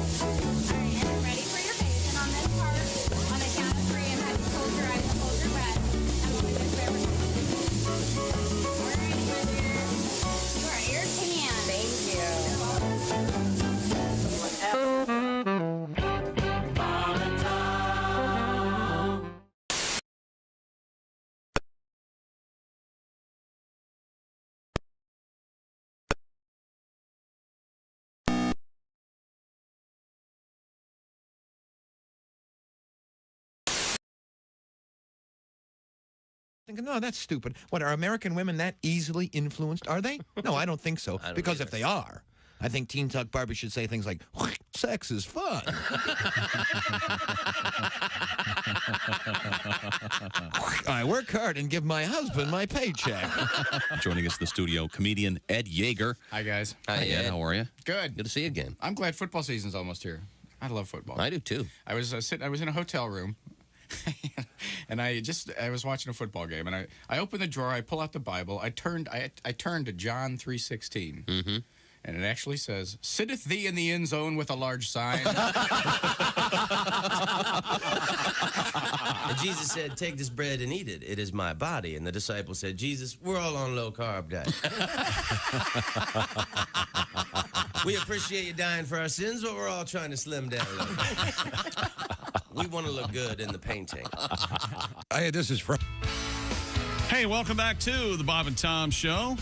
Ready for your face, and on this part, on the count of 3, I'm going to close your eyes. Thinking, no, that's stupid. What, are American women that easily influenced? Are they? No, I don't think so. Because if they are, I think Teen Talk Barbie should say things like, sex is fun. I work hard and give my husband my paycheck. Joining us in the studio, comedian Ed Yeager. Hi, guys. Hi, Ed. How are you? Good. Good to see you again. I'm glad football season's almost here. I love football. I do, too. I was in a hotel room, and I was watching a football game, and I opened the drawer, I pull out the Bible, I turned to John 3:16. Mm-hmm. And it actually says, "Sitteth thee in the end zone with a large sign." And Jesus said, "Take this bread and eat it. It is my body." And the disciples said, "Jesus, we're all on low-carb diet. We appreciate you dying for our sins, but we're all trying to slim down a little bit. We want to look good in the painting." Hey, this is Hey, welcome back to the Bob and Tom Show.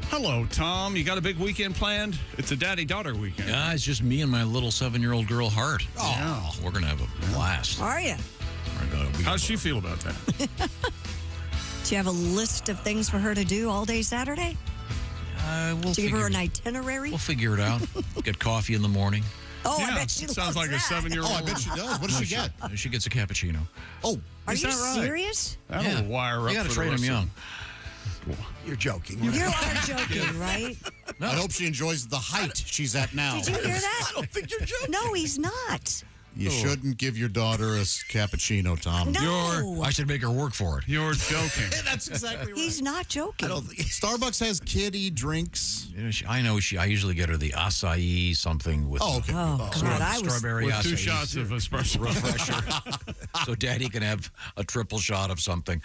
Hello, Tom. You got a big weekend planned? It's a daddy-daughter weekend. Yeah, it's just me and my little 7-year-old girl, Hart. Oh. Yeah. We're going to have a blast. Are you? How's she feel about that? Do you have a list of things for her to do all day Saturday? We'll Do you give her an itinerary? We'll figure it out. Get coffee in the morning. Oh, I bet she sounds like loves a that. 7-year-old. Oh, I bet she does. What does she get? She gets a cappuccino. Oh, Are is you that right? serious? That'll wire up. You got to for train the them rest of- young. You're joking. You are joking, right? I hope she enjoys the height she's at now. Did you hear that? I don't think you're joking. No, he's not. You shouldn't give your daughter a cappuccino, Tom. No. I should make her work for it. You're joking. That's exactly right. He's not joking. I don't think Starbucks has kiddie drinks. You know, I usually get her the acai something with Oh, okay. God, I was strawberry With acai 2 shots of espresso. refresher, so Daddy can have a triple shot of something.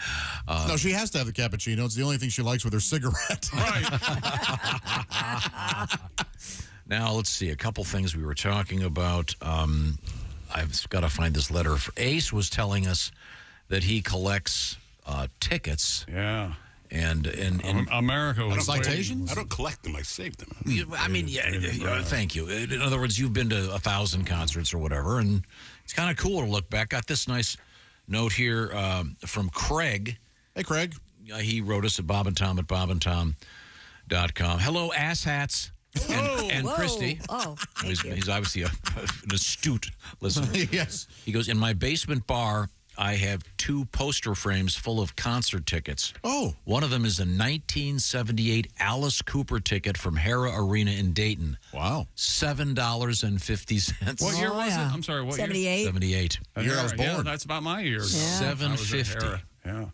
No, she has to have the cappuccino. It's the only thing she likes with her cigarette. Right. Now, let's see. A couple things we were talking about. I've got to find this letter. Ace was telling us that he collects tickets. Yeah. And in America was citations? I don't collect them. I save them. I mean, thank you. In other words, you've been to 1,000 concerts or whatever, and it's kind of cool to look back. Got this nice note here from Craig. Hey, Craig. He wrote us at bobandtom@bobandtom.com. Hello, asshats. And Christy. Oh, he's obviously an astute listener. Yes. He goes, in my basement bar, I have 2 poster frames full of concert tickets. Oh. One of them is a 1978 Alice Cooper ticket from Hara Arena in Dayton. Wow. $7.50. What year was yeah. it? I'm sorry, what 78. year? 78. The year I was born. Yeah, that's about my year. Yeah. $7.50. Yeah.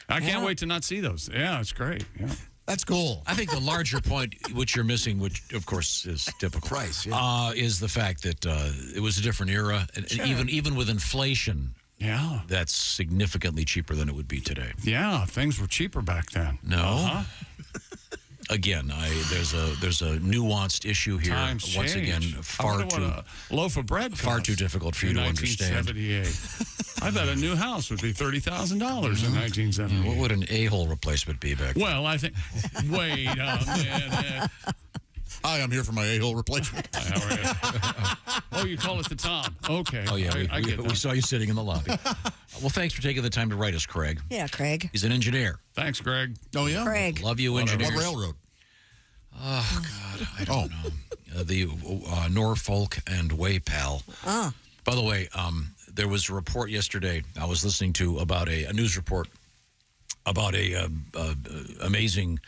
I can't wait to not see those. Yeah, it's great. Yeah. That's cool. I think the larger point, which you're missing, which of course is typical, is the fact that it was a different era, and even with inflation, that's significantly cheaper than it would be today. Yeah, things were cheaper back then. No. Again, there's a nuanced issue here. Times Once change. again, I wonder what a loaf of bread far cost too difficult for you in to understand. 1978. I bet a new house would be $30,000 in 1978. What would an a-hole replacement be back then? Well, I think. Wait a minute. Hi, I'm here for my a-hole replacement. How are you? Oh, you call it the Tom. Okay. Oh, yeah, I get we that. saw you sitting in the lobby. Well, thanks for taking the time to write us, Craig. Yeah, Craig. He's an engineer. Thanks, Greg. Oh, yeah? Craig. Love you, engineers. What railroad? Oh, God, I don't know. The Norfolk and Waypal. Oh. By the way, there was a report yesterday I was listening to about a news report about a amazing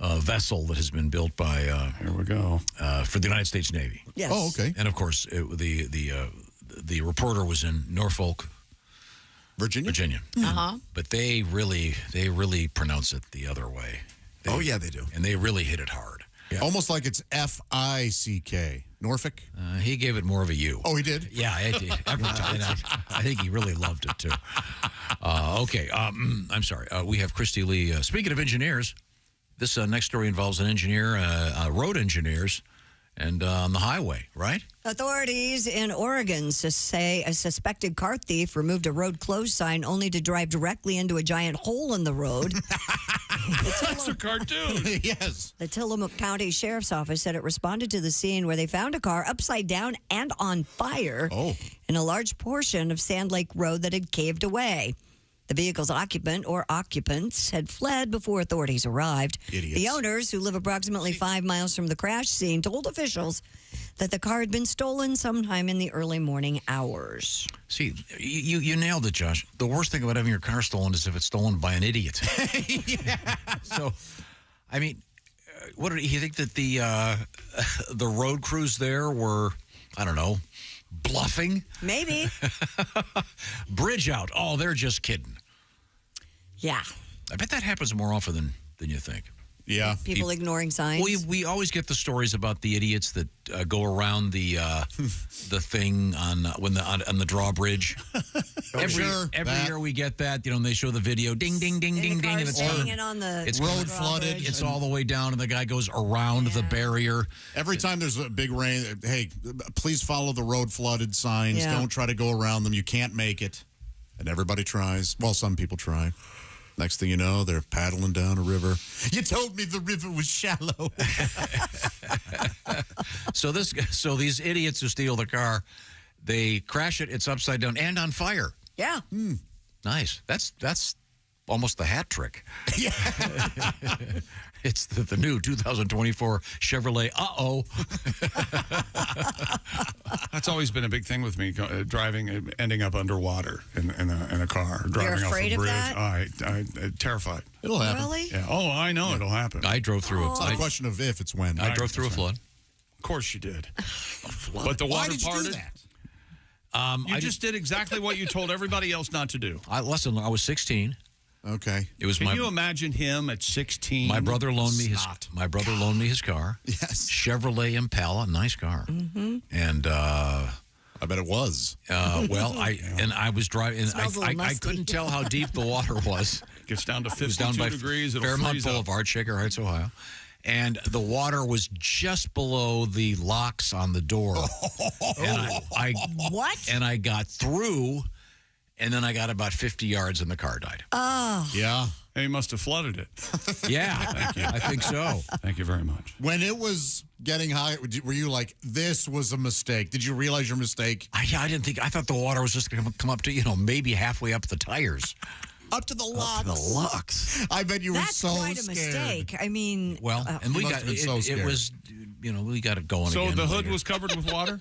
vessel that has been built by here we go for the United States Navy. Yes. Oh, okay. And of course, the reporter was in Norfolk, Virginia. Uh-huh. But they really pronounce it the other way. Yeah, they do. And they really hit it hard. Yeah. Almost like it's F-I-C-K. Norfolk? He gave it more of a U. Oh, he did? Yeah, every time. I think he really loved it, too. Okay, I'm sorry. We have Christy Lee. Speaking of engineers, this next story involves an engineer, road engineers, and on the highway, right? Authorities in Oregon say a suspected car thief removed a road closed sign only to drive directly into a giant hole in the road. That's a cartoon. Yes. The Tillamook County Sheriff's Office said it responded to the scene where they found a car upside down and on fire in a large portion of Sand Lake Road that had caved away. The vehicle's occupant or occupants had fled before authorities arrived. Idiots. The owners, who live approximately 5 miles from the crash scene, told officials that the car had been stolen sometime in the early morning hours. See, you nailed it, Josh. The worst thing about having your car stolen is if it's stolen by an idiot. So, I mean, what do you think that the road crews there were, I don't know, bluffing? Maybe. Bridge out. Oh, they're just kidding. Yeah. I bet that happens more often than you think. Yeah. People ignoring signs. We always get the stories about the idiots that go around the thing on the drawbridge. Every year we get that. You know, and they show the video. Ding, ding, ding, ding, ding, and it's hanging on the road flooded. It's all the way down, and the guy goes around the barrier. Every time there's a big rain, hey, please follow the road flooded signs. Yeah. Don't try to go around them. You can't make it. And everybody tries. Well, some people try. Next thing you know, they're paddling down a river. You told me the river was shallow. So these idiots who steal the car, they crash it. It's upside down and on fire. Yeah. Nice. That's almost the hat trick. Yeah. It's the new 2024 Chevrolet. Uh-oh. That's always been a big thing with me, driving, ending up underwater in a car, driving off afraid a of bridge. that? I'm terrified. It'll happen. Really? Yeah. Oh, I know it'll happen. I drove through It's not a question of if, it's when. I drove through a flood. Of course you did. But the water Why did you parted. do that? You just did exactly what you told everybody else not to do. I was 16. Okay. It was Can you imagine him at 16? My brother loaned me his car. Yes. Chevrolet Impala, nice car. Mm-hmm. And I bet it was. Well, I was driving. And Smells a little I musty. couldn't tell how deep the water was. Gets down to It was 52 down by degrees. It'll Fairmont freeze up. Boulevard, Shaker Heights, Ohio. And the water was just below the locks on the door. And What? And I got through, and then I got about 50 yards, and the car died. Oh. Yeah. And he must have flooded it. Yeah. Thank you. I think so. Thank you very much. When it was getting high, were you like, this was a mistake? Did you realize your mistake? I didn't think. I thought the water was just going to come up to, maybe halfway up the tires. Up to the locks. Up to the locks. I bet you were That's so quite a scared. mistake. I mean, Well, and we must got have been so it scared. was, we got it going So again. the hood later. was covered with water?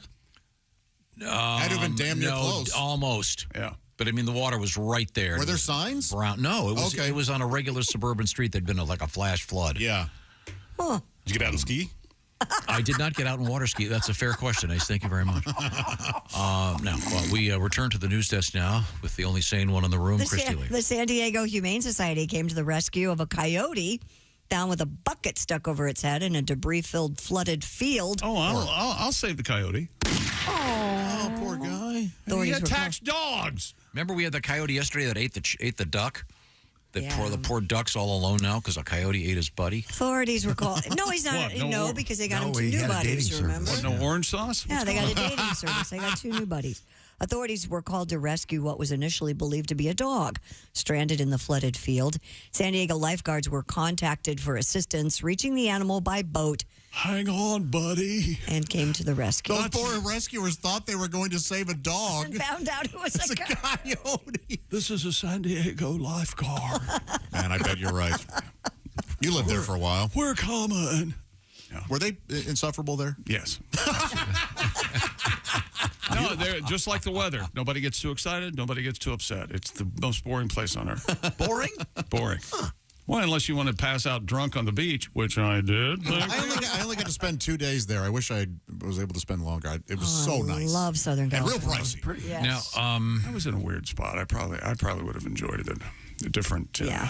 Had to have been damn near no, close. almost. Yeah. But I mean, the water was right there. Were there signs? Brown? No, it was. Okay. It was on a regular suburban street that'd been like a flash flood. Yeah. huh. Did you get out and ski? I did not get out and water ski. That's a fair question, Ace. Thank you very much. We return to the news desk now with the only sane one in the room, Christy Lee. The San Diego Humane Society came to the rescue of a coyote found with a bucket stuck over its head in a debris-filled flooded field. Oh, I'll save the coyote. Oh, poor guy. He attacks dogs. Remember we had the coyote yesterday that ate the duck? The Yeah. poor duck's all alone now because a coyote ate his buddy. Authorities were called. No, he's not. What? No, because they got him two he new had a buddies, dating remember? service. What, no orange sauce? Yeah, they got a dating service. They got two new buddies. Authorities were called to rescue what was initially believed to be a dog stranded in the flooded field. San Diego lifeguards were contacted for assistance, reaching the animal by boat. Hang on, buddy. And came to the rescue. Those poor rescuers thought they were going to save a dog. And found out it was It's a coyote. This is a San Diego lifeguard. Man, I bet you're right. You lived there for a while. We're coming. Yeah. Were they insufferable there? Yes. No, they're just like the weather. Nobody gets too excited. Nobody gets too upset. It's the most boring place on earth. Boring? Boring. Well, unless you want to pass out drunk on the beach, which I did. I only got to spend 2 days there. I wish I was able to spend longer. It was so nice. I love Southern And real California. pricey. Yes. Now, I was in a weird spot. I probably would have enjoyed it. A different. Yeah.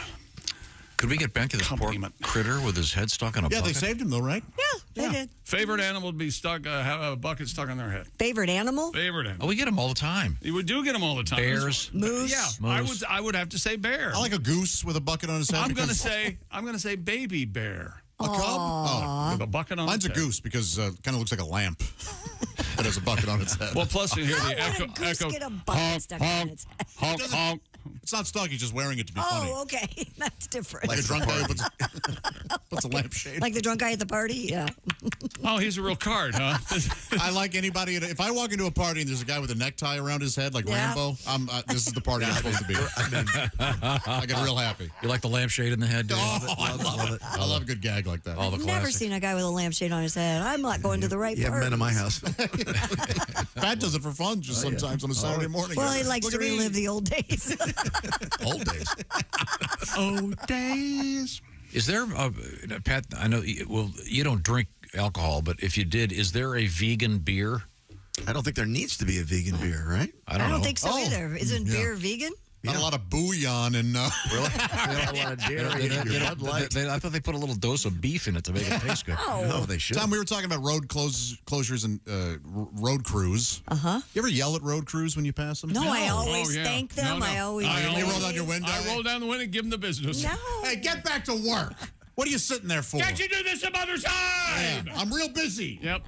could we get back to this poor critter with his head stuck in a Yeah, bucket? they saved him though, right? Yeah, they did. Favorite animal would be stuck, have a bucket stuck on their head. Favorite animal? Favorite animal. Oh, we get them all the time. We do get them all the time. Bears. Moose. Yeah, Moose. I would have to say bear. I like a goose with a bucket on his head. I'm gonna because- say baby bear. A cub? Oh. With a bucket on Mine's a its head. goose because it kind of looks like a lamp that has a bucket on its head. Well, plus you hear the How would a echo. goose echo get a bucket stuck on its head? honk, honk. It's not stuck. He's just wearing it to be funny. Oh, okay. That's different. Like a drunk guy who puts a lampshade. Like the drunk guy at the party? Yeah. Oh, he's a real card, huh? I like anybody. If I walk into a party and there's a guy with a necktie around his head, like Rambo, this is the party I'm supposed to be. I get real happy. You like the lampshade in the head, Dave? Oh, I love it. I love a good gag like that. All the I've never classics. seen a guy with a lampshade on his head. I'm not going to the right You haven't been to my house. Pat does it for fun just sometimes on a Saturday morning. Well, he likes Look to at me. relive the old days. Old days. Old days. Is there, Pat, I know, you don't drink alcohol, but if you did, is there a vegan beer? I don't think there needs to be a vegan beer, right? I don't know. think so either. Isn't beer vegan? Not a lot of bouillon and really? Not a lot of dairy in your Bud Light. I thought they put a little dose of beef in it to make it taste good. No, they should. Tom, we were talking about road closures and road crews. Uh-huh. You ever yell at road crews when you pass them? No, I always thank them. I always. You roll down your window. I roll down the window and give them the business. No. Hey, get back to work. What are you sitting there for? Can't you do this some other time? Yeah, I'm real busy. Yep.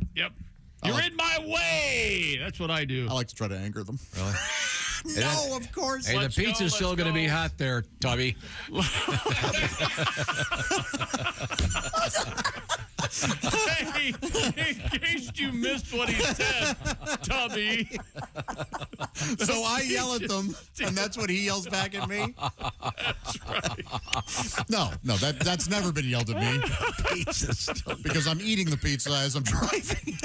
You're in my way. That's what I do. I like to try to anger them. Really? No, of course. Hey, the pizza's still going to be hot there, Tubby. Hey, in case you missed what he said, Tubby. So I yell at them, and that's what he yells back at me? That's right. No, that's never been yelled at me. Because I'm eating the pizza as I'm driving.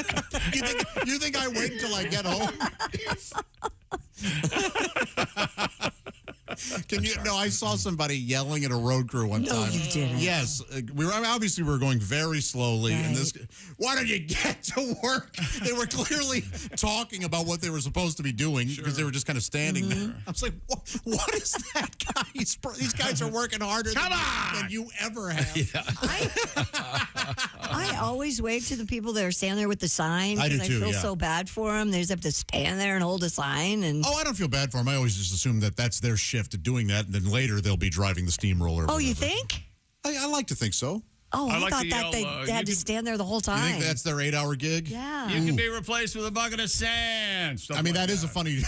You think I wait until I get home? No, I saw somebody yelling at a road crew one time. No, you didn't. Yes, we were going very slowly, and this. Why don't you get to work? They were clearly talking about what they were supposed to be doing because they were just kind of standing there. I was like, what is that guy? These guys are working harder than you ever have. I always wave to the people that are standing there with the sign I do because I too, feel yeah. so bad for them. They just have to stand there and hold a sign. And Oh, I don't feel bad for them. I always just assume that that's their shift at doing that, and then later they'll be driving the steamroller. Oh, you think? I like to think so. Oh, I like thought to that yell, they had to stand there the whole You time. think that's their 8-hour gig? Yeah. You can be replaced with a bucket of sand. I mean, that is a funny.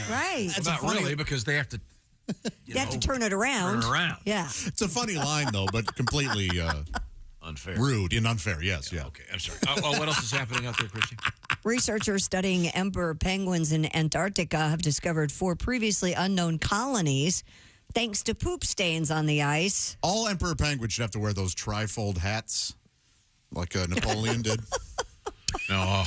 Right. That's Not a funny, really, because they have to. You have to turn it around. Turn around. Yeah. It's a funny line though, but completely Unfair. rude and unfair. Yes, yeah. Okay, I'm sorry. What else is happening out there, Christy? Researchers studying emperor penguins in Antarctica have discovered 4 previously unknown colonies thanks to poop stains on the ice. All emperor penguins should have to wear those trifold hats, like Napoleon did. No,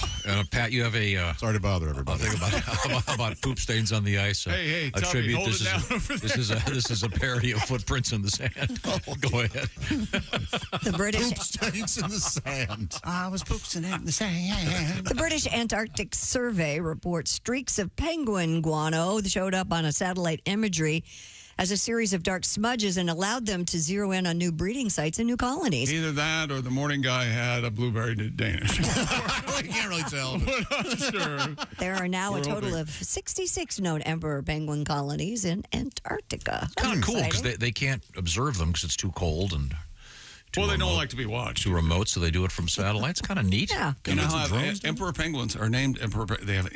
Pat, you have a. Sorry to bother everybody. Think about poop stains on the ice. Hey, a Tubby, tribute. hold it down over This is a parody of Footprints in the Sand. Go ahead. The British Poop stains in the sand. I was pooping in the sand. The British Antarctic Survey reports streaks of penguin guano showed up on a satellite imagery as a series of dark smudges and allowed them to zero in on new breeding sites and new colonies. Either that or the morning guy had a blueberry Danish. I can't really tell. But I'm sure. There are now We're a total hoping. of 66 known emperor penguin colonies in Antarctica. Kind of cool because Exciting. they can't observe them because it's too cold and. Well, they don't like to be watched. Too remote, so they do it from satellites. Kind of neat. Yeah. You know Got how some drones down emperor penguins are named emperor? They have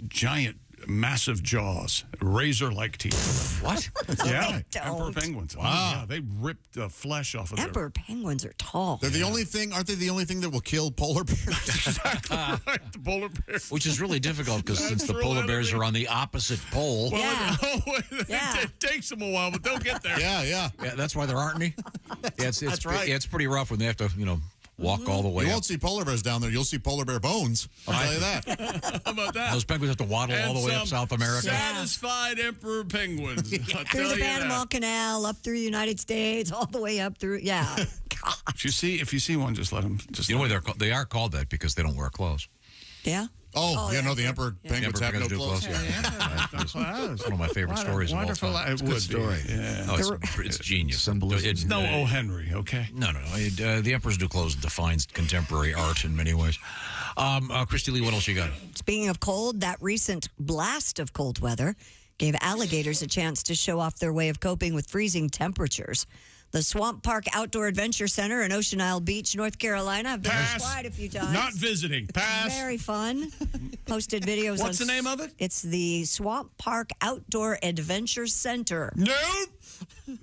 giant, massive jaws, razor-like teeth. What? Yeah, They don't. emperor penguins. Wow. Oh, yeah, they rip the flesh off of Emperor penguins are tall. They're the only thing. Aren't they the only thing that will kill polar bears? Exactly right. The polar bear. Which is really difficult because since the real polar bears enemy. are on the opposite pole. Well, Yeah. Yeah. it takes them a while, but they'll get there. Yeah. Yeah, that's why there aren't any. Yeah, it's That's right. Yeah, it's pretty rough when they have to, walk all the way You up. won't see polar bears down there. You'll see polar bear bones. I'll tell you that. How about that? Those penguins have to waddle all the way up some South America. Satisfied emperor penguins. I'll Through tell the you Panama that. Canal, up through the United States, all the way up through. Yeah. If you see one, just let them. Just You know let why they are called that? Because they don't wear clothes. Yeah. The emperor penguins have no do clothes. It's one of my favorite stories wonderful. of all time. It would story. be. Yeah. Oh, it's genius. It's no O. Henry, okay? No. The emperors do clothes defines contemporary art in many ways. Christy Lee, what else you got? Speaking of cold, that recent blast of cold weather gave alligators a chance to show off their way of coping with freezing temperatures. The Swamp Park Outdoor Adventure Center in Ocean Isle Beach, North Carolina. I've been there quite a few times. Not visiting. Pass. Very fun. Posted videos. What's the name of it? It's the Swamp Park Outdoor Adventure Center. Nope.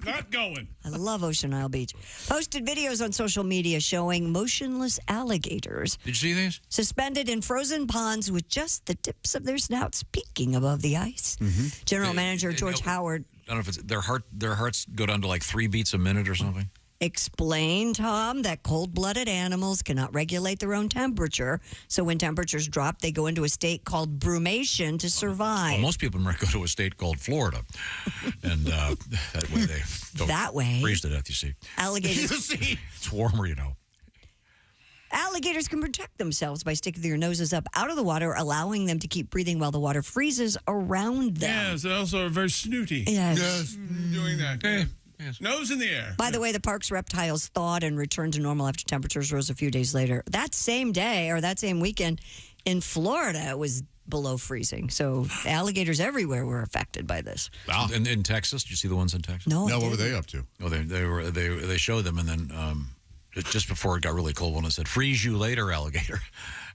Not going. I love Ocean Isle Beach. Posted videos on social media showing motionless alligators. Did you see these? Suspended in frozen ponds with just the tips of their snouts peeking above the ice. General Manager George Howard I don't know if it's their hearts go down to like 3 beats a minute or something. explained, Tom, that cold-blooded animals cannot regulate their own temperature. So when temperatures drop, they go into a state called brumation to survive. Well, most people might go to a state called Florida, and that way they don't freeze to death. You see, Alligators. It's warmer, you know. Alligators can protect themselves by sticking their noses up out of the water, allowing them to keep breathing while the water freezes around them. Yes, they also are very snooty. Yes. Doing that. Yes. Nose in the air. By the way, the park's reptiles thawed and returned to normal after temperatures rose a few days later. That same day, or that same weekend, in Florida, it was below freezing. So alligators everywhere were affected by this. Wow. In Texas, did you see the ones in Texas? No, I what were didn't. they up to? Oh, they showed them, and then just before it got really cold, one said, "Freeze you later, alligator."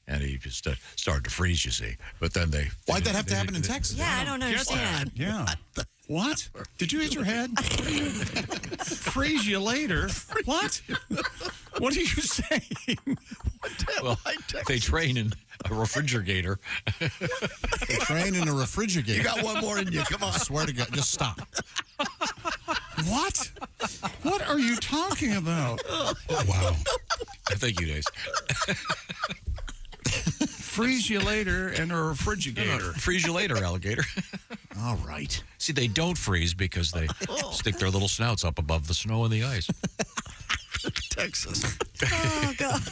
And he just started to freeze, you see. But then Why'd that have to happen in Texas? Yeah, I don't understand. Yeah. What? Did you hit your head? Freeze you later. What? What are you saying? Well, they train in a refrigerator. They train in a refrigerator. You got one more in you. Come on. I swear to God, just stop. What? What are you talking about? Wow. Thank you, Dace. Freeze you later in a refrigerator. Freeze you later, alligator. All right. See, they don't freeze because they stick their little snouts up above the snow and the ice. Texas. Oh, God.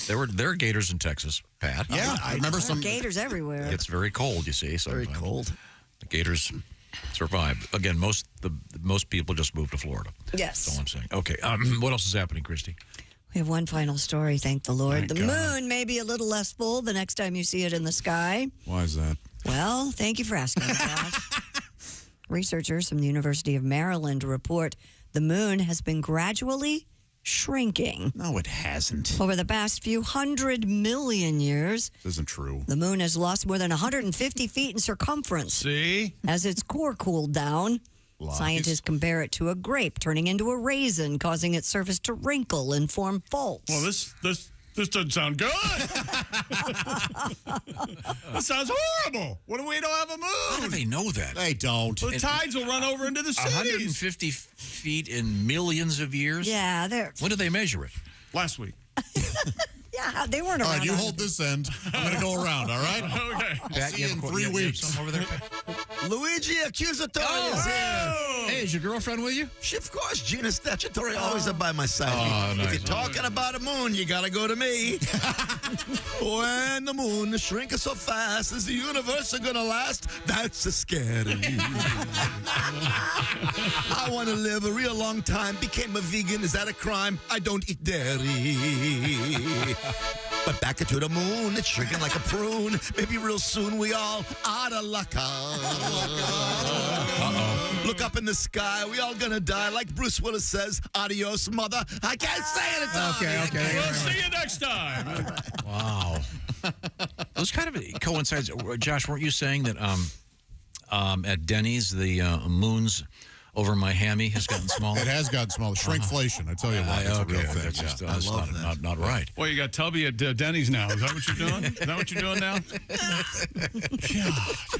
There are gators in Texas, Pat. Yeah, I remember some Gators everywhere. It's very cold, you see. Very sometimes. cold. The gators survive. Again, most people just move to Florida. Yes. That's all I'm saying. Okay, what else is happening, Christy? We have one final story, thank the Lord. Thank the God. moon may be a little less full the next time you see it in the sky. Why is that? Well, thank you for asking, Josh. Researchers from the University of Maryland report the moon has been gradually shrinking. No, it hasn't. Over the past few 100 million years, This isn't true. the moon has lost more than 150 feet in circumference. See? As its core cooled down. Lies. Scientists compare it to a grape turning into a raisin, causing its surface to wrinkle and form faults. Well, this doesn't sound good. That sounds horrible. What do we don't have a moon? How do they know that? They don't. The tides will run over into the cities. 150 feet in millions of years? Yeah, they're... When did they measure it? Last week. Yeah, they weren't All around. right, you on- hold this end. I'm going to go around, all right? Okay. I'll see you in 3 weeks. Something over there, Pat? Luigi Accusatory is here. Hey, is your girlfriend with you? She, of course, Gina Statutory, always up by my side. Oh, If nice. you're talking about a moon, you gotta go to me. When the moon is shrinking so fast, is the universe gonna last? That's a scary. I want to live a real long time. Became a vegan. Is that a crime? I don't eat dairy. But back to the moon, it's shrinking like a prune. Maybe real soon we all out of luck. Look up in the sky, we all gonna die. Like Bruce Willis says, adios, mother. I can't say it in time. We'll see you next time. Wow. Those kind of coincides. Josh, weren't you saying that at Denny's, the moons over my hammy has gotten smaller? It has gotten smaller. Shrinkflation, I tell you what. It's a real thing. That's, just, Yeah. that's not right. Well, you got Tubby at Denny's now. Is that what you're doing? Is that what you're doing now?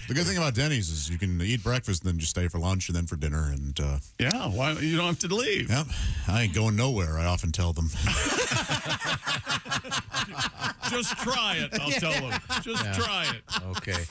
The good thing about Denny's is you can eat breakfast and then just stay for lunch and then for dinner. And Yeah, why you don't have to leave. Yep, I ain't going nowhere, I often tell them. Just try it, I'll tell them. Just try it. Okay.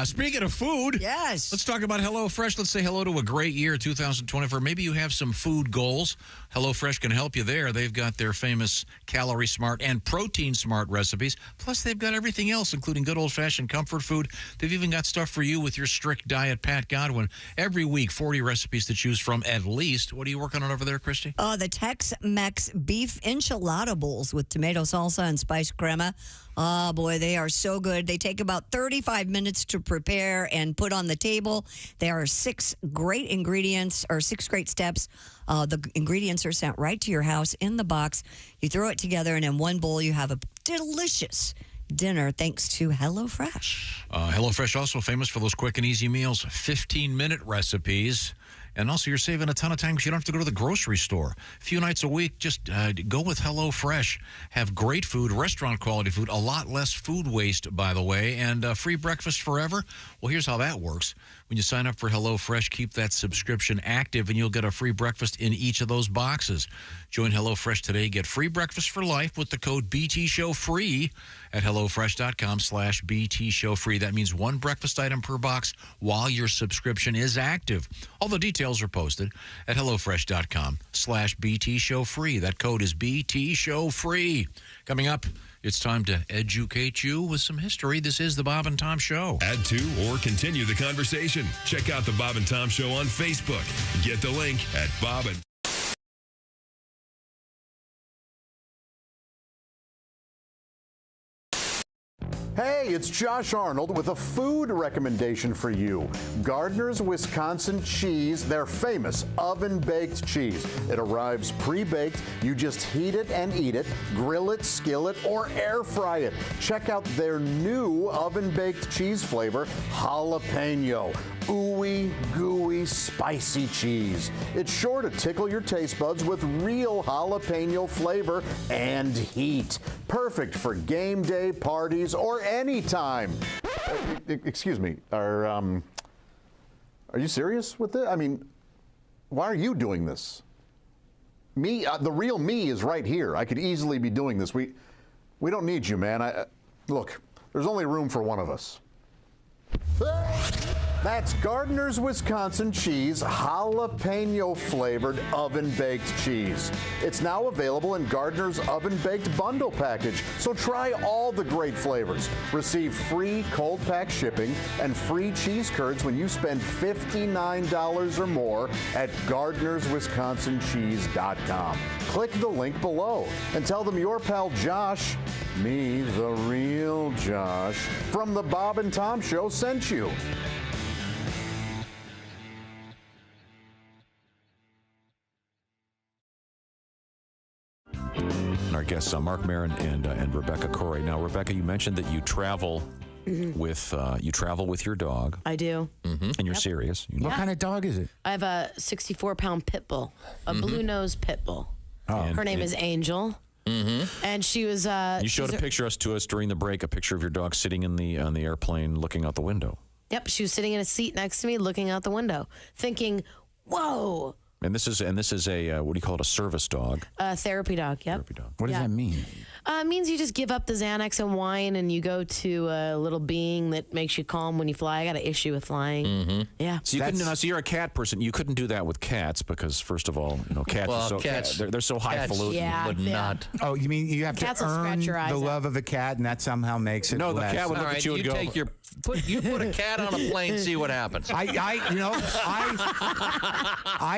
Speaking of food, Yes. let's talk about HelloFresh. Let's say hello to a great year, 2024. Maybe you have some food goals. HelloFresh can help you there. They've got their famous Calorie Smart and Protein Smart recipes. Plus, they've got everything else, including good old-fashioned comfort food. They've even got stuff for you with your strict diet, Pat Godwin. Every week, 40 recipes to choose from at least. What are you working on over there, Christy? The Tex-Mex beef enchilada bowls with tomato salsa and spiced crema Oh, boy, they are so good. They take about 35 minutes to prepare and put on the table. There are 6 great ingredients or 6 great steps. The ingredients are sent right to your house in the box. You throw it together, and in one bowl, you have a delicious dinner thanks to HelloFresh. HelloFresh also famous for those quick and easy meals, 15-minute recipes. And also, you're saving a ton of time because you don't have to go to the grocery store. A few nights a week, just go with HelloFresh. Have great food, restaurant-quality food, a lot less food waste, by the way, and free breakfast forever. Well, here's how that works. When you sign up for HelloFresh, keep that subscription active, and you'll get a free breakfast in each of those boxes. Join HelloFresh today. Get free breakfast for life with the code BTShowFree at HelloFresh.com/BTShowFree. That means 1 breakfast item per box while your subscription is active. All the details are posted at HelloFresh.com/BTShowFree. That code is BTShowFree. Coming up, it's time to educate you with some history. This is the Bob and Tom Show. Add to or continue the conversation. Check out the Bob and Tom Show on Facebook. Get the link at Bob and Hey, it's Josh Arnold with a food recommendation for you. Gardner's Wisconsin cheese, their famous oven-baked cheese. It arrives pre-baked. You just heat it and eat it, grill it, skillet, or air fry it. Check out their new oven-baked cheese flavor, jalapeno. Ooey, gooey, spicy cheese. It's sure to tickle your taste buds with real jalapeno flavor and heat. Perfect for game day, parties, or any time. Excuse me, are you serious with it? I mean, why are you doing this? Me, the real me is right here. I could easily be doing this. We don't need you, man. Look, there's only room for one of us. That's Gardner's Wisconsin cheese, jalapeno flavored oven baked cheese. It's now available in Gardner's oven baked bundle package. So try all the great flavors. Receive free cold pack shipping and free cheese curds when you spend $59 or more at Gardner'sWisconsinCheese.com. Click the link below and tell them your pal Josh, me, the real Josh, from the Bob and Tom Show sent you. Our guests, Mark Maron and Rebecca Corey. Now, Rebecca, you mentioned that you travel with your dog. I do. And you're serious. What kind of dog is it? I have a 64-pound pit bull, a blue-nosed pit bull. Her name is Angel. And she was. You showed a picture to us during the break, a picture of your dog sitting on the airplane looking out the window. Yep, she was sitting in a seat next to me, looking out the window, thinking, "Whoa." And this is a what do you call it? A service dog. A therapy dog. Yep. Therapy dog. What does that mean? It means you just give up the Xanax and wine, and you go to a little being that makes you calm when you fly. I got an issue with flying. Yeah. So so you're a cat person. You couldn't do that with cats because, first of all, cats are they're so highfalutin. Would not. Oh, you mean you have Cats to will earn scratch your eyes the out. love of a cat, and that somehow makes it No, the less. cat would look at you and go. Put a cat on a plane, see what happens. I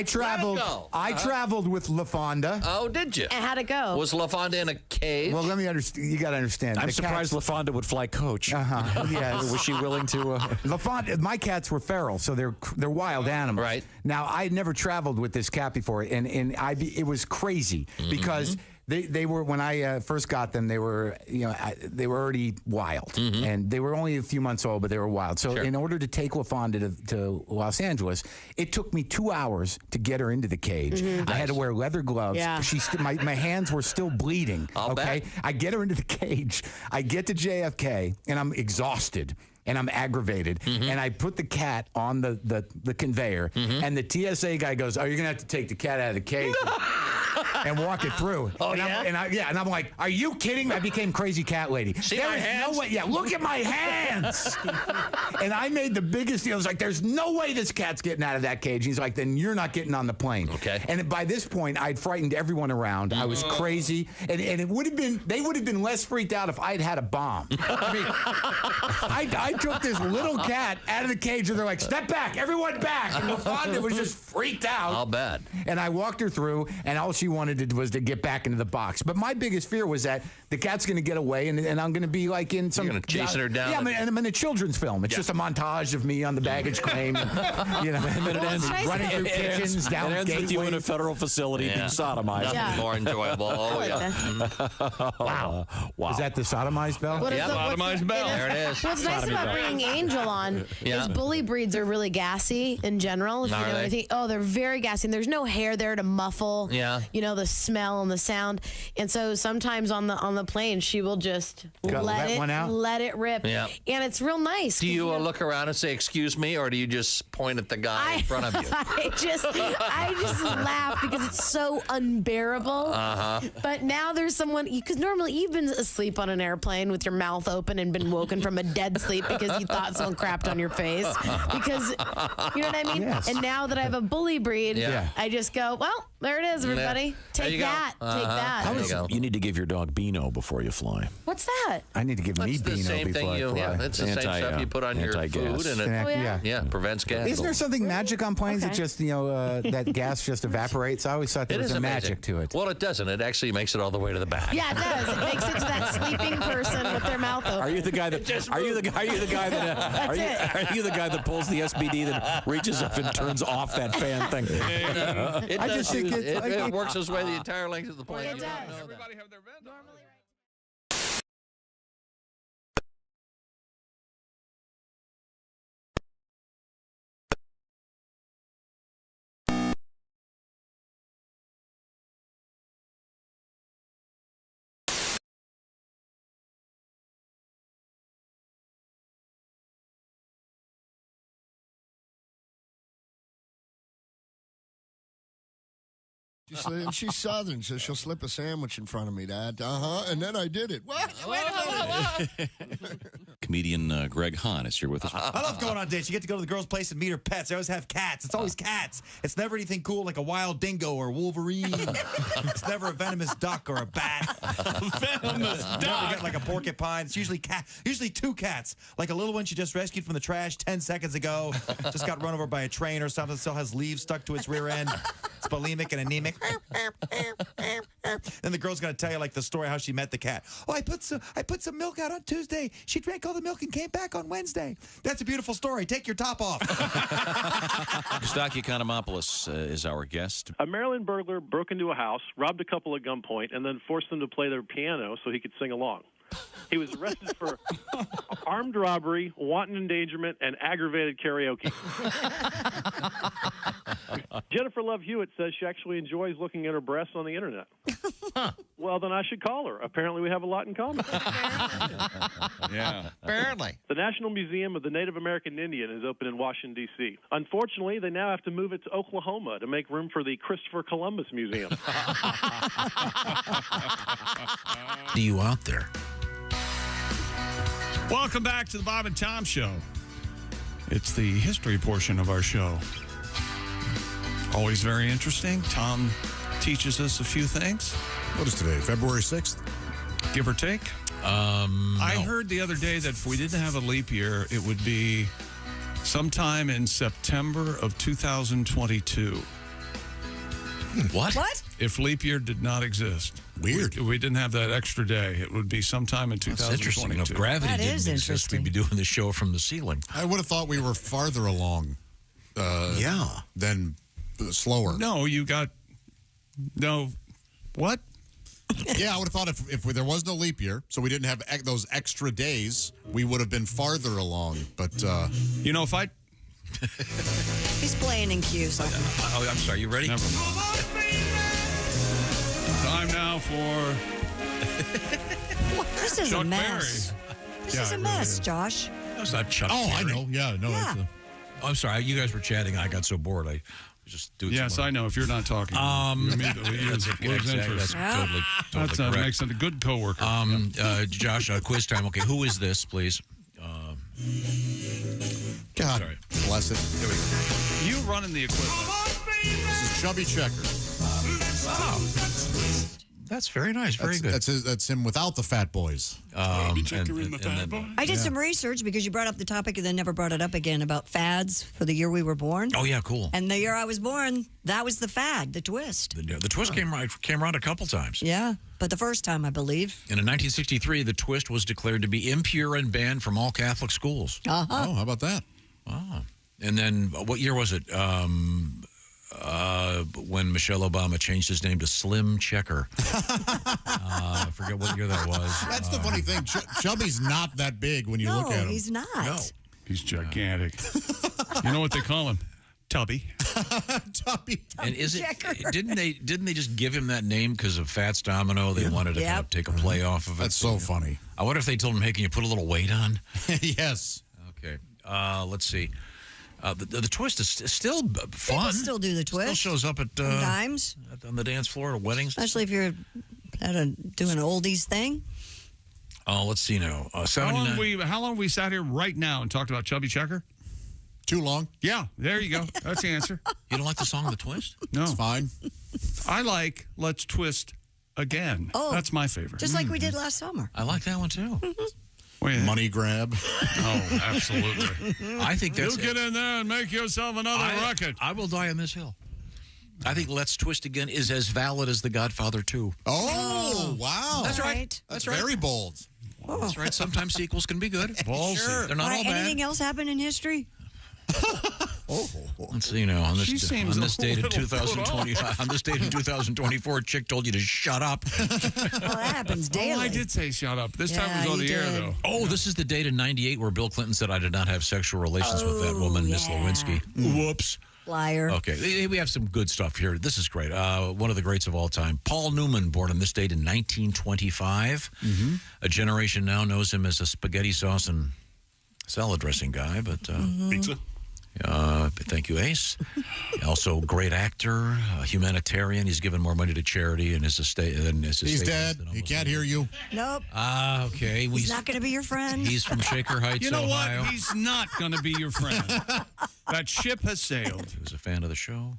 traveled. I traveled with LaFonda. Oh, did you? And how'd it go? Was LaFonda in a cage? Well, let me understand. You got to understand. I'm surprised LaFonda would fly coach. Yes. Was she willing to? LaFonda. My cats were feral, so they're wild animals. Right. Now, I had never traveled with this cat before, and it was crazy because. They were, when I first got them, they were already wild, and they were only a few months old, but they were wild. So in order to take LaFonda to Los Angeles, it took me 2 hours to get her into the cage. I had to wear leather gloves. Yeah. My hands were still bleeding. Bet. I get her into the cage. I get to JFK, and I'm exhausted. And I'm aggravated, and I put the cat on the conveyor, and the TSA guy goes, "Oh, you're gonna have to take the cat out of the cage and walk it through." Oh, and I'm like, "Are you kidding me?" I became crazy cat lady. See there my is hands? no way. Yeah, look at my hands. And I made the biggest deal. I was like, "There's no way this cat's getting out of that cage." He's like, "Then you're not getting on the plane." Okay. And by this point, I'd frightened everyone around. I was crazy, and it would have been they would have been less freaked out if I'd had a bomb. I mean, I took this little cat out of the cage, and they're like, "Step back, everyone back!" And LaFonda was just freaked out. I'll bet. And I walked her through, and all she she wanted was to get back into the box. But my biggest fear was that the cat's going to get away, and I'm going to be like in some. You're gonna chasing her down. Yeah, I'm in a children's film. It's just a montage of me on the baggage claim. And, and then it ends running through kitchens, down it ends with you in a federal facility being sodomized. Nothing more enjoyable. Oh, Wow. Is that the sodomized bell? Sodomized bell. There it is. What's nice about bringing Angel on is bully breeds are really gassy in general. If you know anything. Oh, they're very gassy. And there's no hair there to muffle, the smell and the sound. And so sometimes on the plane, she will just let it rip. Yeah. And it's real nice. Do you look around and say, excuse me, or do you just point at the guy in front of you? I just laugh because it's so unbearable. But now there's someone, because normally you've been asleep on an airplane with your mouth open and been woken from a dead sleep because you thought someone crapped on your face. Because, you know what I mean? Yes. And now that I have a bully breed, I just go, well, there it is, everybody. Take that. Take that. You need to give your dog Beano before you fly. What's that? I need to give me Beano same before thing I fly. Yeah, it's the same stuff you put on your food, and it prevents gas. Isn't there something magic on planes that just that gas just evaporates? I always thought there was a magic to it. Well, it doesn't. It actually makes it all the way to the back. Yeah, it does. It makes it to that sleeping person with their mouth open. Are you the guy that? Are you the guy that? Are you the guy that pulls the SBD that reaches up and turns off that fan thing? It works its way the entire length of the plane. It does. Everybody have their vent on. She's Southern, so she'll slip a sandwich in front of me, Dad. And then I did it. What? Wait a minute. Comedian Greg Hahn is here with us. I love going on dates. You get to go to the girl's place and meet her pets. They always have cats. It's always cats. It's never anything cool like a wild dingo or Wolverine. It's never a venomous duck or a bat. Venomous duck. Never get like a porcupine. It's usually two cats. Like a little one she just rescued from the trash 10 seconds ago. Just got run over by a train or something. Still has leaves stuck to its rear end. It's bulimic and anemic. Then the girl's gonna tell you like the story how she met the cat. Oh, I put some milk out on Tuesday. She drank all the milk and came back on Wednesday. That's a beautiful story. Take your top off. Kostaki Economopoulos is our guest. A Maryland burglar broke into a house, robbed a couple at gunpoint, and then forced them to play their piano so he could sing along. He was arrested for armed robbery, wanton endangerment, and aggravated karaoke. Jennifer Love Hewitt says she actually enjoys looking at her breasts on the internet. Well, then I should call her. Apparently, we have a lot in common. Yeah. Apparently. The National Museum of the Native American Indian is open in Washington, D.C. Unfortunately, they now have to move it to Oklahoma to make room for the Christopher Columbus Museum. Do you out there? Welcome back to the Bob and Tom Show. It's the history portion of our show. Always very interesting. Tom teaches us a few things. What is today, February 6th? Give or take? I heard the other day that if we didn't have a leap year, it would be sometime in September of 2022. What? If leap year did not exist. Weird. We didn't have that extra day. It would be sometime in 2022. That's interesting. You know, if gravity didn't exist, we'd be doing the show from the ceiling. I would have thought we were farther along. Than slower. No, you got... No. What? Yeah, I would have thought if there was no leap year, so we didn't have those extra days, we would have been farther along. But, you know, if I... He's playing in cues. Oh, I'm sorry. You ready? Never mind. Time now for... This is Chuck a mess. Berry. This is a mess, Josh. That's not Chuck Oh, Berry. I know. Yeah, no. Yeah. I'm sorry. You guys were chatting. I got so bored. I was just doing Yes, I know. If you're not talking, you immediately lose interest. That's totally That correct. makes it a good coworker. Josh, quiz time. Okay, who is this, please? God sorry. bless it. Here we go. You running the equipment. This is Chubby Checker. That's very nice. Very good. That's him without the fat boys. I did some research because you brought up the topic and then never brought it up again about fads for the year we were born. Oh, yeah, cool. And the year I was born, that was the fad, the twist. The twist came around a couple times. Yeah, but the first time, I believe. And in 1963, the twist was declared to be impure and banned from all Catholic schools. Uh-huh. Oh, how about that? Oh. And then what year was it? When Michelle Obama changed his name to Slim Checker. I forget what year that was. That's the funny thing. Chubby's not that big when you look at him. No, he's not. No. He's gigantic. You know what they call him? Tubby. Tubby. And didn't they just give him that name because of Fats Domino? They wanted to kind of take a play off of it. That's so funny. I wonder if they told him, hey, can you put a little weight on? Yes. Okay. Let's see. The twist is still fun. People still do the twist. Still shows up at times on the dance floor at weddings. Especially if you're doing an oldies thing. Oh, let's see now. How long we sat here right now and talked about Chubby Checker? Too long? Yeah, there you go. That's the answer. You don't like the song The Twist? No. It's fine. I like Let's Twist Again. Oh, that's my favorite. Just like we did last summer. I like that one, too. Money grab. Oh, absolutely. I think that's You get in there and make yourself another record. I will die on this hill. I think Let's Twist Again is as valid as The Godfather 2. Oh, wow. That's right. That's very bold. That's right. Sometimes sequels can be good. Ballsy. Sure. They're not all bad. Anything else happen in history? Let's see now. On this date in 2020, off. on this date in 2024, a chick told you to shut up. Well, that happens daily. Oh, I did say shut up. This time it was on the air, though. Oh, this is the date in '98 where Bill Clinton said, I did not have sexual relations with that woman, Miss Lewinsky. Whoops. Liar. Okay, we have some good stuff here. This is great. One of the greats of all time. Paul Newman, born on this date in 1925. A generation now knows him as a spaghetti sauce and salad dressing guy, but pizza. Thank you, Ace. Also, great actor, humanitarian. He's given more money to charity and his estate. He's dead. He can't hear you. Nope. Okay. He's not going to be your friend. He's from Shaker Heights, You know Ohio. what? He's not going to be your friend. That ship has sailed. He was a fan of the show.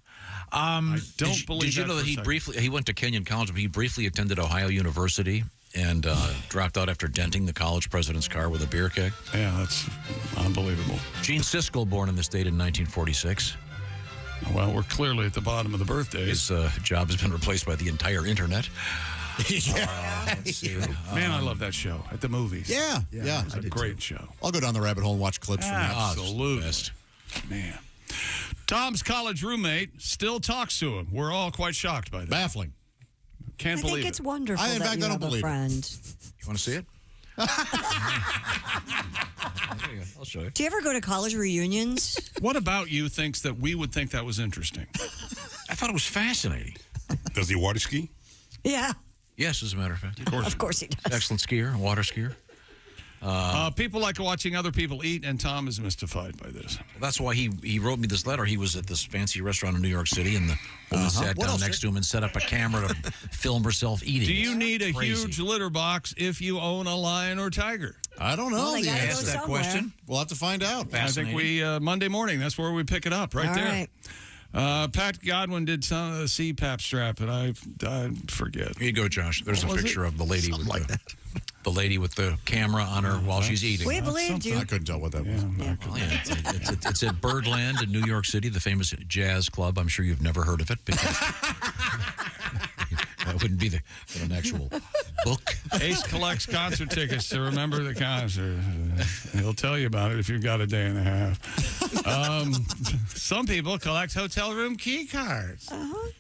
I don't believe Did you that know for that a he went to Kenyon College, but he briefly attended Ohio University and dropped out after denting the college president's car with a beer keg? Yeah, that's unbelievable. Gene Siskel, born in this date in 1946. Well, we're clearly at the bottom of the birthdays. His job has been replaced by the entire internet. Let's see. Man, I love that show at the movies. Yeah. It's a great show. I'll go down the rabbit hole and watch clips from that. Absolutely. Man. Tom's college roommate still talks to him. We're all quite shocked by that. Baffling. Can't I believe think it. it's wonderful In that fact, you I don't have a believe it. friend. You want to see it? I'll show you. Do you ever go to college reunions? What about you thinks that we would think that was interesting? I thought it was fascinating. Does he water ski? Yeah. Yes, as a matter of fact. Of course he does. Excellent skier, water skier. People like watching other people eat, and Tom is mystified by this. That's why he wrote me this letter. He was at this fancy restaurant in New York City, and the woman sat down next to him and set up a camera to film herself eating. Do you need a Crazy. huge litter box if you own a lion or tiger? I don't know. Well, they the gotta go answer to that somewhere. question. We'll have to find out. I think we, Monday morning, that's where we pick it up, right All there. right. Pat Godwin did some of the CPAP strap, and I forget. Here you go, Josh. There's a picture of the lady with the lady with the camera on her while she's eating. We believed you. I couldn't tell what that was. Well, yeah, it's at Birdland in New York City, the famous jazz club. I'm sure you've never heard of it because that wouldn't be an actual book. Ace collects concert tickets to remember the concert. He'll tell you about it if you've got a day and a half. Some people collect hotel room key cards.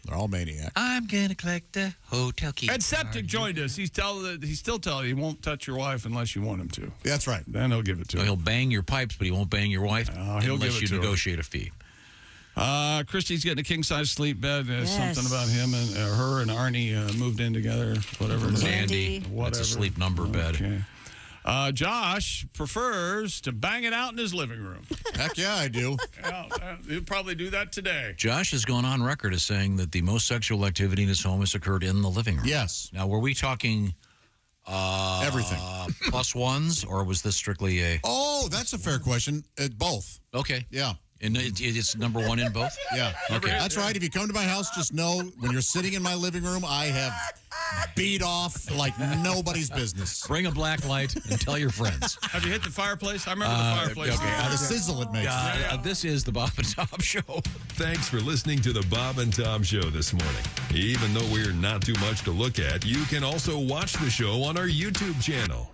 They're all maniacs. I'm going to collect a hotel key. Ed Septic joined us. He's still telling you he won't touch your wife unless you want him to. That's right. Then he'll give it to So you. he'll bang your pipes, but he won't bang your wife he'll unless give it you to her. negotiate a fee. Christy's getting a king-size sleep bed. Something about him and her and Arnie moved in together. Whatever. Andy. Whatever. That's a sleep number bed. Okay. Josh prefers to bang it out in his living room. Heck yeah, I do. He'll probably do that today. Josh has gone on record as saying that the most sexual activity in his home has occurred in the living room. Yes. Now, were we talking everything plus ones, or was this strictly a? Oh, that's a fair question. Both. Okay. Yeah. And it's number one in both? Yeah. Okay. That's right. If you come to my house, just know when you're sitting in my living room, I have beat off like nobody's business. Bring a black light and tell your friends. Have you hit the fireplace? I remember the fireplace. Okay, the sizzle it makes. This is the Bob and Tom Show. Thanks for listening to the Bob and Tom Show this morning. Even though we're not too much to look at, you can also watch the show on our YouTube channel.